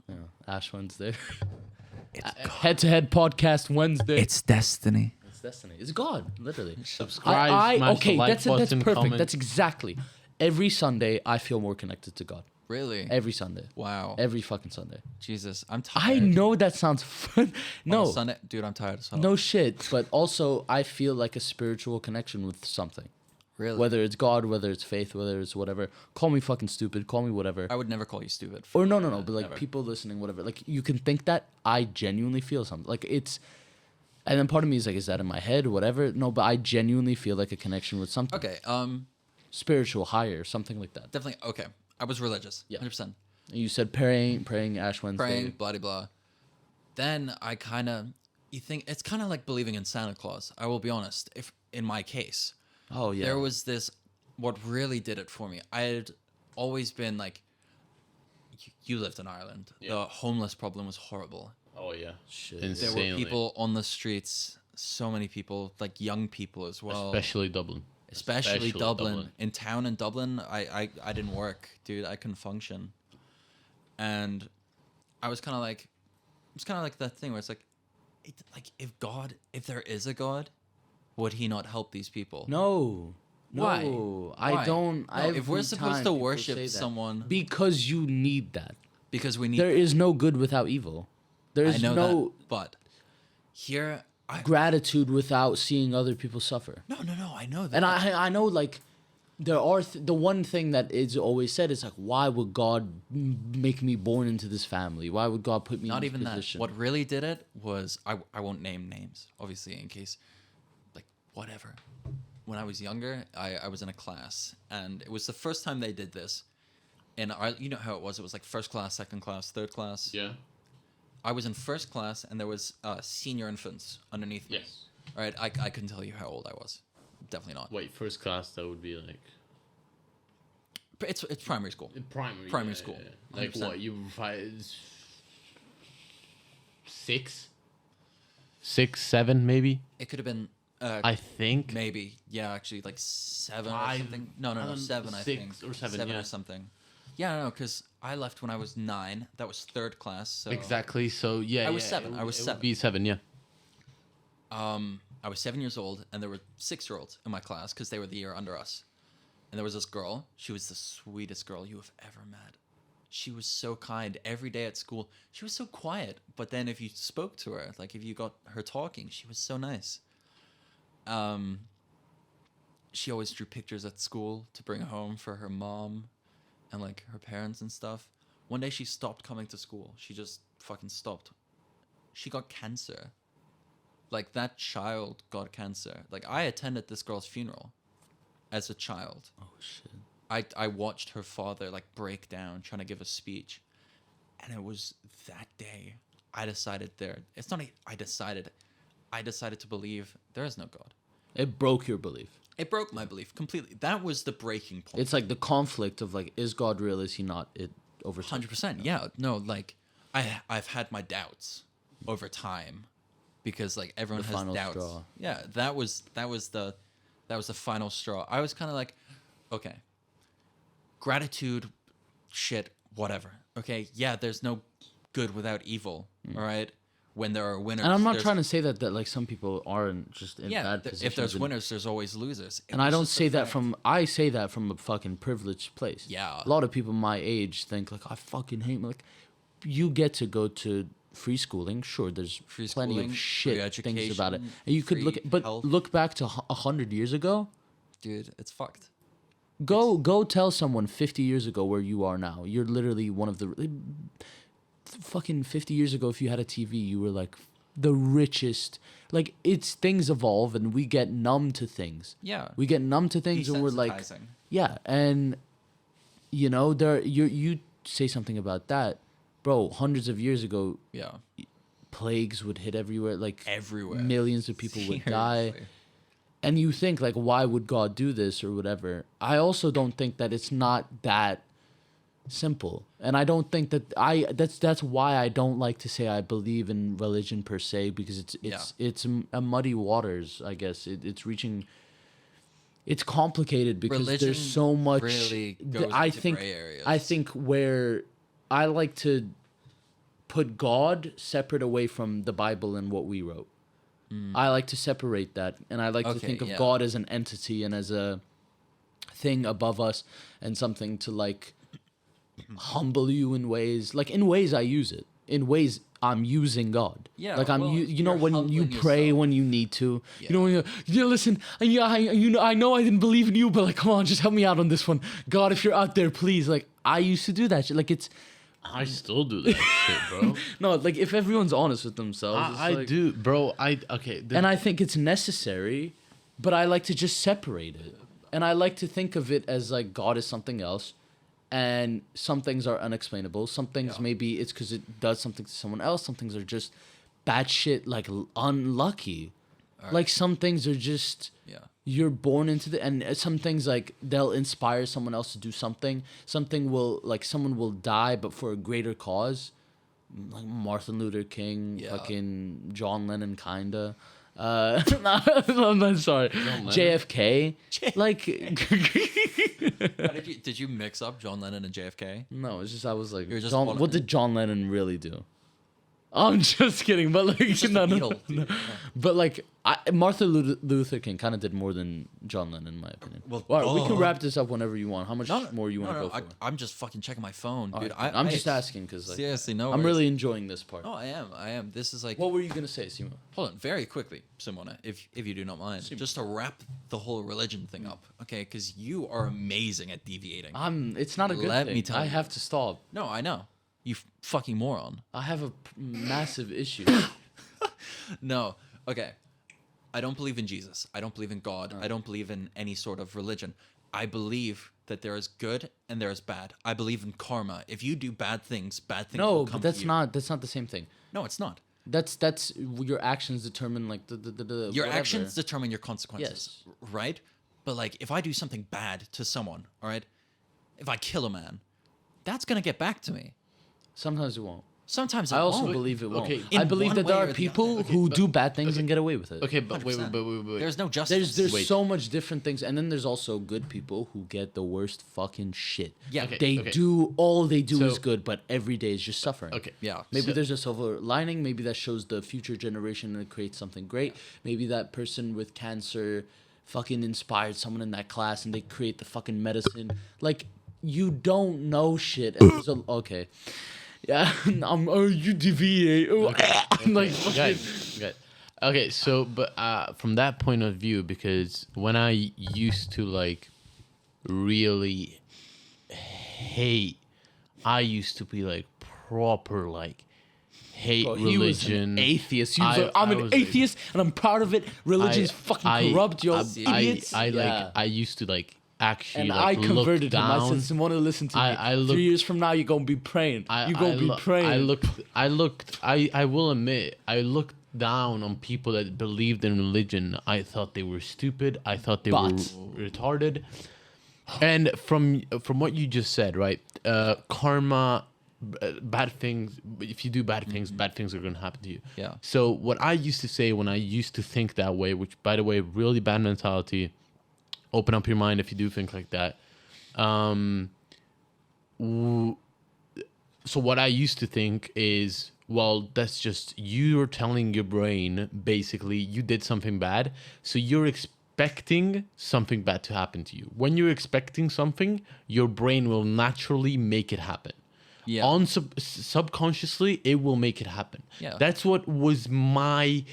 Ash Wednesday, it's head-to-head podcast Wednesday. it's destiny. It's destiny. It's God, literally. Subscribe, smash the okay, like that's button, perfect. comment. That's exactly. Every Sunday, I feel more connected to God. Really? Every Sunday. Wow. Every fucking Sunday. Jesus, I'm I tired. know that sounds fun. On a No, Sunday, dude, I'm tired as hell. no shit. But also, I feel like a spiritual connection with something. really. Whether it's God, whether it's faith, whether it's whatever. Call me fucking stupid. Call me whatever. I would never call you stupid. Or no. But like Never. people listening, whatever. Like you can think that I genuinely feel something. Like it's, and then part of me is like, is that in my head, whatever? No, but I genuinely feel like a connection with something Okay. spiritual, higher, something like that. Definitely. Okay. I was religious. Yeah. 100%. And you said praying Ash Wednesday. Praying, blah blah blah. Then I kind of, you think it's kind of like believing in Santa Claus. I will be honest. If in my case, Oh yeah. there was this. What really did it for me? I had always been like. You lived in Ireland. Yeah. The homeless problem was horrible. Oh yeah. Shit. There Insanely. were people on the streets. So many people, like young people as well. Especially Dublin. Especially Dublin. In town in Dublin, I didn't work, dude. I couldn't function. And I was kind of like, it's kind of like that thing where it's like, if there is a God, would he not help these people? No. Why? No, Why? I don't. No, if we're every supposed time to people worship say that. someone- because you need that. Because we need. There is no good without evil. There I is know no that, but here, gratitude without seeing other people suffer. no, I know that. And I know like there are the one thing that is always said is like, why would God make me born into this family? Why would God put me Not in even this that. position? What really did it was I won't name names, obviously, in case, like, whatever. When I was younger, I was in a class, and it was the first time they did this. And you know how it was? It was like first class, second class, third class. Yeah. I was in first class, and there was senior infants underneath me. Yes. All right, I couldn't tell you how old I was. Definitely not. Wait, first class, that would be like. It's primary school. Primary. Primary school. Like 100%. what? You six, 7 maybe. It could have been. I think. Maybe. Yeah, actually, like 7 or 5. something. No, 7. I think 6 or 7, 7 yeah. or something. Yeah, no, because I left when I was 9. That was 3rd class. So Exactly. So yeah, I was yeah, 7. It, I was it 7. Would be 7. Yeah. I was 7 years old, and there were 6-year-olds in my class because they were the year under us. And there was this girl. She was the sweetest girl you have ever met. She was so kind. Every day at school, she was so quiet. But then if you spoke to her, like if you got her talking, she was so nice. She always drew pictures at school to bring home for her mom and like her parents and stuff. One day she stopped coming to school. She just fucking stopped. She got cancer. Like that child got cancer. Like I attended this girl's funeral as a child. Oh shit. I watched her father like break down trying to give a speech. And it was that day I decided I decided to believe there is no God. It broke your belief. It broke my belief completely. That was the breaking point. It's like the conflict of like, is God real? Is he not? It over 100%. Yeah. No, like I've had my doubts over time because like everyone The has final doubts. straw. Yeah, that was the final straw. I was kind of like, okay, gratitude, shit, whatever. Okay, yeah, there's no good without evil. All right, when there are winners. And I'm not there's- trying to say that like some people aren't just in bad positions. if there's and- winners, there's always losers. It And I was don't just say the that fact- from, I say that from a fucking privileged place. Yeah. A lot of people my age think like, I fucking hate me. Like, you get to go to free schooling. Sure, there's Free plenty schooling, of free shit things about it. education, And you could look free at, but health. look back to 100 years ago. dude, it's fucked. Go tell someone 50 years ago where you are now. You're literally one of the fucking 50 years ago. If you had a TV, you were like the richest. Like it's things evolve and we get numb to things. Yeah. We get numb to things and we're like, Desensitizing. yeah. And you know, you say something about that, bro. Hundreds of years ago, Yeah. plagues would hit everywhere. Like Everywhere. millions of people would die. Seriously. And you think like, why would God do this or whatever? I also don't think that it's not that simple, and I don't think that that's why I don't like to say I believe in religion per se, because it's a muddy waters. I guess it's reaching. It's complicated because Religion there's so much. really goes I into think gray areas. I think where I like to put God separate away from the Bible and what we wrote. I like to separate that, and I like to Okay, think of yeah. God as an entity and as a thing above us and something to like humble you in ways. Like in ways I use it. In ways I'm using God. Yeah, Like well, you know you're when you humbling pray yourself. when you need to. Yeah. You know when you listen. I know I didn't believe in you, but like come on, just help me out on this one. God, if you're out there, please. Like I used to do that shit. Like it's. I still do that shit, bro. No, like if everyone's honest with themselves, it's I like- do, bro. Okay. And I think it's necessary, but I like to just separate it. And I like to think of it as like God is something else, and some things are unexplainable. Some things Yeah. maybe it's because it does something to someone else. Some things are just bad shit, like unlucky. Like some things are just Yeah. you're born into the, and some things like they'll inspire someone else to do something. Something will like someone will die, but for a greater cause, like Martin Luther King, Yeah. fucking John Lennon, kinda. No, sorry, JFK. Like, Did you mix up John Lennon and JFK? no, it's just I was like, You're just John, one- what did John Lennon really do? I'm just kidding, but like, Just no, a no, Beatle, no. dude. Yeah. But like, Martin Luther King kind of did more than John Lennon, in my opinion. Well, All right, we can oh. wrap this up whenever you want. How much more you want to No, go for? I'm just fucking checking my phone, All dude. right, I'm just asking because like, Seriously, no. I'm worries. really enjoying this part. No, I am. This is like. What were you gonna say, Simon? Hold on, very quickly, Simona, if you do not mind, just to wrap the whole religion thing up, okay? Because you are amazing at deviating. It's not a good Let thing. me tell I you. have to stop. No, I know. You fucking moron. I have a massive issue. No, okay. I don't believe in Jesus. I don't believe in God. I don't believe in any sort of religion. I believe that there is good and there is bad. I believe in karma. If you do bad things No, will come but that's to you. not the same thing. No, it's not. That's your actions determine like the Your whatever. actions determine your consequences, right? But like, if I do something bad to someone, all right, if I kill a man, that's gonna get back to me. Sometimes it won't. Sometimes it I also won't. believe it won't. Okay. I In believe one that there way are or the people other. who do bad things and get away with it. Okay, but wait. 100%. There's no justice. There's Wait. so much different things, and then there's also good people who get the worst fucking shit. Yeah. Okay. They do all they do So- is good, but every day is just suffering. Okay. Yeah. Maybe So- there's a silver lining. Maybe that shows the future generation and creates something great. Maybe that person with cancer fucking inspired someone in that class and they create the fucking medicine. Like, you don't know shit. And there's okay. Yeah, you deviate. I'm like, fucking. Good. Okay, so but from that point of view, because when I used to like really hate, I used to be like proper like hate Bro, he was religion. an atheist. He was like, I I'm an was, like, atheist and I'm proud of it. Religion's fucking corrupt, yo. Idiots. Yeah. I used to like actually And like, I converted look him. down. I said, Simone, listen to me. I looked- 3 years from now, you're gonna be praying. You're gonna be praying. I will admit, I looked down on people that believed in religion. I thought they were stupid. I thought they Bots. were retarded. And from what you just said, right? Karma, bad things. If you do bad things are going to happen to you. Yeah. So what I used to say when I used to think that way, which by the way, really bad mentality. Open up your mind if you do think like that. So what I used to think is, well, that's just you're telling your brain basically you did something bad, so you're expecting something bad to happen to you. When you're expecting something, your brain will naturally make it happen. Yeah. On subconsciously, it will make it happen. Yeah. That's what was my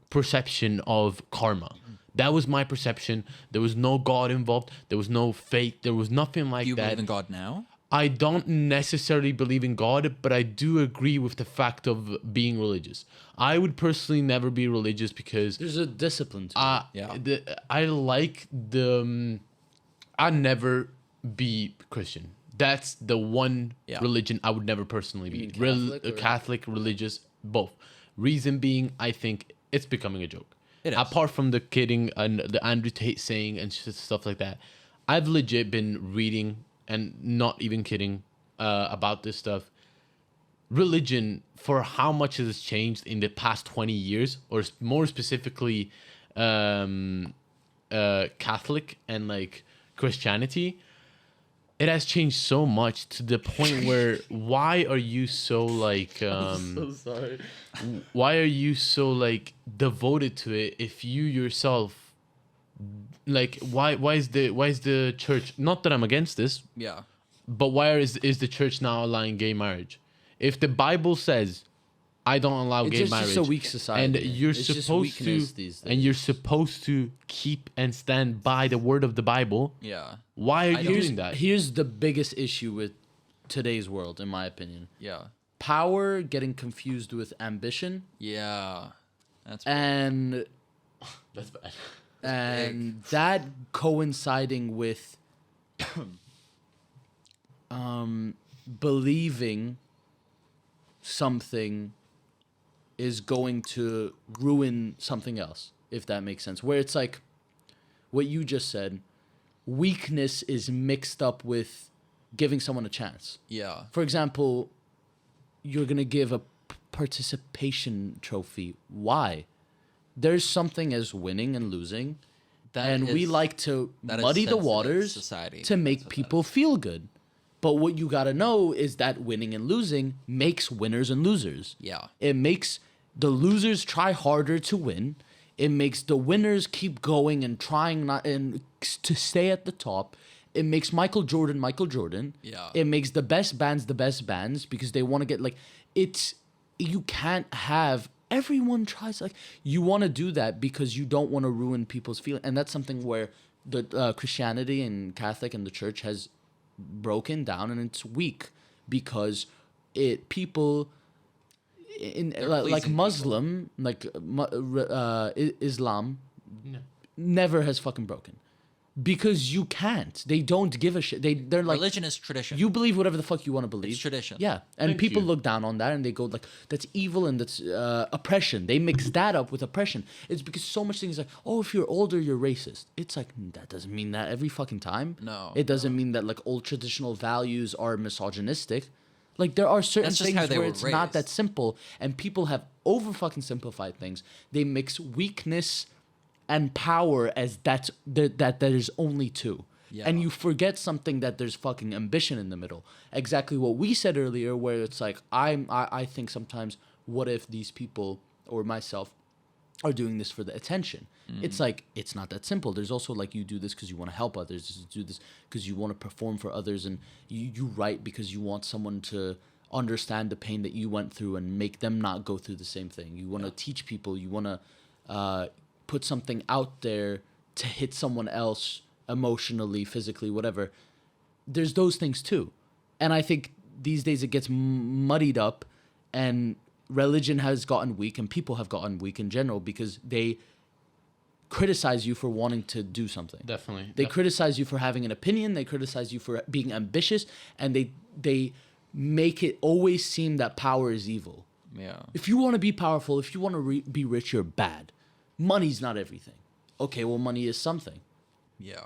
perception of karma. That was my perception. There was no God involved. There was no fate. There was nothing like Do you that. believe in God now? I don't necessarily believe in God, but I do agree with the fact of being religious. I would personally never be religious because There's a discipline to it. Yeah. I like the. I'd never be Christian. That's the one Yeah. religion I would never personally be. mean Catholic or- Catholic, religious, both. Reason being, I think it's becoming a joke. It is. Apart from the kidding and the Andrew Tate saying and stuff like that, I've legit been reading and not even kidding about this stuff. Religion, for how much it has changed in the past 20 years, or more specifically, Catholic and like Christianity, it has changed so much to the point where why are you so like So sorry. why are you so like devoted to it if you yourself like why is the church, not that I'm against this, Yeah. but why is the church now allowing gay marriage? If the Bible says I don't allow It's gay just marriage, a weak society. and you're It's just supposed to, weakness these and days. you're supposed to keep and stand by the word of the Bible, Yeah. why are you don't- doing that? Here's the biggest issue with today's world, in my opinion. Yeah. Power getting confused with ambition Yeah. That's and That's bad. and that coinciding with believing something is going to ruin something else, if that makes sense. Where it's like what you just said, weakness is mixed up with giving someone a chance. yeah. For example, you're going to give a participation trophy. Why? There's something as winning and losing, and we is- like to that is muddy the sensitive waters society. to make people feel good. But what you got to know is that winning and losing makes winners and losers. Yeah. It makes the losers try harder to win. It makes the winners keep going and trying not and to stay at the top. It makes Michael Jordan Michael Jordan. Yeah. It makes the best bands because they want to get like it's you can't have everyone tries like you want to do that because you don't want to ruin people's feelings, and that's something where the Christianity and Catholic and the church has broken down, and it's weak because people in like pleasing Muslim Islam never has fucking broken. Because you can't. They don't give a shit. They're like, Religion is tradition. you believe whatever the fuck you want to believe. It's tradition. Yeah, and Thank people you. look down on that and they go like, that's evil and that's oppression. They mix that up with oppression. It's because so much things like, oh, if you're older, you're racist. It's like, that doesn't mean that every fucking time. No, It doesn't mean that like old traditional values are misogynistic. Like there are certain That's just how things they where were it's not that raised. simple, and people have over fucking simplified things. They mix weakness and power as that there's only two. Yeah. And you forget something, that there's fucking ambition in the middle. Exactly what we said earlier, where it's like I think sometimes, what if these people or myself are doing this for the attention? It's like, it's not that simple. There's also like, you do this because you want to help others. You do this because you want to perform for others, and you write because you want someone to understand the pain that you went through and make them not go through the same thing. You want to teach people. You want to put something out there to hit someone else emotionally, physically, whatever. There's those things too. And I think these days it gets muddied up, and religion has gotten weak, and people have gotten weak in general because they criticize you for wanting to do something. Definitely. They criticize you for having an opinion. They criticize you for being ambitious, and they make it always seem that power is evil. Yeah. If you want to be powerful, if you want to be rich, you're bad. Money's not everything. Okay, well, money is something. Yeah.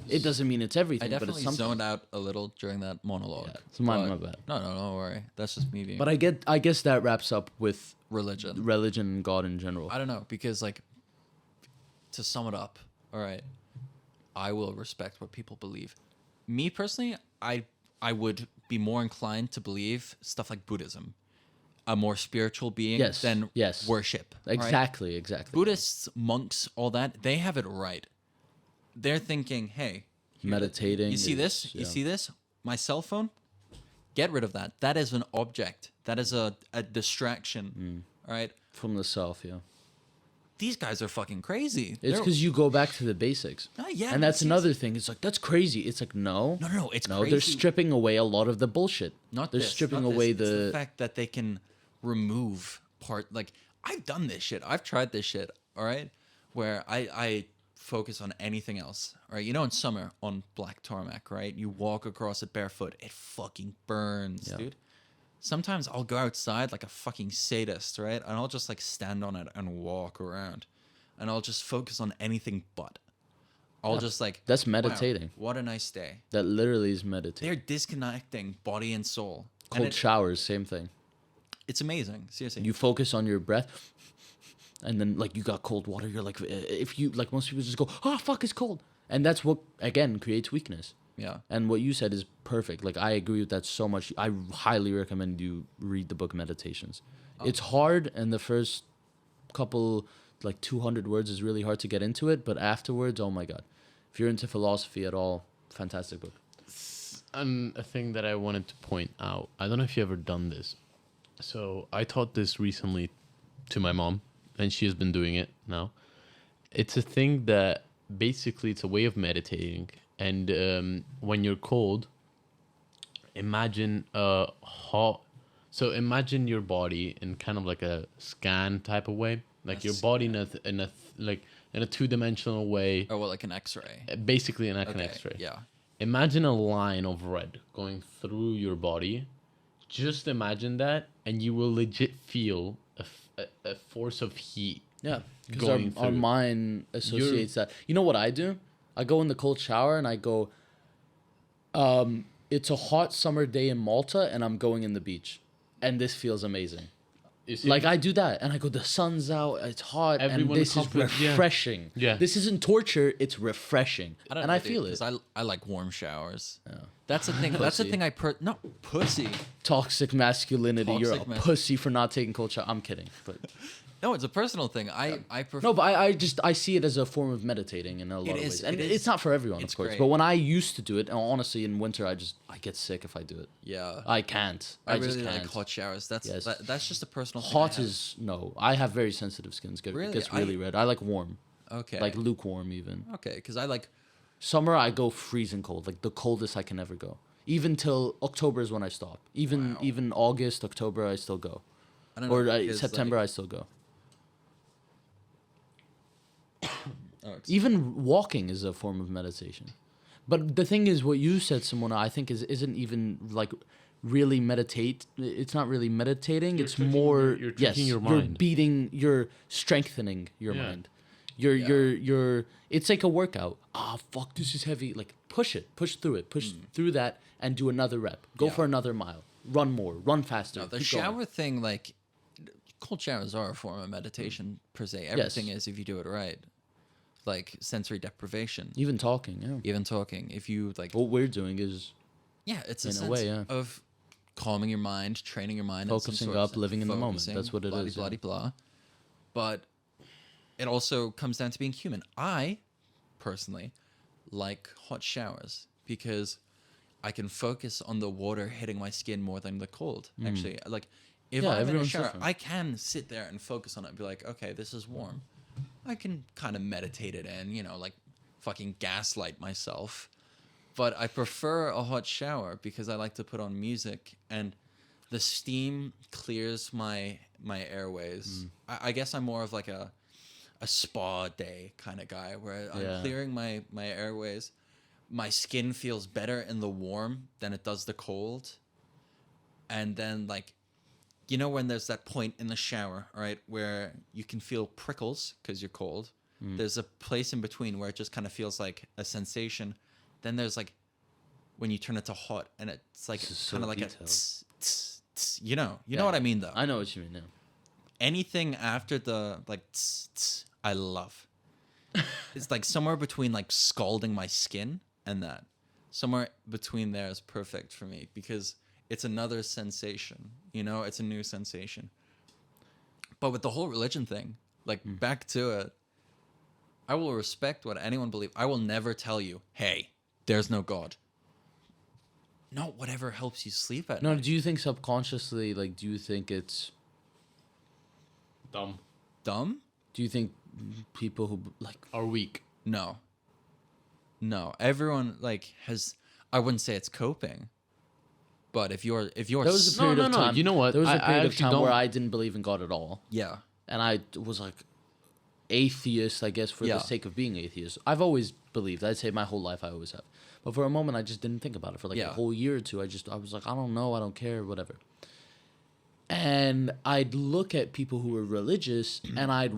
It doesn't mean it's I everything, but definitely it's something. zoned out a little during that monologue. Yeah, it's my but- bad. No, don't worry. That's just me being But I guess that wraps up with religion. religion and God in general. I don't know, because like, to sum it up, all right, I will respect what people believe. Me personally, I would be more inclined to believe stuff like Buddhism, a more spiritual being Yes, than yes. worship. all right? Exactly. Buddhists, monks, all that, they have it right. They're thinking, hey, Meditating. you see is- this? You yeah. see this? My cell phone? Get rid of that. That is an object. That is a distraction. All right? From the self, yeah. These guys are fucking crazy. It's They're- because you go back to the basics. Yeah, And that's it's- another thing. It's like, that's crazy. It's like, no. No, it's No, crazy. they're stripping away a lot of the bullshit. Not they're this, stripping not this. away It's the the fact that they can remove part. Like, I've done this shit. I've tried this shit. All right, where I focus on anything else. All right, you know, in summer on black tarmac, right? You walk across it barefoot. It fucking burns, Yeah. dude. Sometimes I'll go outside like a fucking sadist, right? And I'll just like stand on it and walk around, and I'll just focus on anything but. I'll just like, that's wow, meditating. what a nice day. That literally is meditating. They're disconnecting body and soul. And Cold showers, same thing. it's amazing. Seriously. You focus on your breath, and then like you got cold water. You're like, if you like, most people just go, oh fuck, it's cold, and that's what again creates weakness. Yeah. And what you said is perfect. Like I agree with that so much. I highly recommend you read the book Meditations. It's hard, and the first couple like 200 words is really hard to get into it, but afterwards, oh my god. If you're into philosophy at all, fantastic book. And a thing that I wanted to point out, I don't know if you've ever done this. So I taught this recently to my mom, and she has been doing it now. It's a thing that basically it's a way of meditating. And when you're cold, imagine a hot. So imagine your body in kind of like a scan type of way, like your body in a two-dimensional way, Oh, well, like an X-ray. basically like an Okay, X-ray. Yeah. Imagine a line of red going through your body. Just imagine that, and you will legit feel a force of heat. Yeah, because Going our through. mind associates that. You know what I do? I go in the cold shower and I go, it's a hot summer day in Malta and I'm going in the beach. And this feels amazing. You see? Like I do that and I go, the sun's out, it's hot, Everyone and this is comforts- yeah. refreshing. Yeah. This isn't torture, it's refreshing. I don't and know, I dude, feel it. 'cause I like warm showers. Yeah. That's the thing. That's the Pussy. thing. No pussy. Toxic masculinity. You're Toxic a mas- pussy for not taking cold shower. I'm kidding. But No, it's a personal thing. I prefer. no, but I see it as a form of meditating in a lot of is, ways. And it is. it's not for everyone, It's of course. great. But when I used to do it, and honestly in winter I get sick if I do it. Yeah. I can't. I just really can't. like hot showers. That's Yes. that's just a personal thing. I Hot have. is no. I have very sensitive skin. It Really? gets really red. I like warm, Okay. like lukewarm even. Okay, because I like. Summer I go freezing cold, like the coldest I can ever go. Even till October is when I stop. Even August, October I still go, I don't know, or because, September I like, still go. Even walking is a form of meditation. But the thing is, what you said, Simona, I think isn't even like really meditate. It's not really meditating. It's more you're tricking your mind. You're strengthening your mind. You're. It's like a workout. Ah, fuck, this is heavy. Like push through it, through that, and do another rep. Go for another mile. Run more. Run faster. No, the keep shower going. thing, like cold showers are a form of meditation per se. Everything is if you do it right. Like sensory deprivation. Even talking, yeah. Even talking. If you like, What we're doing is it's a in a sense way, yeah. of calming your mind, training your mind, in some Focusing sort of up, living in the moment. focusing, That's what it blah, is, Blah, yeah. blah, blah. But it also comes down to being human. I personally like hot showers because I can focus on the water hitting my skin more than the cold. Actually, like if Yeah, I'm in a everyone's shower, different. I can sit there and focus on it and be like, okay, this is warm. I can kind of meditate it in, like fucking gaslight myself. But I prefer a hot shower because I like to put on music and the steam clears my airways. I guess I'm more of like a spa day kind of guy where I'm clearing my airways. My skin feels better in the warm than it does the cold. And then like, when there's that point in the shower, right, where you can feel prickles because you're cold. There's a place in between where it just kind of feels like a sensation. Then there's like when you turn it to hot and it's like so kind of like detailed. a tss, tss, tss, you know what I mean though. I know what you mean, yeah. Anything after the like tss, tss, I love. It's like somewhere between like scalding my skin and that. Somewhere between there is perfect for me because it's another sensation, it's a new sensation. But with the whole religion thing, like back to it, I will respect what anyone believes. I will never tell you, hey, there's no God. No, whatever helps you sleep at No, night. do you think subconsciously, like, do you think it's... Dumb. Dumb? Do you think people who, like... Or weak. No. Everyone like has. I wouldn't say it's coping, but if you're There was a No, period no, of no. time... You know what? There was a I period of actually time where don't- I didn't believe in God at all. yeah. And I was, like, atheist, I guess, for Yeah. the sake of being atheist. I've always believed. I'd say my whole life I always have. But for a moment, I just didn't think about it. For, like, a whole year or two, I was like, I don't know, I don't care, whatever. And I'd look at people who were religious, and I'd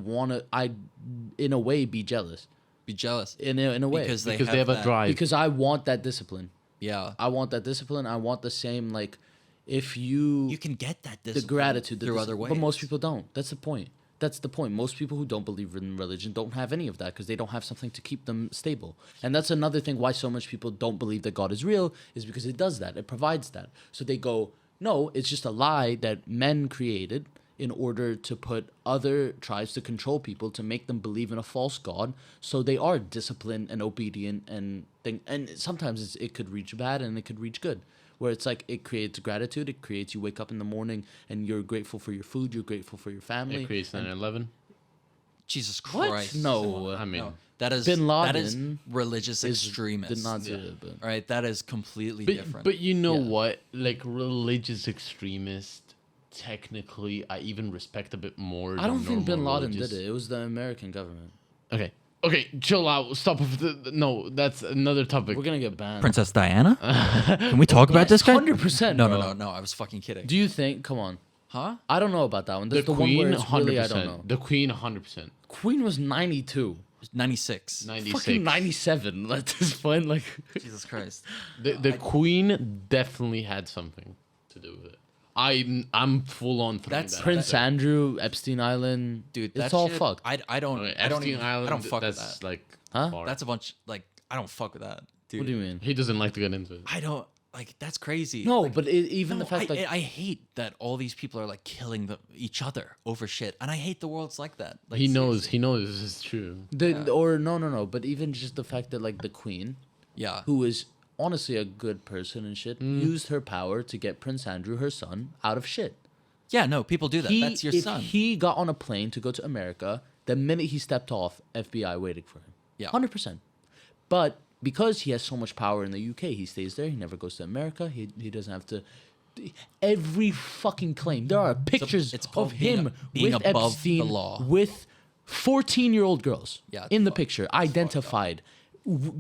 in a way be jealous. Be jealous In a way. because Because they have a that- drive. Because I want that discipline. Yeah, I want that discipline. I want the same, like, if you... you can get that the discipline gratitude. through other ways. But most people don't. That's the point. That's the point. Most people who don't believe in religion don't have any of that because they don't have something to keep them stable. And that's another thing why so much people don't believe that God is real is because it does that. It provides that. So they go, no, it's just a lie that men created in order to put other tribes to control people, to make them believe in a false God. So they are disciplined and obedient and thing. And sometimes it could reach bad and it could reach good. Where it's like it creates gratitude. It creates you wake up in the morning and you're grateful for your food. You're grateful for your family. It creates 9/11. Jesus What? Christ! No. I mean, No. That is Bin that is Laden religious extremist. Did not do it, but Right, that is completely different. but you know Yeah. what? Like religious extremist, technically, I even respect a bit more. I don't than think Bin normal Laden religious. did it. It was the American government. Okay, chill out. Stop with no, that's another topic. We're gonna get banned. Princess Diana? Can we talk about this guy? 100%. No, bro. no, no, no. I was fucking kidding. Do you think? Come on. Huh? I don't know about that one. The That's the one where Queen, it's really I 100%. don't know. The Queen, 100%. Queen was 92. 96. 96. Fucking 97 at this point. Like, Jesus Christ. The Queen definitely had something to do with it. I'm full on throwing That's that. Prince Andrew, Epstein Island. Dude, it's that all shit, fucked. I don't Okay, I don't Epstein even, Island, I don't fuck with that's that. like Huh? far. That's a bunch like I don't fuck with that. Dude. What do you mean? He doesn't like to get into it. I don't like that's crazy. No, Like, but even no, the fact that I hate that all these people are like killing each other over shit, and I hate the world's like that. Like, He knows seriously. this is true. or no, but even just the fact that like the Queen, Yeah, who is honestly a good person and shit, used her power to get Prince Andrew, her son, out of shit. yeah. No, people do that. That's your if son. he got on a plane to go to America, the minute he stepped off, FBI waiting for him. Yeah. 100%. But because he has so much power in the UK, he stays there. He never goes to America. He doesn't have to. Every fucking claim. There are pictures it's called of being him being with above the Epstein, law. with 14-year-old girls Yeah, in the picture identified.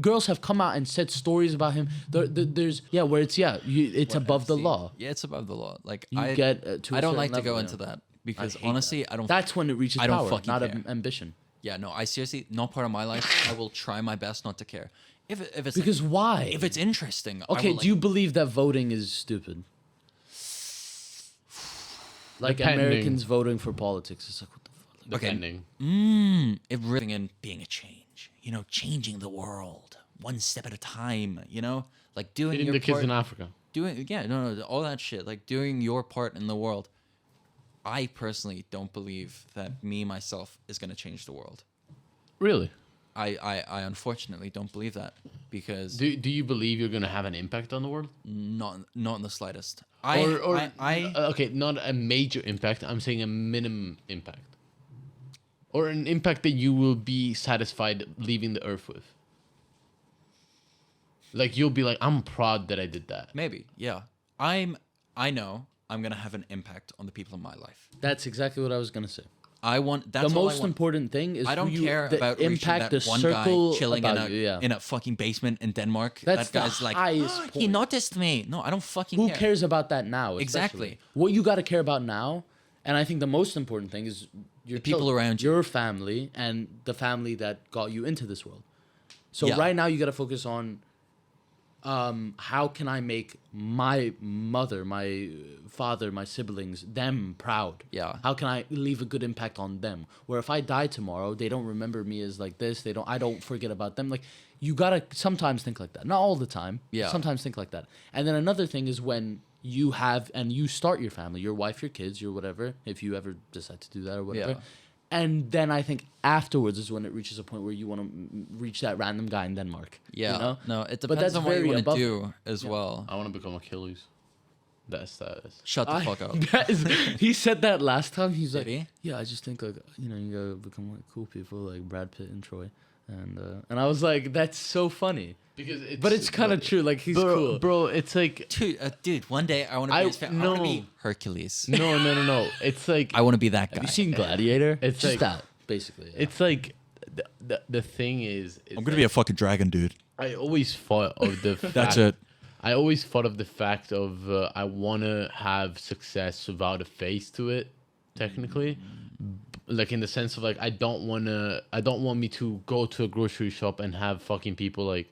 Girls have come out and said stories about him. There's where it's What above I've the seen. law. Yeah, it's above the law. Like You I get to a I don't certain like to level, go yeah. into that because hate honestly, that. I don't. That's when it reaches I don't power, fucking not care. ambition. Yeah, no, I seriously, not part of my life. I will try my best not to care. If it's Because why? if it's interesting. I Okay, will, do you believe that voting is stupid? Like Depending. Americans voting for politics. It's like, what the fuck? Okay. Depending. It really in being a change, changing the world one step at a time, like doing Hitting your the kids part, in Africa. no, all that shit, like doing your part in the world. I personally don't believe that me myself is going to change the world. Really? I unfortunately don't believe that because Do you believe you're gonna have an impact on the world? not in the slightest. Okay, not a major impact. I'm saying a minimum impact, or an impact that you will be satisfied leaving the earth with. Like you'll be like, I'm proud that I did that. maybe, yeah. I know I'm gonna have an impact on the people in my life. That's exactly what I was gonna say. I want that's The all I most want. important thing is I don't care the about reaching impact, that the one guy circle chilling about you, yeah. in a fucking basement in Denmark. That's that the guy's like, highest he point. noticed me. No, I don't fucking Who care. cares about that now? especially? Exactly. What you got to care about now, and I think the most important thing is your people children, around you. your family, and the family that got you into this world. So Yeah. right now you got to focus on how can I make my mother, my father, my siblings, them proud? Yeah. How can I leave a good impact on them? Where if I die tomorrow, they don't remember me as like this. I don't forget about them. Like you gotta sometimes think like that. Not all the time. Yeah. Sometimes think like that. And then another thing is when you have and you start your family, your wife, your kids, your whatever, if you ever decide to do that or whatever. Yeah. And then I think afterwards is when it reaches a point where you want to reach that random guy in Denmark. Yeah. You know? No, it But depends that's on what you very want to above- do as well. I want to become Achilles. That status. Shut the fuck up. That is, he said that last time. He's like, he? yeah, I just think like you gotta become like cool people like Brad Pitt and Troy, and I was like, that's so funny. Because But it's kind of true. Like he's cool. Bro, it's like Dude, one day I want to be his fan. I want to be no. Hercules. no. It's like I want to be that guy. Have you seen Gladiator? It's just like- that basically. Yeah. it's like the thing is. I'm gonna be a fucking dragon, dude. I always thought of the. That's fact, it. I always thought of the fact of I want to have success without a face to it, technically. Like in the sense of like I don't want me to go to a grocery shop and have fucking people like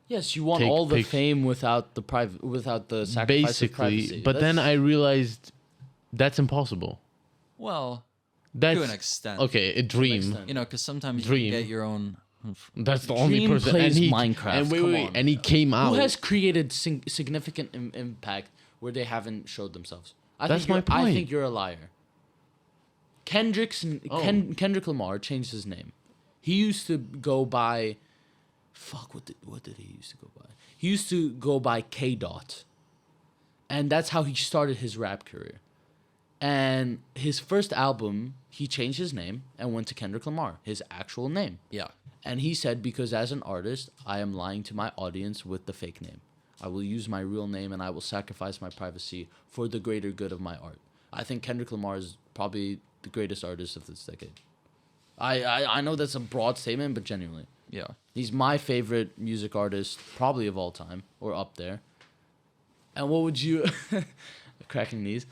Yes, you want take all the pic- fame without the sacrifice of privacy. basically. But then I realized that's impossible. Well, That's to an extent. okay. A dream. extent. Because sometimes Dream. you can get your own. That's the only Dream person. plays and he, Minecraft, And wait, come wait, on. and he came out. Who has created significant impact where they haven't showed themselves? That's think my I point. think you're a liar. Oh. Kendrick Lamar changed his name. He used to go by, what did he used to go by? He used to go by K Dot, and that's how he started his rap career. And his first album, he changed his name and went to Kendrick Lamar, his actual name. Yeah. And he said, because as an artist, I am lying to my audience with the fake name. I will use my real name and I will sacrifice my privacy for the greater good of my art. I think Kendrick Lamar is probably the greatest artist of this decade. I know that's a broad statement, but genuinely. Yeah. He's my favorite music artist, probably of all time, or up there. And what would you... cracking knees.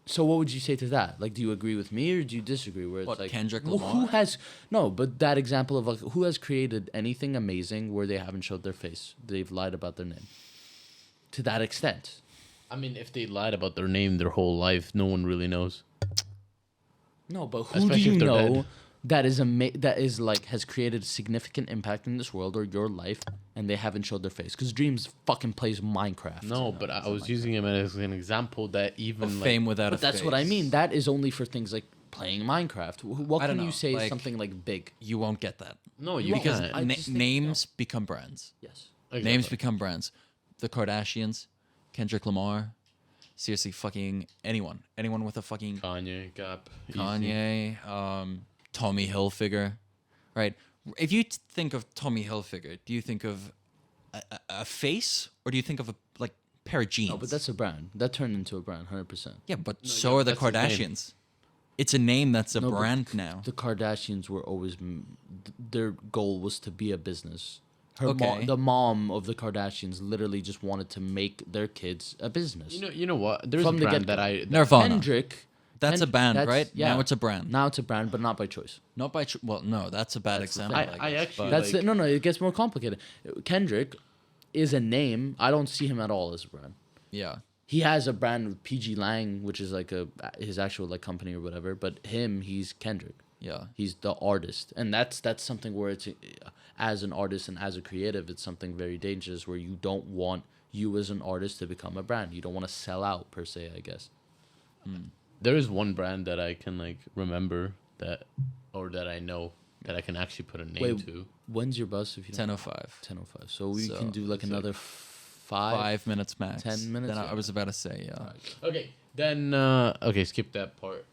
So what would you say to that? Like, do you agree with me or do you disagree? Where it's What, like Kendrick who Lamar? has no? But that example of like who has created anything amazing where they haven't showed their face, they've lied about their name. To that extent, I mean, if they lied about their name their whole life, no one really knows. no. But who Especially do you if they're know dead. that is like has created significant impact in this world or your life, and they haven't showed their face? Because Dreams fucking plays Minecraft. No, but I was using him as an example that even Of like, fame without But a that's what I face. mean. That is only for things like playing Minecraft. What I can don't you know, say is like- something like big? You won't get that. No, you Because can't. I just think- Names become brands. Yes. Exactly. Names become brands. The Kardashians, Kendrick Lamar, seriously, fucking anyone with a fucking Kanye, Gap, easy. Kanye, Tommy Hilfiger, right? If you think of Tommy Hilfiger, do you think of a face or do you think of a like pair of jeans? No, but that's a brand. That turned into a brand, 100%. yeah, but so are the that's his name. Kardashians. It's a name that's a No, but brand now. The Kardashians were always their goal was to be a business. Okay. The mom of the Kardashians literally just wanted to make their kids a business. You know what? There's From a the brand get-go. that I Nirvana. Kendrick. That's a band, right? Yeah. Now it's a brand. Now it's a brand, but not by choice. Not by well, no, that's a bad That's the example. thing. I guess, actually but- That's no. It gets more complicated. Kendrick is a name. I don't see him at all as a brand. yeah. He has a brand with PG Lang, which is like his actual like company or whatever. But he's Kendrick. Yeah. He's the artist, and that's something where it's as an artist and as a creative, it's something very dangerous where you don't want you as an artist to become a brand. You don't want to sell out per se, I guess. there is one brand that I can like remember that I know that I can actually put a name Wait, to. when's your bus? If you 10:05. 10:05. So we So, can do like so another 5 minutes max. 10 minutes, Then I yeah. was about to say, yeah. Okay, then okay, skip that part.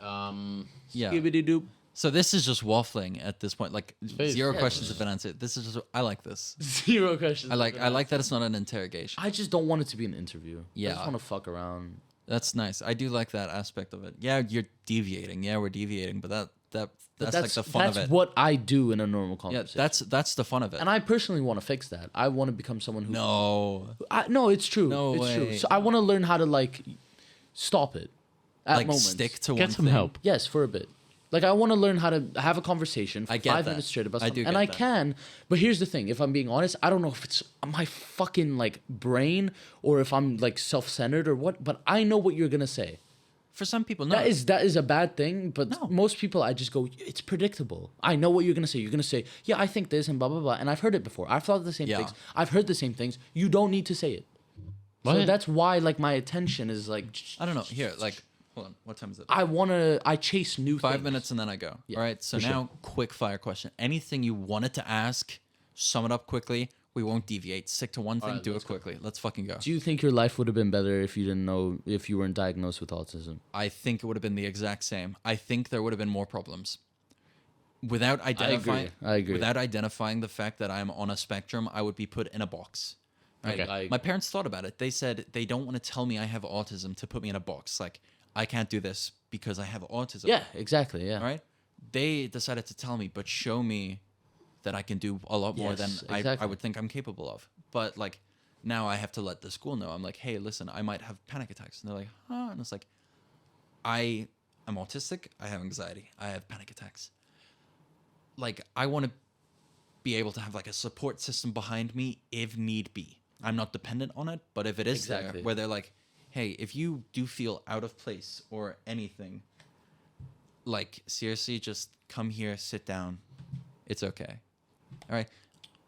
Yeah. Skibbity-doop. So this is just waffling at this point. Like Face. zero Yeah. questions have been answered. This is just I like this. Zero questions. I like that it's not an interrogation. I just don't want it to be an interview. I Yeah. just want to fuck around. That's nice. I do like that aspect of it. Yeah, you're deviating. Yeah, we're deviating, but that's But like the fun of that's it. what I do in a normal Yeah, conversation. that's the fun of it. And I personally want to fix that. I want to become someone who. No. No, it's true. No it's true. way. So I want to learn how to like stop it at Like moments. stick to one Get some thing. help. Yes, for a bit. Like I want to learn how to have a conversation for I get 5 that. minutes straight about I something, do and get I that. can. But here's the thing: if I'm being honest, I don't know if it's my fucking like brain or if I'm like self-centered or what. But I know what you're gonna say. For some people, no. That is a bad thing. But No. most people, I just go, it's predictable. I know what you're gonna say. You're gonna say, yeah, I think this and blah blah blah. And I've heard it before. I've thought the same Yeah. things. I've heard the same things. You don't need to say it. So What? that's why like my attention is like. I don't know. Here, like, hold on. What time is it? I chase new 5 things. minutes and then I go. Yeah, All right. So for now, sure. quick fire question. Anything you wanted to ask, sum it up quickly. We won't deviate. Stick to one thing. right, do it let's go. quickly. Let's fucking go. Do you think your life would have been better if you didn't know if you weren't diagnosed with autism? I think it would have been the exact same. I think there would have been more problems. Without identifying, I agree. Without identifying the fact that I'm on a spectrum, I would be put in a box. Right? Okay. My parents thought about it. They said they don't want to tell me I have autism to put me in a box. Like, I can't do this because I have autism. Yeah, exactly. Yeah. Right? They decided to tell me, but show me that I can do a lot more than Yes, I exactly. would think I'm capable of. But like now I have to let the school know. I'm like, hey, listen, I might have panic attacks. And they're like, huh? And it's like, I am autistic. I have anxiety. I have panic attacks. Like, I want to be able to have like a support system behind me if need be. I'm not dependent on it, but if it is Exactly. there, where they're like, hey, if you do feel out of place or anything, like, seriously, just come here, sit down. It's okay. All right.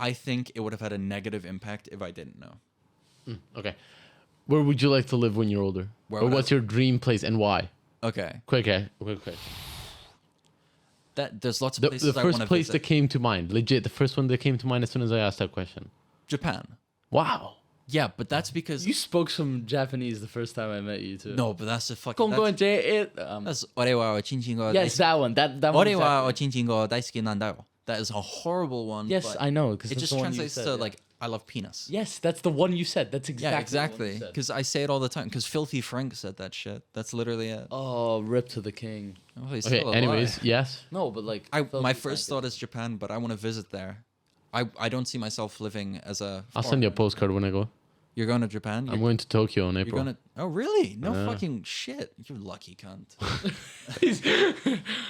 I think it would have had a negative impact if I didn't know. Okay, where would you like to live when you're older? Where Or would I- what's your dream place and why? Okay. Quick. There's lots of The places I want first to place visit. that came to mind, legit, the first one that came to mind as soon as I asked that question. Japan. Wow. Yeah, but that's because You spoke some Japanese the first time I met you too. no, but that's a fucking. Kongo That's, it. that's 俺はおちんちんが Yes, that one. That one. 俺はお Exactly. ちんちんが大好きなんだよ. That is a horrible one. Yes, but I know because it just translates to like I love penis. Yes, that's the one you said. That's exactly. Yeah, the one exactly. you said. Because I say it all the time. Because Filthy Frank said that shit. That's literally it. Oh, rip to the king. Oh, he's Okay. still alive. Anyways, yes. No, but like. My Filthy first Frank thought is Japan, but I want to visit there. I don't see myself living as a. I'll send you a foreigner. postcard when I go. You're going to Japan. I'm going to Tokyo in You're April. gonna. Oh really? No Yeah. fucking shit. You lucky cunt.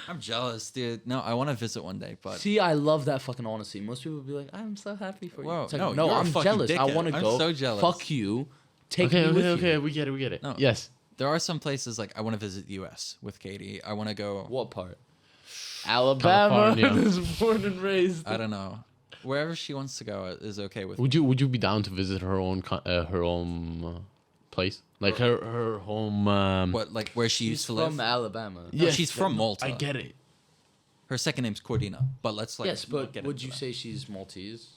I'm jealous, dude. No, I want to visit one day, but See, I love that fucking honesty. Most people would be like, "I'm so happy for you." Whoa, It's like, no, no, you're a I'm fucking jealous. I dickhead. want to I'm go. so jealous. Fuck you. Take Okay. me with Okay. you. We get it. We get it. No. Yes. there are some places like I want to visit the U.S. with Katie. I want to go. What part? Alabama. California. is born and raised. I don't know. Wherever she wants to go is okay with me. Would you be down to visit her own place, like her home? What, like where she She's used to from live? Alabama. No, she's from Malta. I get it. Her second name's Cordina. But let's like. Yes, not but get would into you that. say she's Maltese?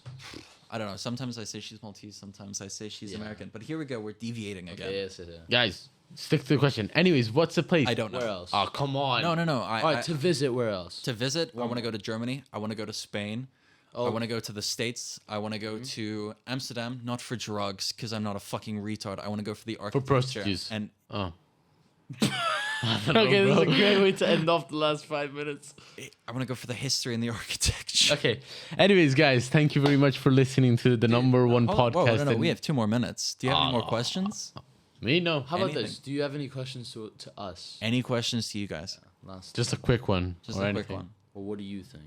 I don't know. Sometimes I say she's Maltese. Sometimes I say she's Yeah. American. But here we go. We're deviating again. Okay, yes, it is. Guys, stick to the question. Anyways, what's the place? I don't know. Where else? Oh, come on. No. All right, to visit where else? To visit, I want to go to Germany. I want to go to Spain. I want to go to the States. I want to go to Amsterdam, not for drugs, because I'm not a fucking retard. I want to go for the For architecture. prostitutes. And Oh. Okay, this is a great way to end off the last 5 minutes. I want to go for the history and the architecture. Okay. Anyways, guys, thank you very much for listening to the number one podcast. Whoa, no, in- we have 2 more minutes. Do you have any more questions? Me, no. How about Anything. this? Do you have any questions to us? Any questions to you guys? Last Just a quick one. Just or a anything. quick one. Or what do you think?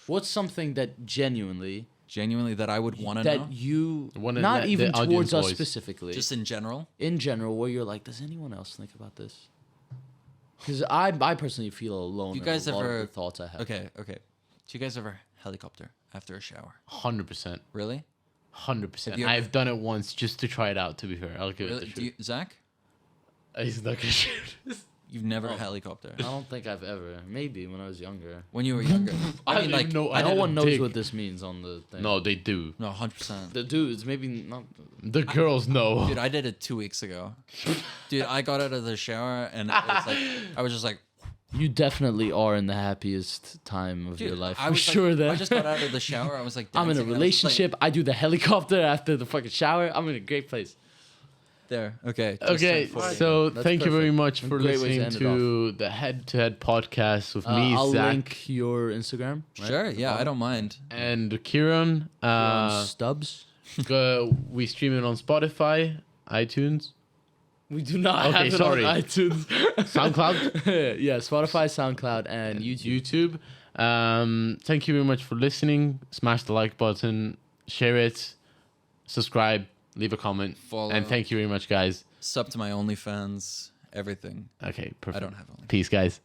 What's something that genuinely Genuinely, that I would want to that know? you Wanna not let the even audience towards us voice. specifically, Just in general? in general, where you're like, does anyone else think about this? Because I personally feel alone. You in guys a lot of ever- the thoughts I have. Okay. Do you guys ever helicopter after a shower? 100%. Really? 100%. Have you ever- I've done it once just to try it out, to be fair. I'll give it Really? the Do you, truth. Zach? He's not gonna shoot. You've never Oh. helicopter. I don't think I've ever. Maybe when I was younger. When you were younger. I I don't mean, like, even know. I No didn't one knows dig. what this means on the thing. No, they do. no, 100%. The dudes, maybe not. The girls know. Dude, I did it 2 weeks ago. Dude, I got out of the shower and it's like, I was just like, You definitely are in the happiest time of your dude, life. I For was sure, like, that I just got out of the shower. I was like, I'm in a dancing, and I was just like, relationship. I do the helicopter after the fucking shower. I'm in a great place. there. Okay. just Okay, turned 40. so That's thank you very perfect. much A for great way to listening end it to the head-to-head podcast with me, I'll Zach, link your Instagram. Right? Sure. Yeah, I don't mind. and Ciaron. On Stubbs. We stream it on Spotify, iTunes, We do not Okay, have it sorry. on iTunes. SoundCloud, Yeah, Spotify, SoundCloud, and YouTube. YouTube. Thank you very much for listening. Smash the like button, share it, subscribe, leave a comment, Follow. and thank you very much, guys. Sub to my OnlyFans. Everything. Okay, perfect. I don't have OnlyFans. Peace, guys.